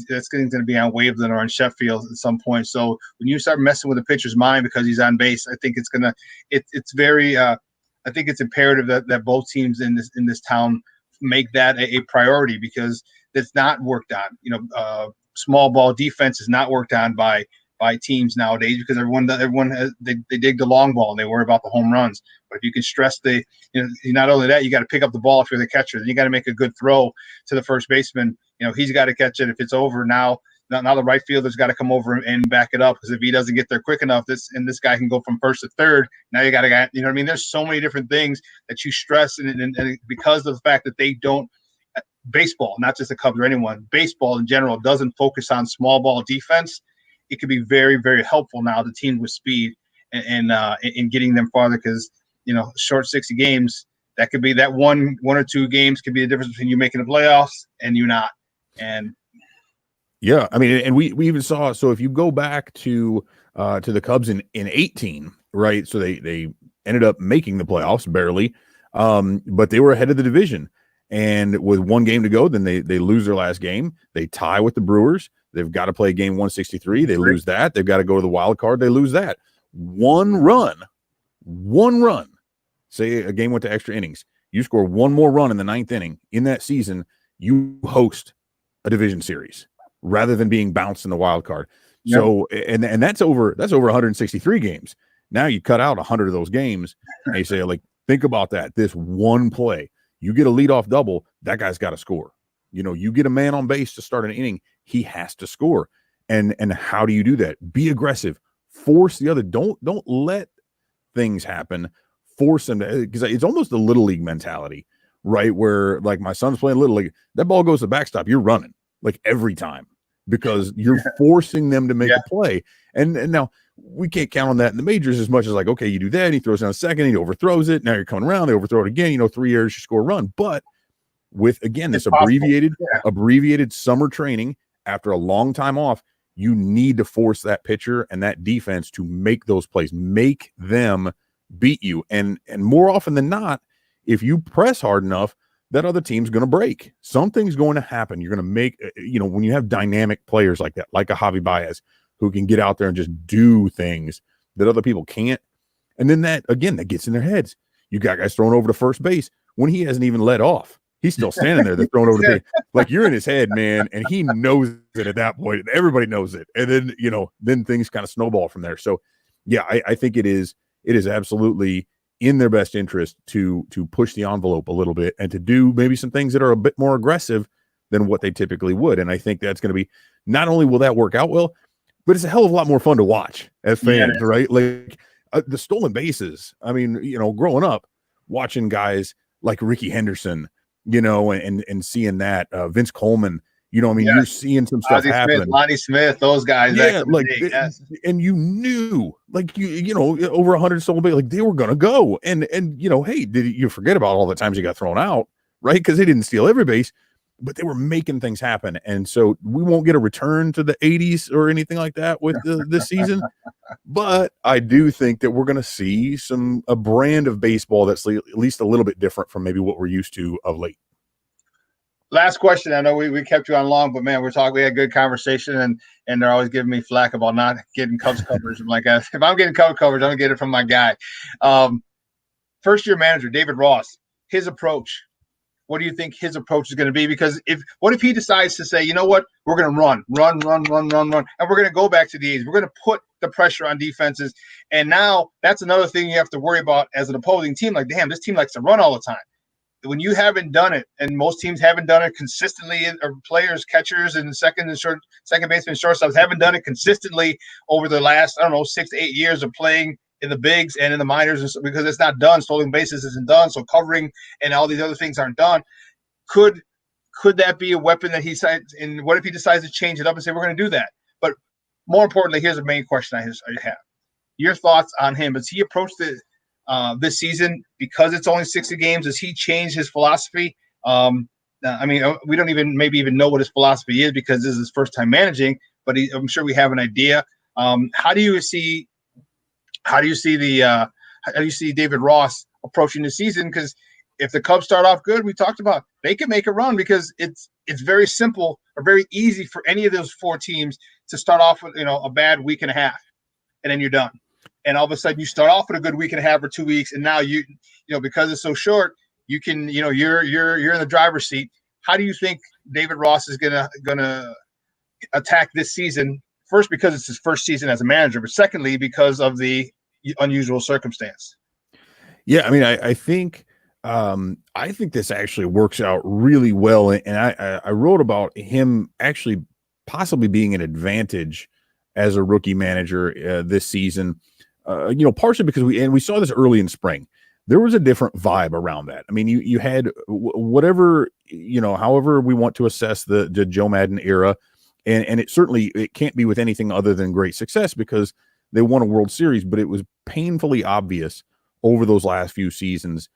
that's going to be on Waveland or on Sheffield at some point. So when you start messing with a pitcher's mind because he's on base, I think it's very I think it's imperative that both teams in this town make that a priority, because it's not worked on. Small ball defense is not worked on by teams nowadays, because everyone they dig the long ball and they worry about the home runs. But if you can stress not only that, you got to pick up the ball if you're the catcher. Then you got to make a good throw to the first baseman. He's got to catch it. If it's over, now the right fielder's got to come over and back it up, because if he doesn't get there quick enough, this guy can go from first to third. Now you got to get, there's so many different things that you stress, and because of the fact that they don't. Baseball, not just the Cubs or anyone, baseball in general doesn't focus on small ball defense. It could be very, very helpful now to teams with speed and in getting them farther, because short 60 games, that could be that one or two games could be the difference between you making the playoffs and you not. And yeah, I mean, and we even saw, so if you go back to the Cubs in 18, right? So they ended up making the playoffs barely, but they were ahead of the division. And with one game to go, then they lose their last game. They tie with the Brewers. They've got to play game 163. They lose that. They've got to go to the wild card. They lose that. One run. Say a game went to extra innings. You score one more run in the ninth inning in that season, you host a division series rather than being bounced in the wild card. Yep. So and that's over 163 games. Now you cut out 100 of those games, and you say, like, think about that. This one play. You get a leadoff double, that guy's got to score. You get a man on base to start an inning, he has to score. And how do you do that? Be aggressive. Force the other. Don't let things happen. Force them to, because it's almost a little league mentality, right? Where, like, my son's playing little league, that ball goes to the backstop, you're running like every time because you're forcing them to make a play. And now we can't count on that in the majors as much as, like, okay, you do that, he throws down a second, he overthrows it, now you're coming around, they overthrow it again, 3 years, you score a run. But with, again, this abbreviated summer training after a long time off, you need to force that pitcher and that defense to make those plays, make them beat you. And more often than not, if you press hard enough, that other team's going to break. Something's going to happen. You're going to make, when you have dynamic players like that, like a Javi Baez, who can get out there and just do things that other people can't. And then that gets in their heads. You got guys thrown over to first base when he hasn't even let off. He's still standing there. They're thrown over to base. Like, you're in his head, man. And he knows it at that point. Everybody knows it. And then, then things kind of snowball from there. So yeah, I think it is absolutely in their best interest to push the envelope a little bit and to do maybe some things that are a bit more aggressive than what they typically would. And I think that's going to be, not only will that work out well, but it's a hell of a lot more fun to watch as fans, right? Like the stolen bases. I mean, growing up, watching guys like Ricky Henderson, and seeing that Vince Coleman, you're seeing some stuff happen. Lonnie Smith, those guys. Yeah, and you knew, like, over 100 stolen bases, like, they were gonna go. And hey, did you forget about all the times you got thrown out, right? Because they didn't steal every base, but they were making things happen. And so we won't get a return to the 80s or anything like that with this season. But I do think that we're going to see a brand of baseball that's at least a little bit different from maybe what we're used to of late. Last question. I know we kept you on long, but man, we had good conversation, and they're always giving me flack about not getting Cubs coverage. I'm like, if I'm getting Cubs coverage, I'm going to get it from my guy. First year manager, David Ross, his approach. What do you think his approach is going to be? Because what if he decides to say, you know what, we're going to run, and we're going to go back to the 80s. We're going to put the pressure on defenses. And now that's another thing you have to worry about as an opposing team. Like, damn, this team likes to run all the time. When you haven't done it, and most teams haven't done it consistently, or players, catchers, and second baseman, shortstops haven't done it consistently over the last, 6 to 8 years of playing in the bigs and in the minors, because it's not done. Stolen bases isn't done, so covering and all these other things aren't done. Could that be a weapon that he decides? And what if he decides to change it up and say, we're going to do that? But more importantly, here's the main question I have: your thoughts on him. Has he approached this season because it's only 60 games? Does he change his philosophy? I mean, we don't even know what his philosophy is because this is his first time managing, but I'm sure we have an idea. How do you see David Ross approaching the season? Because if the Cubs start off good, we talked about they can make a run because it's very simple or very easy for any of those four teams to start off with a bad week and a half, and then you're done. And all of a sudden you start off with a good week and a half or 2 weeks, and now you because it's so short, you can you're in the driver's seat. How do you think David Ross is gonna attack this season? First, because it's his first season as a manager, but secondly, because of the unusual circumstance. Yeah, I mean, I think this actually works out really well, and I wrote about him actually possibly being an advantage as a rookie manager this season. Partially because we saw this early in spring. There was a different vibe around that. I mean, you had whatever, however we want to assess the Joe Madden era, and it can't be with anything other than great success because they won a World Series, but it was painfully obvious over those last few seasons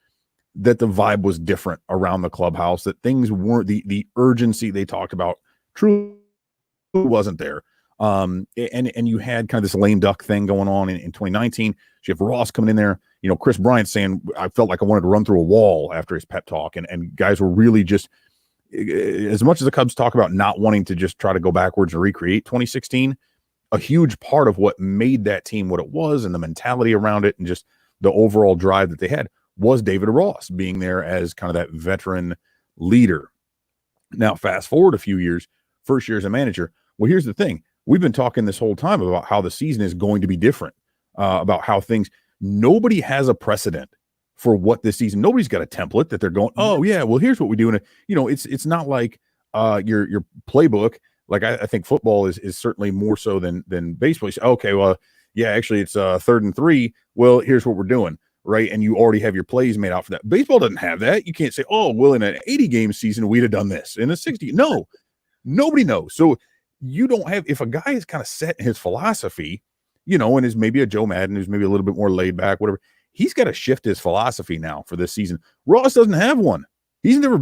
that the vibe was different around the clubhouse, that things weren't the urgency they talked about truly wasn't there. And you had kind of this lame duck thing going on in 2019. So you have Ross coming in there, Chris Bryant saying, I felt like I wanted to run through a wall after his pep talk. And guys were really just, as much as the Cubs talk about not wanting to just try to go backwards and recreate 2016, a huge part of what made that team what it was and the mentality around it and just the overall drive that they had was David Ross being there as kind of that veteran leader. Now, fast forward a few years, first year as a manager. Well, here's the thing. We've been talking this whole time about how the season is going to be different, about how nobody has a precedent for what this season. Nobody's got a template that they're going, oh yeah, well, here's what we do. And it's not like your playbook. Like I think football is certainly more so than baseball. You say, okay, well, yeah, actually it's 3rd and 3. Well, here's what we're doing. Right. And you already have your plays made out for that. Baseball doesn't have that. You can't say, oh, well, in an 80 game season, we'd have done this. In a 60. No, nobody knows. So you don't have, if a guy is kind of set in his philosophy, and is maybe a Joe Madden, who's maybe a little bit more laid back, whatever, he's got to shift his philosophy now for this season. Ross doesn't have one. He's never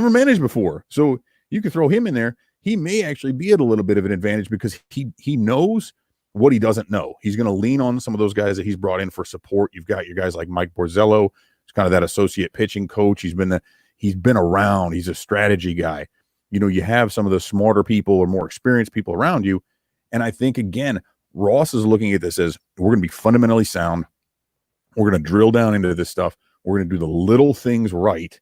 managed before. So you can throw him in there. He may actually be at a little bit of an advantage because he knows what he doesn't know. He's going to lean on some of those guys that he's brought in for support. You've got your guys like Mike Borzello, who's kind of that associate pitching coach. He's been around. He's a strategy guy. You have some of the smarter people or more experienced people around you. And I think, again, Ross is looking at this as we're going to be fundamentally sound. We're going to drill down into this stuff. We're going to do the little things right.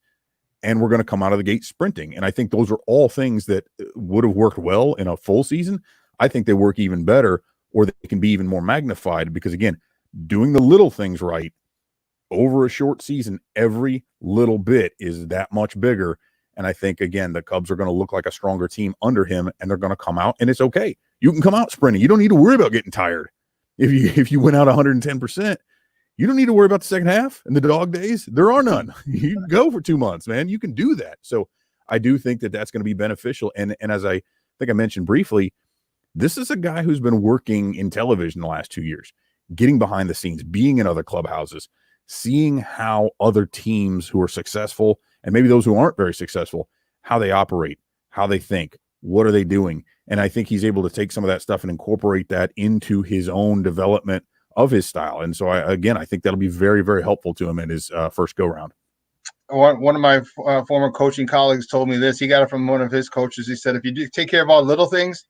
And we're going to come out of the gate sprinting. And I think those are all things that would have worked well in a full season. I think they work even better, or they can be even more magnified because, again, doing the little things right over a short season, every little bit is that much bigger. And I think, again, the Cubs are going to look like a stronger team under him, and they're going to come out, and it's okay. You can come out sprinting. You don't need to worry about getting tired. If you went out 110%, you don't need to worry about the second half and the dog days. There are none. You can go for 2 months, man. You can do that. So I do think that that's going to be beneficial. And as I think I mentioned briefly, this is a guy who's been working in television the last 2 years, getting behind the scenes, being in other clubhouses, seeing how other teams who are successful and maybe those who aren't very successful, how they operate, how they think, what are they doing? And I think he's able to take some of that stuff and incorporate that into his own development of his style. And so, I think that'll be very, very helpful to him in his first go-round. One of my former coaching colleagues told me this. He got it from one of his coaches. He said, if you do take care of all little things,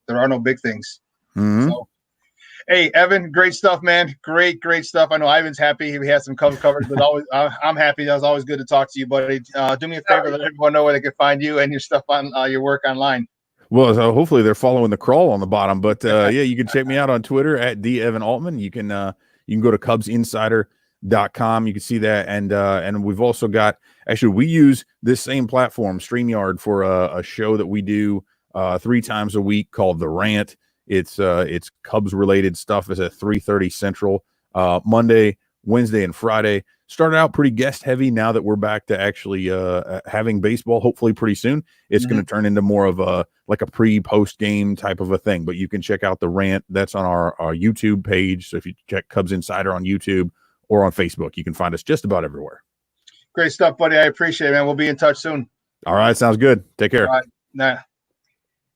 there are no big things. Mm-hmm. So, hey, Evan, great stuff, man. Great stuff. I know Ivan's happy. He has some Cubs coverage, but always I'm happy. That was always good to talk to you, buddy. Do me a favor, let everyone know where they can find you and your stuff on your work online. Well, so hopefully they're following the crawl on the bottom, but yeah, you can check me out on Twitter at @DEvanAltman. You can go to CubsInsider.com. You can see that, and we've also got, actually, we use this same platform, StreamYard, for a show that we do 3 times a week called The Rant. It's Cubs related stuff. It's at 3:30 Central, Monday, Wednesday, and Friday. Started out pretty guest heavy. Now that we're back to actually having baseball, hopefully pretty soon, it's going to turn into more of a pre-post game type of a thing. But you can check out The Rant. That's on our YouTube page. So if you check Cubs Insider on YouTube or on Facebook. You can find us just about everywhere. Great stuff, buddy. I appreciate it, man. We'll be in touch soon. All right. Sounds good. Take care. All right. Nah.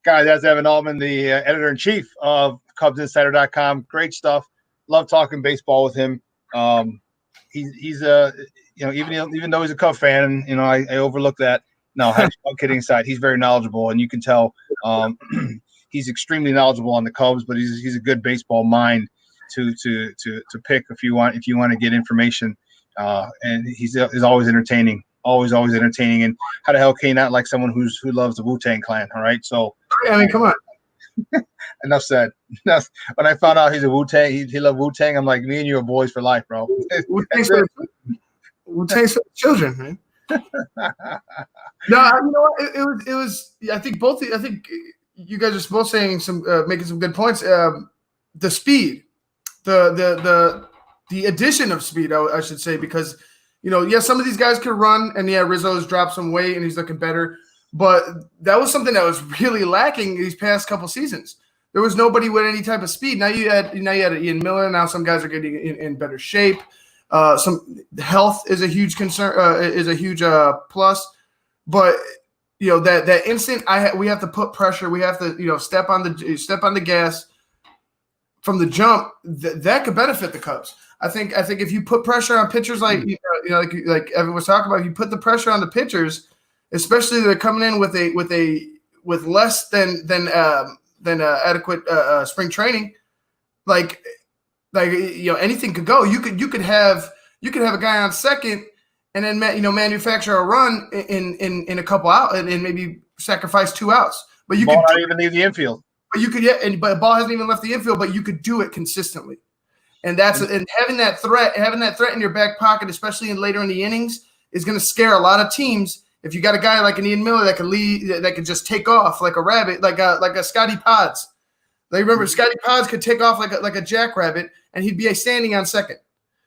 Guys, that's Evan Altman, the editor-in-chief of CubsInsider.com. Great stuff. Love talking baseball with him. He's even though he's a Cub fan, and I overlook that. No, I'm kidding aside. He's very knowledgeable, and you can tell he's extremely knowledgeable on the Cubs. But he's a good baseball mind to pick if you want to get information. And he's always entertaining, always entertaining. And how the hell can you not like someone who loves the Wu-Tang Clan? All right, so I mean, come on. Enough said. When I found out he's a Wu-Tang, he loved Wu-Tang, I'm like, me and you are boys for life, bro. Wu-Tang's for the children, man. No, you know what? It was. I think you guys are both saying making some good points. The speed, the addition of speed, I should say, because some of these guys could run, and Rizzo's dropped some weight and he's looking better. But that was something that was really lacking these past couple seasons. There was nobody with any type of speed. Now you had Ian Miller. Now some guys are getting in better shape. Some health is a huge concern. Is a huge plus. But that instant, we have to put pressure. We have to step on the gas from the jump. That could benefit the Cubs. I think if you put pressure on pitchers like Evan was talking about, if you put the pressure on the pitchers, especially they're coming in with less than adequate spring training, anything could go. You could have a guy on second and then manufacture a run in a couple out and maybe sacrifice 2 outs. But you ball not even leave the infield. But you could but the ball hasn't even left the infield. But you could do it consistently, and having that threat in your back pocket, especially later in the innings, is going to scare a lot of teams. If you got a guy like an Ian Miller that can lead, that can just take off like a rabbit, like a Scotty Pods. Like remember, Scotty Pods could take off like a jackrabbit, and he'd be standing on second.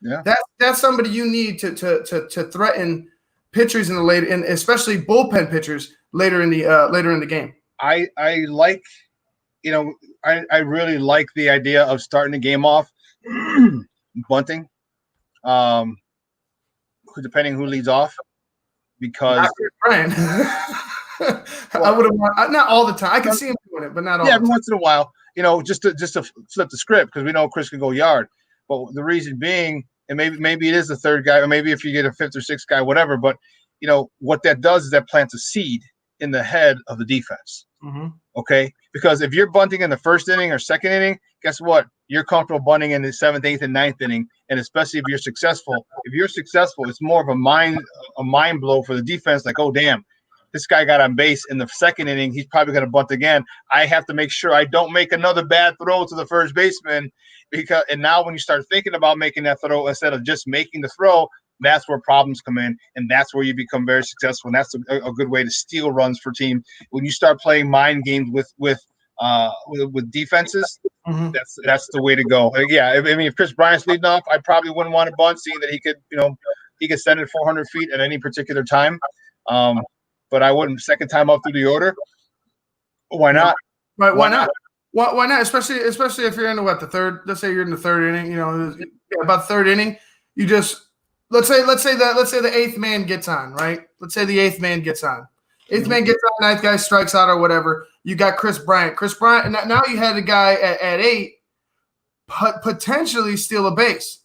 Yeah, that's somebody you need to threaten pitchers in the late, and especially bullpen pitchers later in the game. I like, I really like the idea of starting the game off bunting, depending who leads off. Because Brian, I would have not all the time. I can see him doing it, but not all. Yeah, every once in a while, just to flip the script, because we know Chris can go yard. But the reason being, and maybe it is the third guy, or maybe if you get a 5th or 6th guy, whatever. But what that does is that plants a seed in the head of the defense. Mm-hmm. Okay, because if you're bunting in the 1st inning or 2nd inning, guess what? You're comfortable bunting in the 7th, 8th, and 9th inning, and especially if you're successful. If you're successful, it's more of a mind blow for the defense. Like, oh damn, this guy got on base in the 2nd inning. He's probably going to bunt again. I have to make sure I don't make another bad throw to the first baseman, and now when you start thinking about making that throw instead of just making the throw, that's where problems come in, and that's where you become very successful. And that's a good way to steal runs for team. When you start playing mind games with defenses, mm-hmm. that's the way to go. Yeah, I mean, if Chris Bryant's leading off, I probably wouldn't want to bunt, seeing that he could send it 400 feet at any particular time. But I wouldn't second time up through the order. Why not? Right? Why not? Why not? Especially if you're in the third. Let's say you're in the 3rd inning. About the 3rd inning, you just. Let's say the 8th man gets on, right? Let's say the 8th man gets on. 8th man gets on, 9th guy strikes out or whatever. You got Chris Bryant. And now you had a guy at 8 potentially steal a base.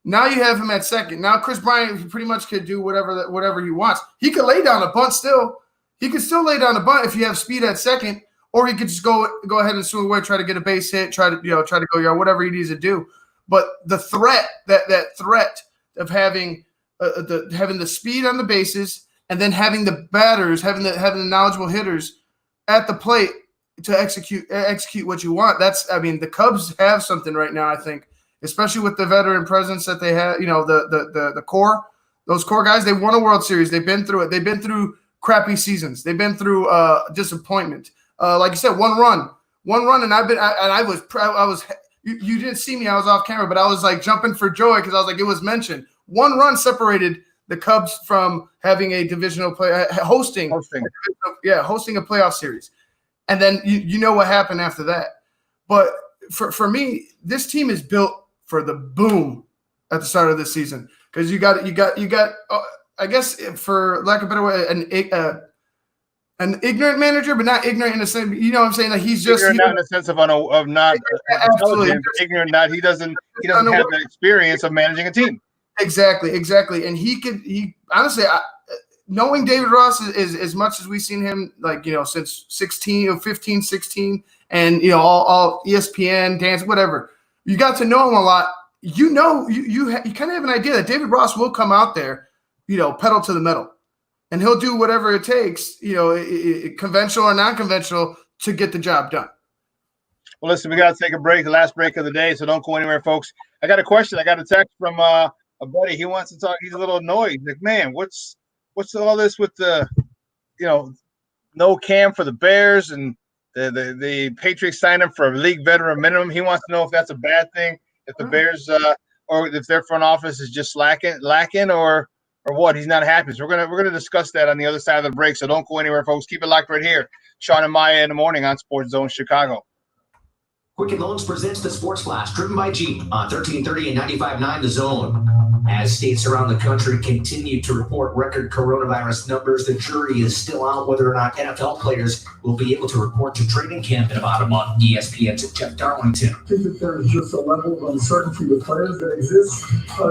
Now you have him at 2nd. Now Chris Bryant pretty much could do whatever he wants. He could lay down a bunt still. He could still lay down a bunt if you have speed at 2nd, or he could just go ahead and swing away, try to get a base hit, try to go yard, whatever he needs to do. But the threat, that threat of having the speed on the bases, and then having the batters, having the knowledgeable hitters at the plate to execute what you want. The Cubs have something right now, I think, especially with the veteran presence that they have. The core, those core guys, they won a World Series. They've been through it. They've been through crappy seasons. They've been through disappointment. Like you said, one run, and I was. You didn't see me. I was off camera, but I was like jumping for joy because I was like, it was mentioned. 1 run separated the Cubs from having a divisional play, hosting a playoff series. And then you know what happened after that. But for me, this team is built for the boom at the start of this season because you got I guess for lack of a better way an ignorant manager, but not ignorant in the same. You know what I'm saying? Like he's just ignorant, not in the sense of not intelligent, ignorant. Not he doesn't have the experience of managing a team. Exactly. And he honestly, knowing David Ross is as much as we've seen him, like, you know, since 15, 16, and, you know, all ESPN, dance, whatever, you got to know him a lot. You know, you kind of have an idea that David Ross will come out there, you know, pedal to the metal, and he'll do whatever it takes, you know, conventional or non-conventional, to get the job done. Well, listen, we got to take a break, the last break of the day, so don't go anywhere, folks. I got a question. I got a text from a buddy. He wants to talk. He's a little annoyed. He's like, man, what's all this with the, you know, no Cam for the Bears and the Patriots signed him for a league veteran minimum. He wants to know if that's a bad thing, if the Bears or if their front office is just lacking or what. He's not happy. So we're gonna discuss that on the other side of the break. So don't go anywhere, folks. Keep it locked right here. Shawn and Maya in the morning on Sports Zone Chicago. Quicken Loans presents the Sports Flash, driven by Jeep on 1330 and 95.9 The Zone. As states around the country continue to report record coronavirus numbers, the jury is still out whether or not NFL players will be able to report to training camp in about a month. ESPN's Jeff Darlington. I think that there's just a level of uncertainty with players that exists,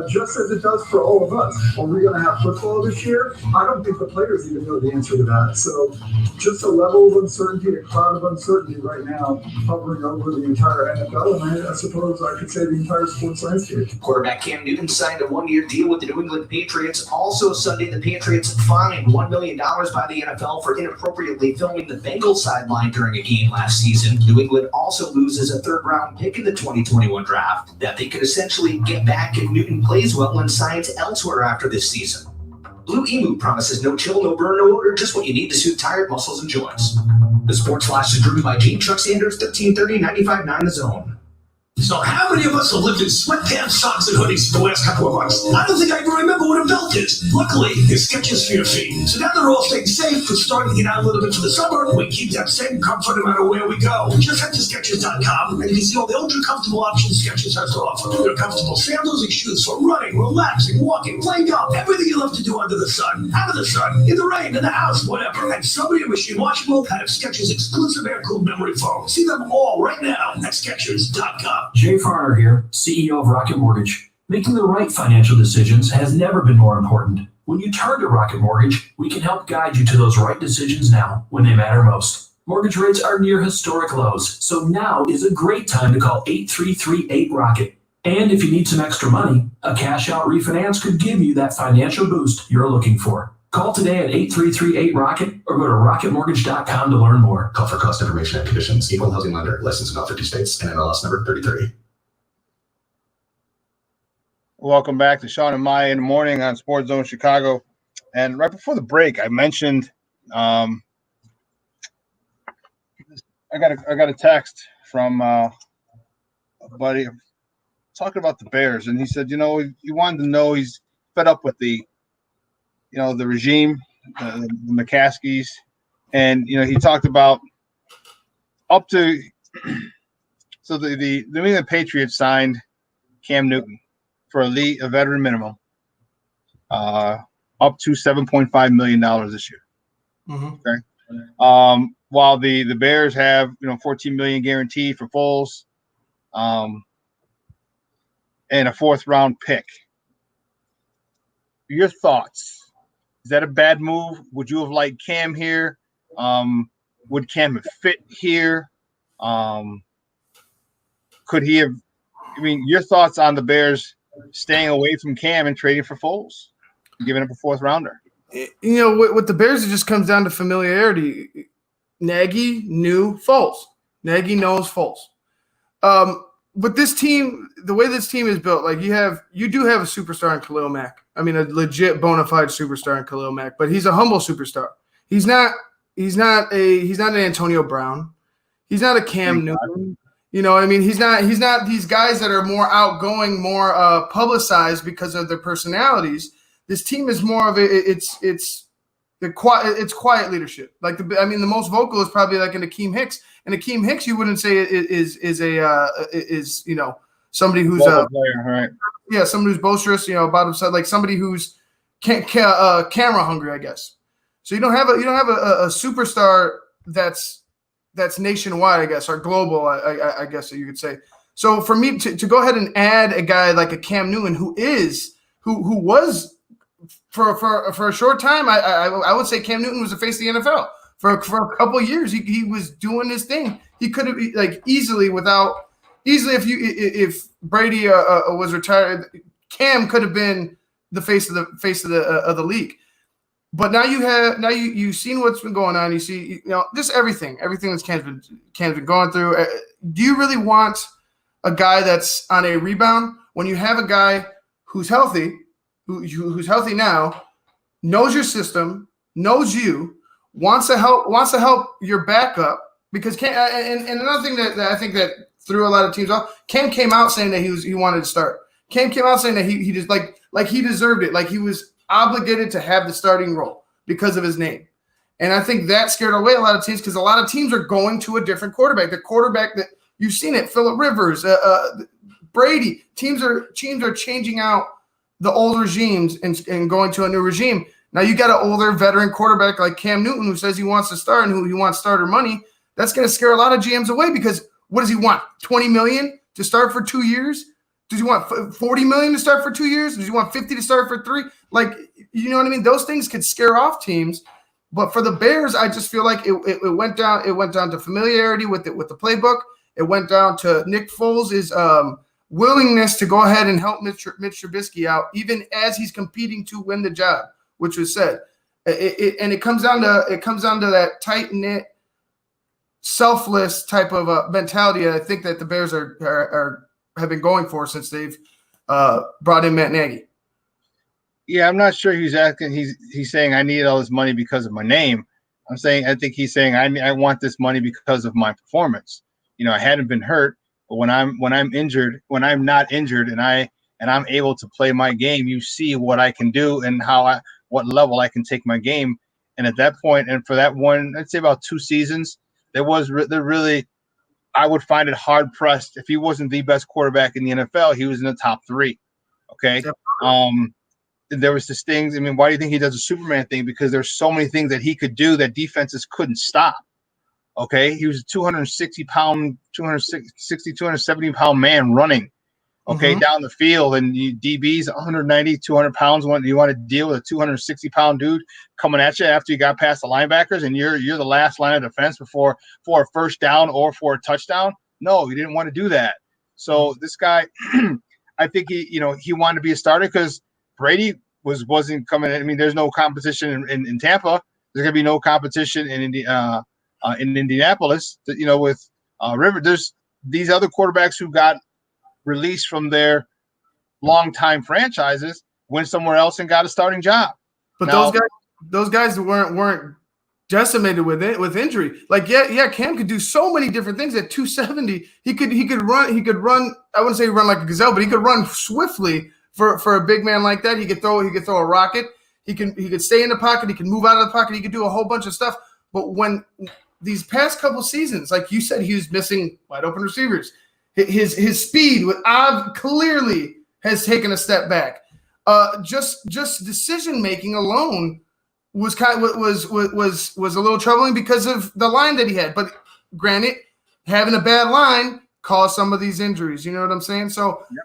just as it does for all of us. Are we going to have football this year? I don't think the players even know the answer to that. So just a level of uncertainty, a cloud of uncertainty right now hovering over the entire NFL, and I suppose I could say the entire sports landscape. Quarterback Cam Newton signed a one-year deal with the New England Patriots. Also Sunday, the Patriots fined $1 million by the NFL for inappropriately filming the Bengals sideline during a game last season. New England also loses a third-round pick in the 2021 draft that they could essentially get back if Newton plays well and signs elsewhere after this season. Blue Emu promises no chill, no burn, no odor, just what you need to soothe tired muscles and joints. The Sports Flash is driven by Jeep, Chuck Sanders, 1330, 95.9 The Zone. So how many of us have lived in sweatpants, socks, and hoodies for the last couple of months? I don't think I can remember what a belt is. Luckily, there's Skechers for your feet. So now they're all staying safe, but starting to get out a little bit for the summer. We keep that same comfort no matter where we go. Just head to Skechers.com and you can see all the ultra-comfortable options Skechers has to offer. There are comfortable sandals and shoes for running, relaxing, walking, playing golf, everything you love to do under the sun, out of the sun, in the rain, in the house, whatever. And somebody machine washable have Skechers exclusive air-cooled memory foam. See them all right now at Skechers.com. Jay Farner here, CEO of Rocket Mortgage. Making the right financial decisions has never been more important. When you turn to Rocket Mortgage, we can help guide you to those right decisions now when they matter most. Mortgage rates are near historic lows, so now is a great time to call 8338-ROCKET. And if you need some extra money, a cash-out refinance could give you that financial boost you're looking for. Call today at 8338-ROCKET or go to rocketmortgage.com to learn more. Call for cost information and conditions. Equal housing lender. Licensed in all 50 states and MLS number 3030. Welcome back to Shawn and Maya in the morning on Sports Zone Chicago. And right before the break, I mentioned I got a text from a buddy talking about the Bears, and he said, you know, he wanted to know, he's fed up with the regime, the McCaskies, and you know, he talked about up to so the New England Patriots signed Cam Newton for a veteran minimum, up to $7.5 million this year. Mm-hmm. Okay, while the Bears have $14 million guaranteed for Foles, and a 4th round pick. Your thoughts? Is that a bad move? Would you have liked Cam here? Would Cam have fit here? Could he have? I mean, your thoughts on the Bears staying away from Cam and trading for Foles, giving up a 4th rounder? You know, with the Bears, it just comes down to familiarity. Nagy knew Foles. Nagy knows Foles. With this team, the way this team is built, like you do have a superstar in Khalil Mack. I mean, a legit bona fide superstar in Khalil Mack, but he's a humble superstar. He's not an Antonio Brown. He's not a Cam Newton. You know what I mean? He's not these guys that are more outgoing, more publicized because of their personalities. This team is more of it's quiet leadership. Like the most vocal is probably like an Akeem Hicks. And Akeem Hicks, you wouldn't say is somebody who's a player, right? somebody who's boisterous, about himself, like somebody who's camera hungry, I guess. So you don't have a superstar that's nationwide, I guess, or global, I guess you could say. So for me to go ahead and add a guy like a Cam Newton, who was for a short time, I would say Cam Newton was the face of the NFL for a couple of years. He was doing his thing. He could have easily if Brady was retired, Cam could have been the face of the league. But now you've seen what's been going on. You see, just everything that's Cam's been going through. Do you really want a guy that's on a rebound when you have a guy who's healthy, who's healthy now, knows your system, knows you, wants to help your backup? Because Cam, and another thing that I think that threw a lot of teams off, Cam came out saying that he wanted to start. Cam came out saying that he just like he deserved it, like he was obligated to have the starting role because of his name. And I think that scared away a lot of teams, because a lot of teams are going to a different quarterback. The quarterback that you've seen it, Phillip Rivers, Brady. Teams are changing out the old regimes and going to a new regime. Now you got an older veteran quarterback like Cam Newton who says he wants to start and who he wants starter money. That's going to scare a lot of GMs away, because what does he want? $20 million to start for 2 years? Does he want $40 million to start for 2 years? Does he want $50 to start for 3? Like, you know what I mean? Those things could scare off teams. But for the Bears, I just feel like it went down. It went down to familiarity with the playbook. It went down to Nick Foles' willingness to go ahead and help Mitch Trubisky out, even as he's competing to win the job, which was said. And it comes down to that tight knit, selfless type of mentality. I think that the Bears have been going for since they've brought in Matt Nagy. Yeah, I'm not sure he's asking. He's saying I need all this money because of my name. I think he's saying I want this money because of my performance. I hadn't been hurt, but when I'm injured, when I'm not injured, and I'm able to play my game, you see what I can do and what level I can take my game. And at that point, and for that one, I'd say about 2 seasons, there really, I would find it hard pressed if he wasn't the best quarterback in the NFL. He was in the top 3. Okay. There was this things. I mean, why do you think he does a Superman thing? Because there's so many things that he could do that defenses couldn't stop. Okay. He was a 270 pound man running, okay, down the field, and DB's 190, 200 pounds. When you want to deal with a 260 pound dude coming at you after you got past the linebackers, and you're the last line of defense for a first down or for a touchdown. No, you didn't want to do that. So this guy, I think he wanted to be a starter because Brady wasn't coming. I mean, there's no competition in Tampa. There's gonna be no competition in Indianapolis. With River, there's these other quarterbacks who got released from their longtime franchises, went somewhere else and got a starting job. But now, those guys weren't decimated with injury. Like Cam could do so many different things at 270. He could run. I wouldn't say run like a gazelle, but he could run swiftly. For a big man like that, he could throw a rocket. He could stay in the pocket. He can move out of the pocket. He could do a whole bunch of stuff. But when these past couple seasons, like you said, he was missing wide open receivers. His speed clearly has taken a step back. Just decision making alone was a little troubling because of the line that he had. But granted, having a bad line caused some of these injuries. You know what I'm saying? So. Yep.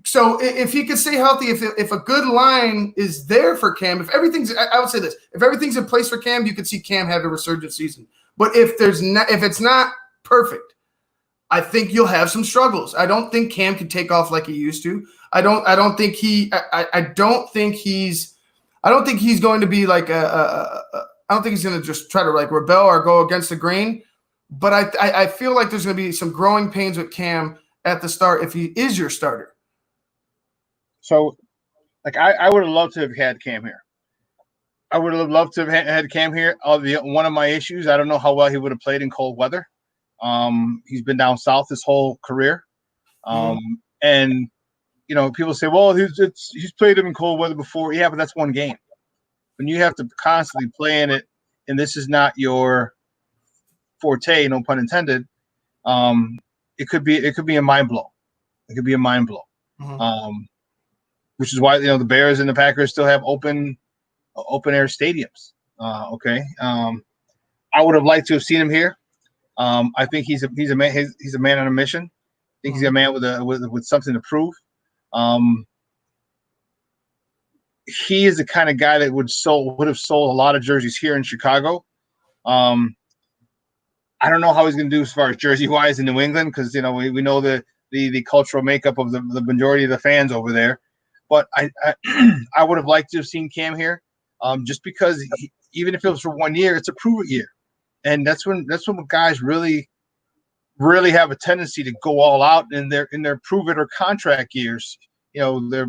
So if he could stay healthy, if a good line is there for Cam, I would say this, if everything's in place for Cam, you could see Cam have a resurgent season. But if it's not perfect, I think you'll have some struggles. I don't think Cam can take off like he used to. I don't think he's going to be like I don't think he's going to just try to like rebel or go against the grain. But I feel like there's going to be some growing pains with Cam at the start if he is your starter. So, like, I would have loved to have had Cam here. I would have loved to have had Cam here. One of my issues, I don't know how well he would have played in cold weather. He's been down south his whole career. And, people say, well, he's played him in cold weather before. Yeah, but that's one game. When you have to constantly play in it, and this is not your forte, no pun intended, it could be a mind blow. It could be a mind blow. which is why the Bears and the Packers still have open air stadiums. Okay, I would have liked to have seen him here. I think he's a man. He's a man on a mission. I think he's a man with something to prove. He is the kind of guy that would have sold a lot of jerseys here in Chicago. I don't know how he's going to do as far as jersey wise in New England, because we know the cultural makeup of the majority of the fans over there. But I would have liked to have seen Cam here, just because even if it was for 1 year, it's a prove it year, and that's when guys really have a tendency to go all out in their prove it or contract years. They're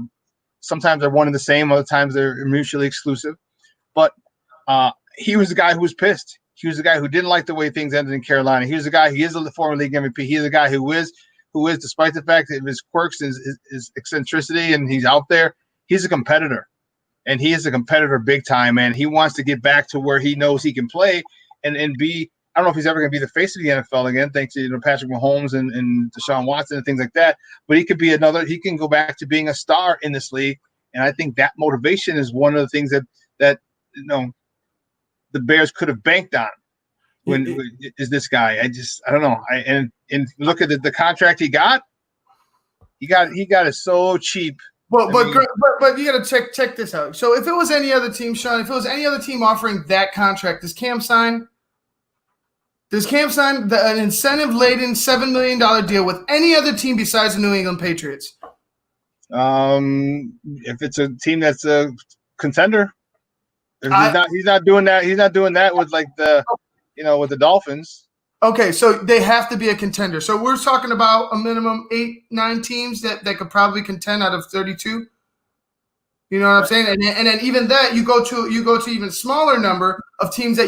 sometimes they're one and the same, other times they're mutually exclusive. But he was the guy who was pissed. He was the guy who didn't like the way things ended in Carolina. He was the guy. He is a former league MVP. He's the guy who is, despite the fact that his quirks, his eccentricity, and he's out there. He's a competitor, and he is a competitor big time. Man, he wants to get back to where he knows he can play and be. I don't know if he's ever going to be the face of the NFL again, thanks to Patrick Mahomes and Deshaun Watson and things like that. But he could be another. He can go back to being a star in this league, and I think that motivation is one of the things that the Bears could have banked on. Is this guy? I don't know. And look at the contract he got. He got it so cheap. But you got to check this out. So if it was any other team, Shawn, if it was any other team offering that contract, does Cam sign? Does Cam sign an incentive-laden $7 million deal with any other team besides the New England Patriots? If it's a team that's a contender, he's not doing that. He's not doing that with with the Dolphins. Okay, so they have to be a contender. So we're talking about a minimum 8-9 teams that could probably contend out of 32. You know what I'm saying? And then even that, you go to even smaller number of teams that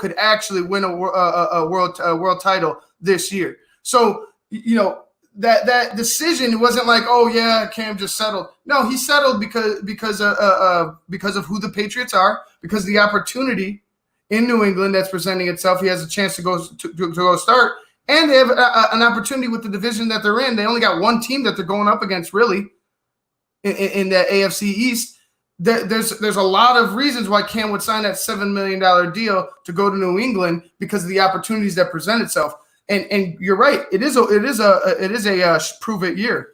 could actually win a world title this year. So that decision wasn't like, oh yeah, Cam just settled. No, he settled because of who the Patriots are, because of the opportunity in New England that's presenting itself. He has a chance to go start, and they have an opportunity with the division that they're in. They only got one team that they're going up against, really. In the AFC East, there's a lot of reasons why Cam would sign that $7 million deal to go to New England, because of the opportunities that present itself. And you're right, it is a prove it year.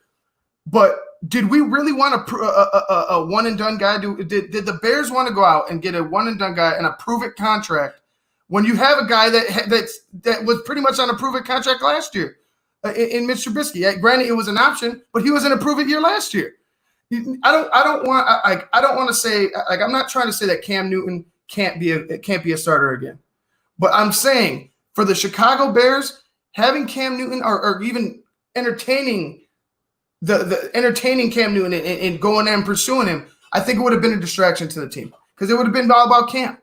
But did we really want a one and done guy? Did the Bears want to go out and get a one and done guy and a prove it contract when you have a guy that was pretty much on a prove it contract last year in Mitch Trubisky? Granted, it was an option, but he was in a prove it year last year. I don't want to say, like, I'm not trying to say that Cam Newton can't be a starter again, but I'm saying for the Chicago Bears, having Cam Newton or even entertaining entertaining Cam Newton and going there and pursuing him, I think it would have been a distraction to the team, because it would have been all about Cam.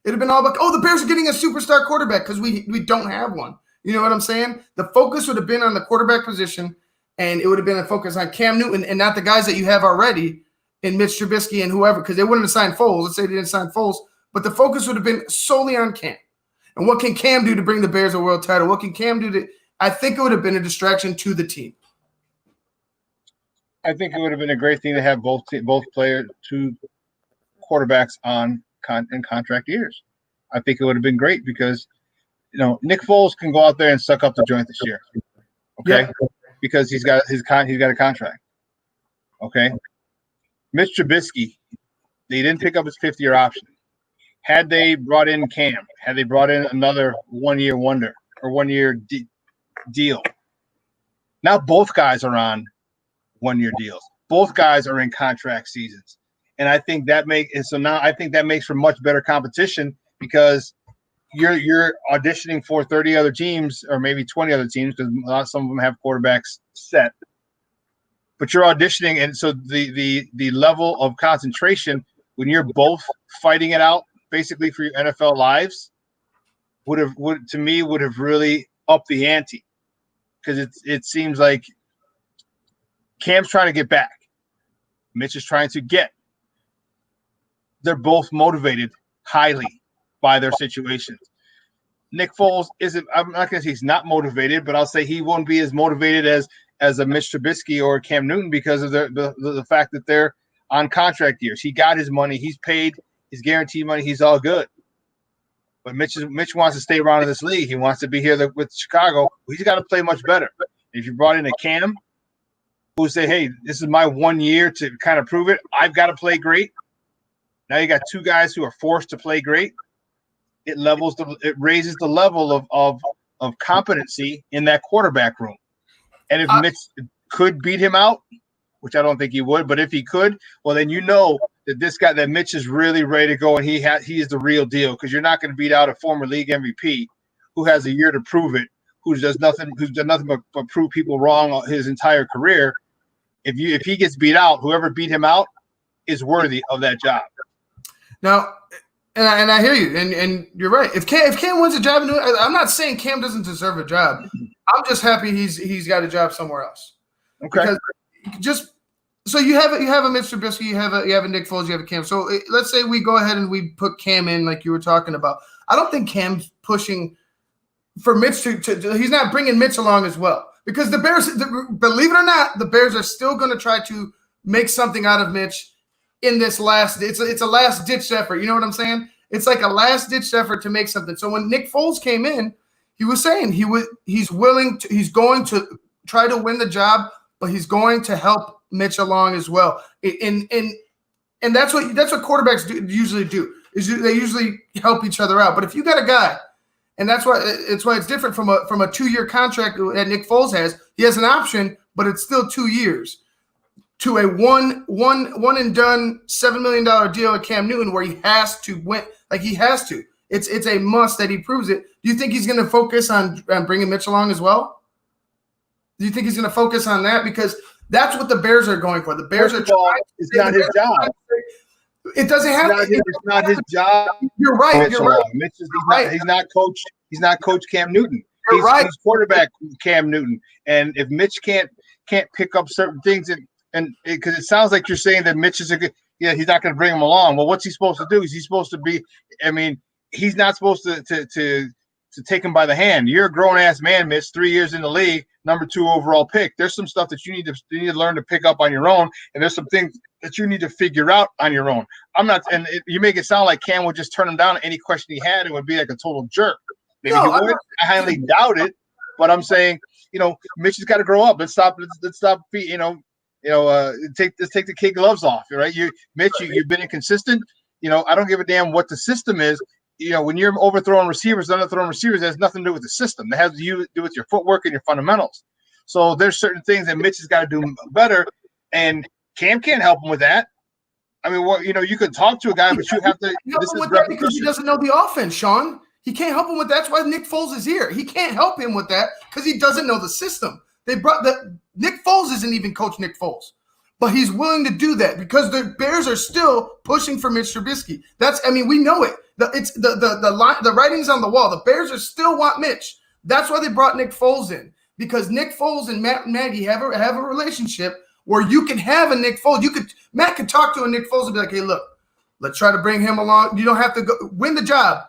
It would have been all about, the Bears are getting a superstar quarterback, because we don't have one. You know what I'm saying? The focus would have been on the quarterback position. And it would have been a focus on Cam Newton and not the guys that you have already in Mitch Trubisky and whoever, because they wouldn't have signed Foles. Let's say they didn't sign Foles, but the focus would have been solely on Cam. And what can Cam do to bring the Bears a world title? What can Cam do to – I think it would have been a distraction to the team. I think it would have been a great thing to have both two quarterbacks in contract years. I think it would have been great because, Nick Foles can go out there and suck up the joint this year. Okay. Yeah. Because he's got a contract. Okay. Mitch Trubisky, they didn't pick up his 5th-year option. Had they brought in Cam, had they brought in another 1-year wonder or 1-year deal, now both guys are on 1-year deals. Both guys are in contract seasons. And I think that makes for much better competition, because you're auditioning for 30 other teams, or maybe 20 other teams, because some of them have quarterbacks set. But you're auditioning, and so the level of concentration when you're both fighting it out, basically for your NFL lives, would have really upped the ante, because it seems like Cam's trying to get back, Mitch is trying to get. They're both motivated highly by their situations. Nick Foles isn't. I'm not going to say he's not motivated, but I'll say he won't be as motivated as as a Mitch Trubisky or Cam Newton because of the fact that they're on contract years. He got his money. He's paid his guaranteed money. He's all good. But Mitch wants to stay around in this league. He wants to be here with Chicago. He's got to play much better. If you brought in a Cam who say, hey, this is my 1 year to kind of prove it, I've got to play great. Now you got two guys who are forced to play great. It raises the level of competency in that quarterback room. And if Mitch could beat him out, which I don't think he would, but if he could, well, then you know that Mitch is really ready to go, and he is the real deal, because you're not going to beat out a former league MVP who has a year to prove it, who's done nothing but prove people wrong his entire career. If he gets beat out, whoever beat him out is worthy of that job. Now, and I hear you, and you're right. If Cam wins a job, I'm not saying Cam doesn't deserve a job. I'm just happy he's got a job somewhere else. Okay. Because so you have a Mitch Trubisky, you have a Nick Foles, you have a Cam. So let's say we go ahead and we put Cam in, like you were talking about. I don't think Cam's pushing for Mitch to he's not bringing Mitch along as well, because the Bears, believe it or not, the Bears are still going to try to make something out of Mitch in this it's a last ditch effort. You know what I'm saying? It's like a last ditch effort to make something. So when Nick Foles came in, he was saying he's going to try to win the job, but he's going to help Mitch along as well. And that's what quarterbacks usually do. They usually help each other out. But if you got a guy, and that's why it's different from a 2-year contract that Nick Foles has. He has an option, but it's still 2 years. To a one and done $7 million deal with Cam Newton, where he has to win, like he has to. It's a must that he proves it. Do you think he's going to focus on bringing Mitch along as well? Do you think he's going to focus on that? Because that's what the Bears are going for. The Bears are trying. It's not his job. It doesn't have. It's not his job. You're right. You're right. Mitch he's not coach. He's not Coach Cam Newton. You're right. He's quarterback Cam Newton. And if Mitch can't pick up certain things, and because it sounds like you're saying that Mitch is he's not going to bring him along. Well, what's he supposed to do? Is he supposed to be? I mean, he's not supposed to take him by the hand. You're a grown ass man, Mitch. 3 years in the league, number 2 overall pick. There's some stuff that you need to learn to pick up on your own, and there's some things that you need to figure out on your own. You make it sound like Cam would just turn him down any question he had. It would be like a total jerk. Maybe he would. I highly doubt it. But I'm saying, Mitch has got to grow up. Let's stop. Let's take the kid gloves off, right? Mitch, you've been inconsistent. I don't give a damn what the system is. When you're overthrowing receivers, underthrowing receivers, that has nothing to do with the system. That has to do with your footwork and your fundamentals. So there's certain things that Mitch has got to do better, and Cam can't help him with that. I mean, you could talk to a guy, but you have to. This is because he doesn't know the offense, Shawn. He can't help him with that. That's why Nick Foles is here. He can't help him with that because he doesn't know the system. Nick Foles isn't even Coach Nick Foles, but he's willing to do that because the Bears are still pushing for Mitch Trubisky. We know it. The writing's on the wall. The Bears still want Mitch. That's why they brought Nick Foles in, because Nick Foles and Matt and Nagy have a relationship where you can have a Nick Foles. Matt could talk to a Nick Foles and be like, hey, look, let's try to bring him along. You don't have to go win the job,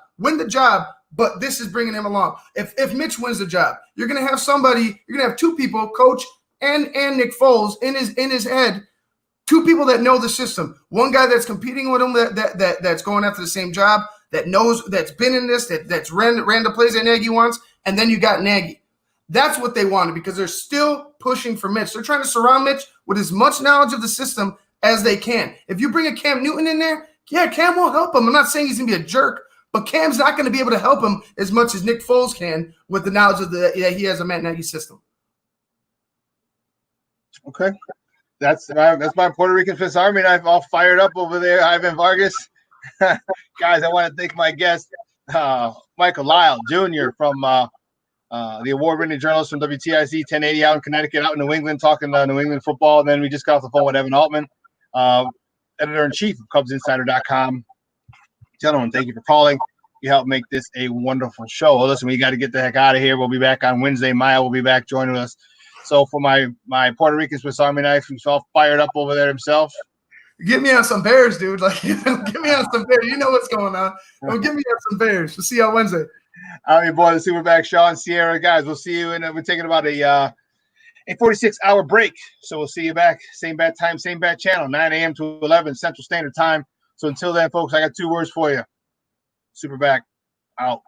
but this is bringing him along. If Mitch wins the job, you're going to have somebody, you're going to have 2 people, coach and Nick Foles in his head, 2 people that know the system. One guy that's competing with him that's going after the same job, that knows, that's been in this, that's ran the plays that Nagy wants, and then you got Nagy. That's what they wanted because they're still pushing for Mitch. They're trying to surround Mitch with as much knowledge of the system as they can. If you bring a Cam Newton in there, yeah, Cam will help him. I'm not saying he's going to be a jerk, but Cam's not going to be able to help him as much as Nick Foles can with the knowledge of that he has a Matt Nagy system. Okay. That's my Puerto Rican Swiss Army knife all fired up over there, Ivan Vargas. Guys, I want to thank my guest, Michael Lyle Jr. from the award-winning journalist from WTIC 1080 out in Connecticut, out in New England, talking New England football. And then we just got off the phone with Evan Altman, editor-in-chief of CubsInsider.com. Gentlemen, thank you for calling. You helped make this a wonderful show. Well, listen, we got to get the heck out of here. We'll be back on Wednesday. Maya will be back joining us. So for my Puerto Rican Swiss Army knife, who's all fired up over there himself. Get me on some Bears, dude. Get me on some Bears. You know what's going on. Get me on some Bears. We'll see you on Wednesday. I'm your boy, the Superback Shawn Sierra. Guys, we'll see you. And we're taking about a a 46-hour break. So we'll see you back. Same bad time, same bad channel, 9 a.m. to 11 Central Standard Time. So until then, folks, I got 2 words for you. Super back out.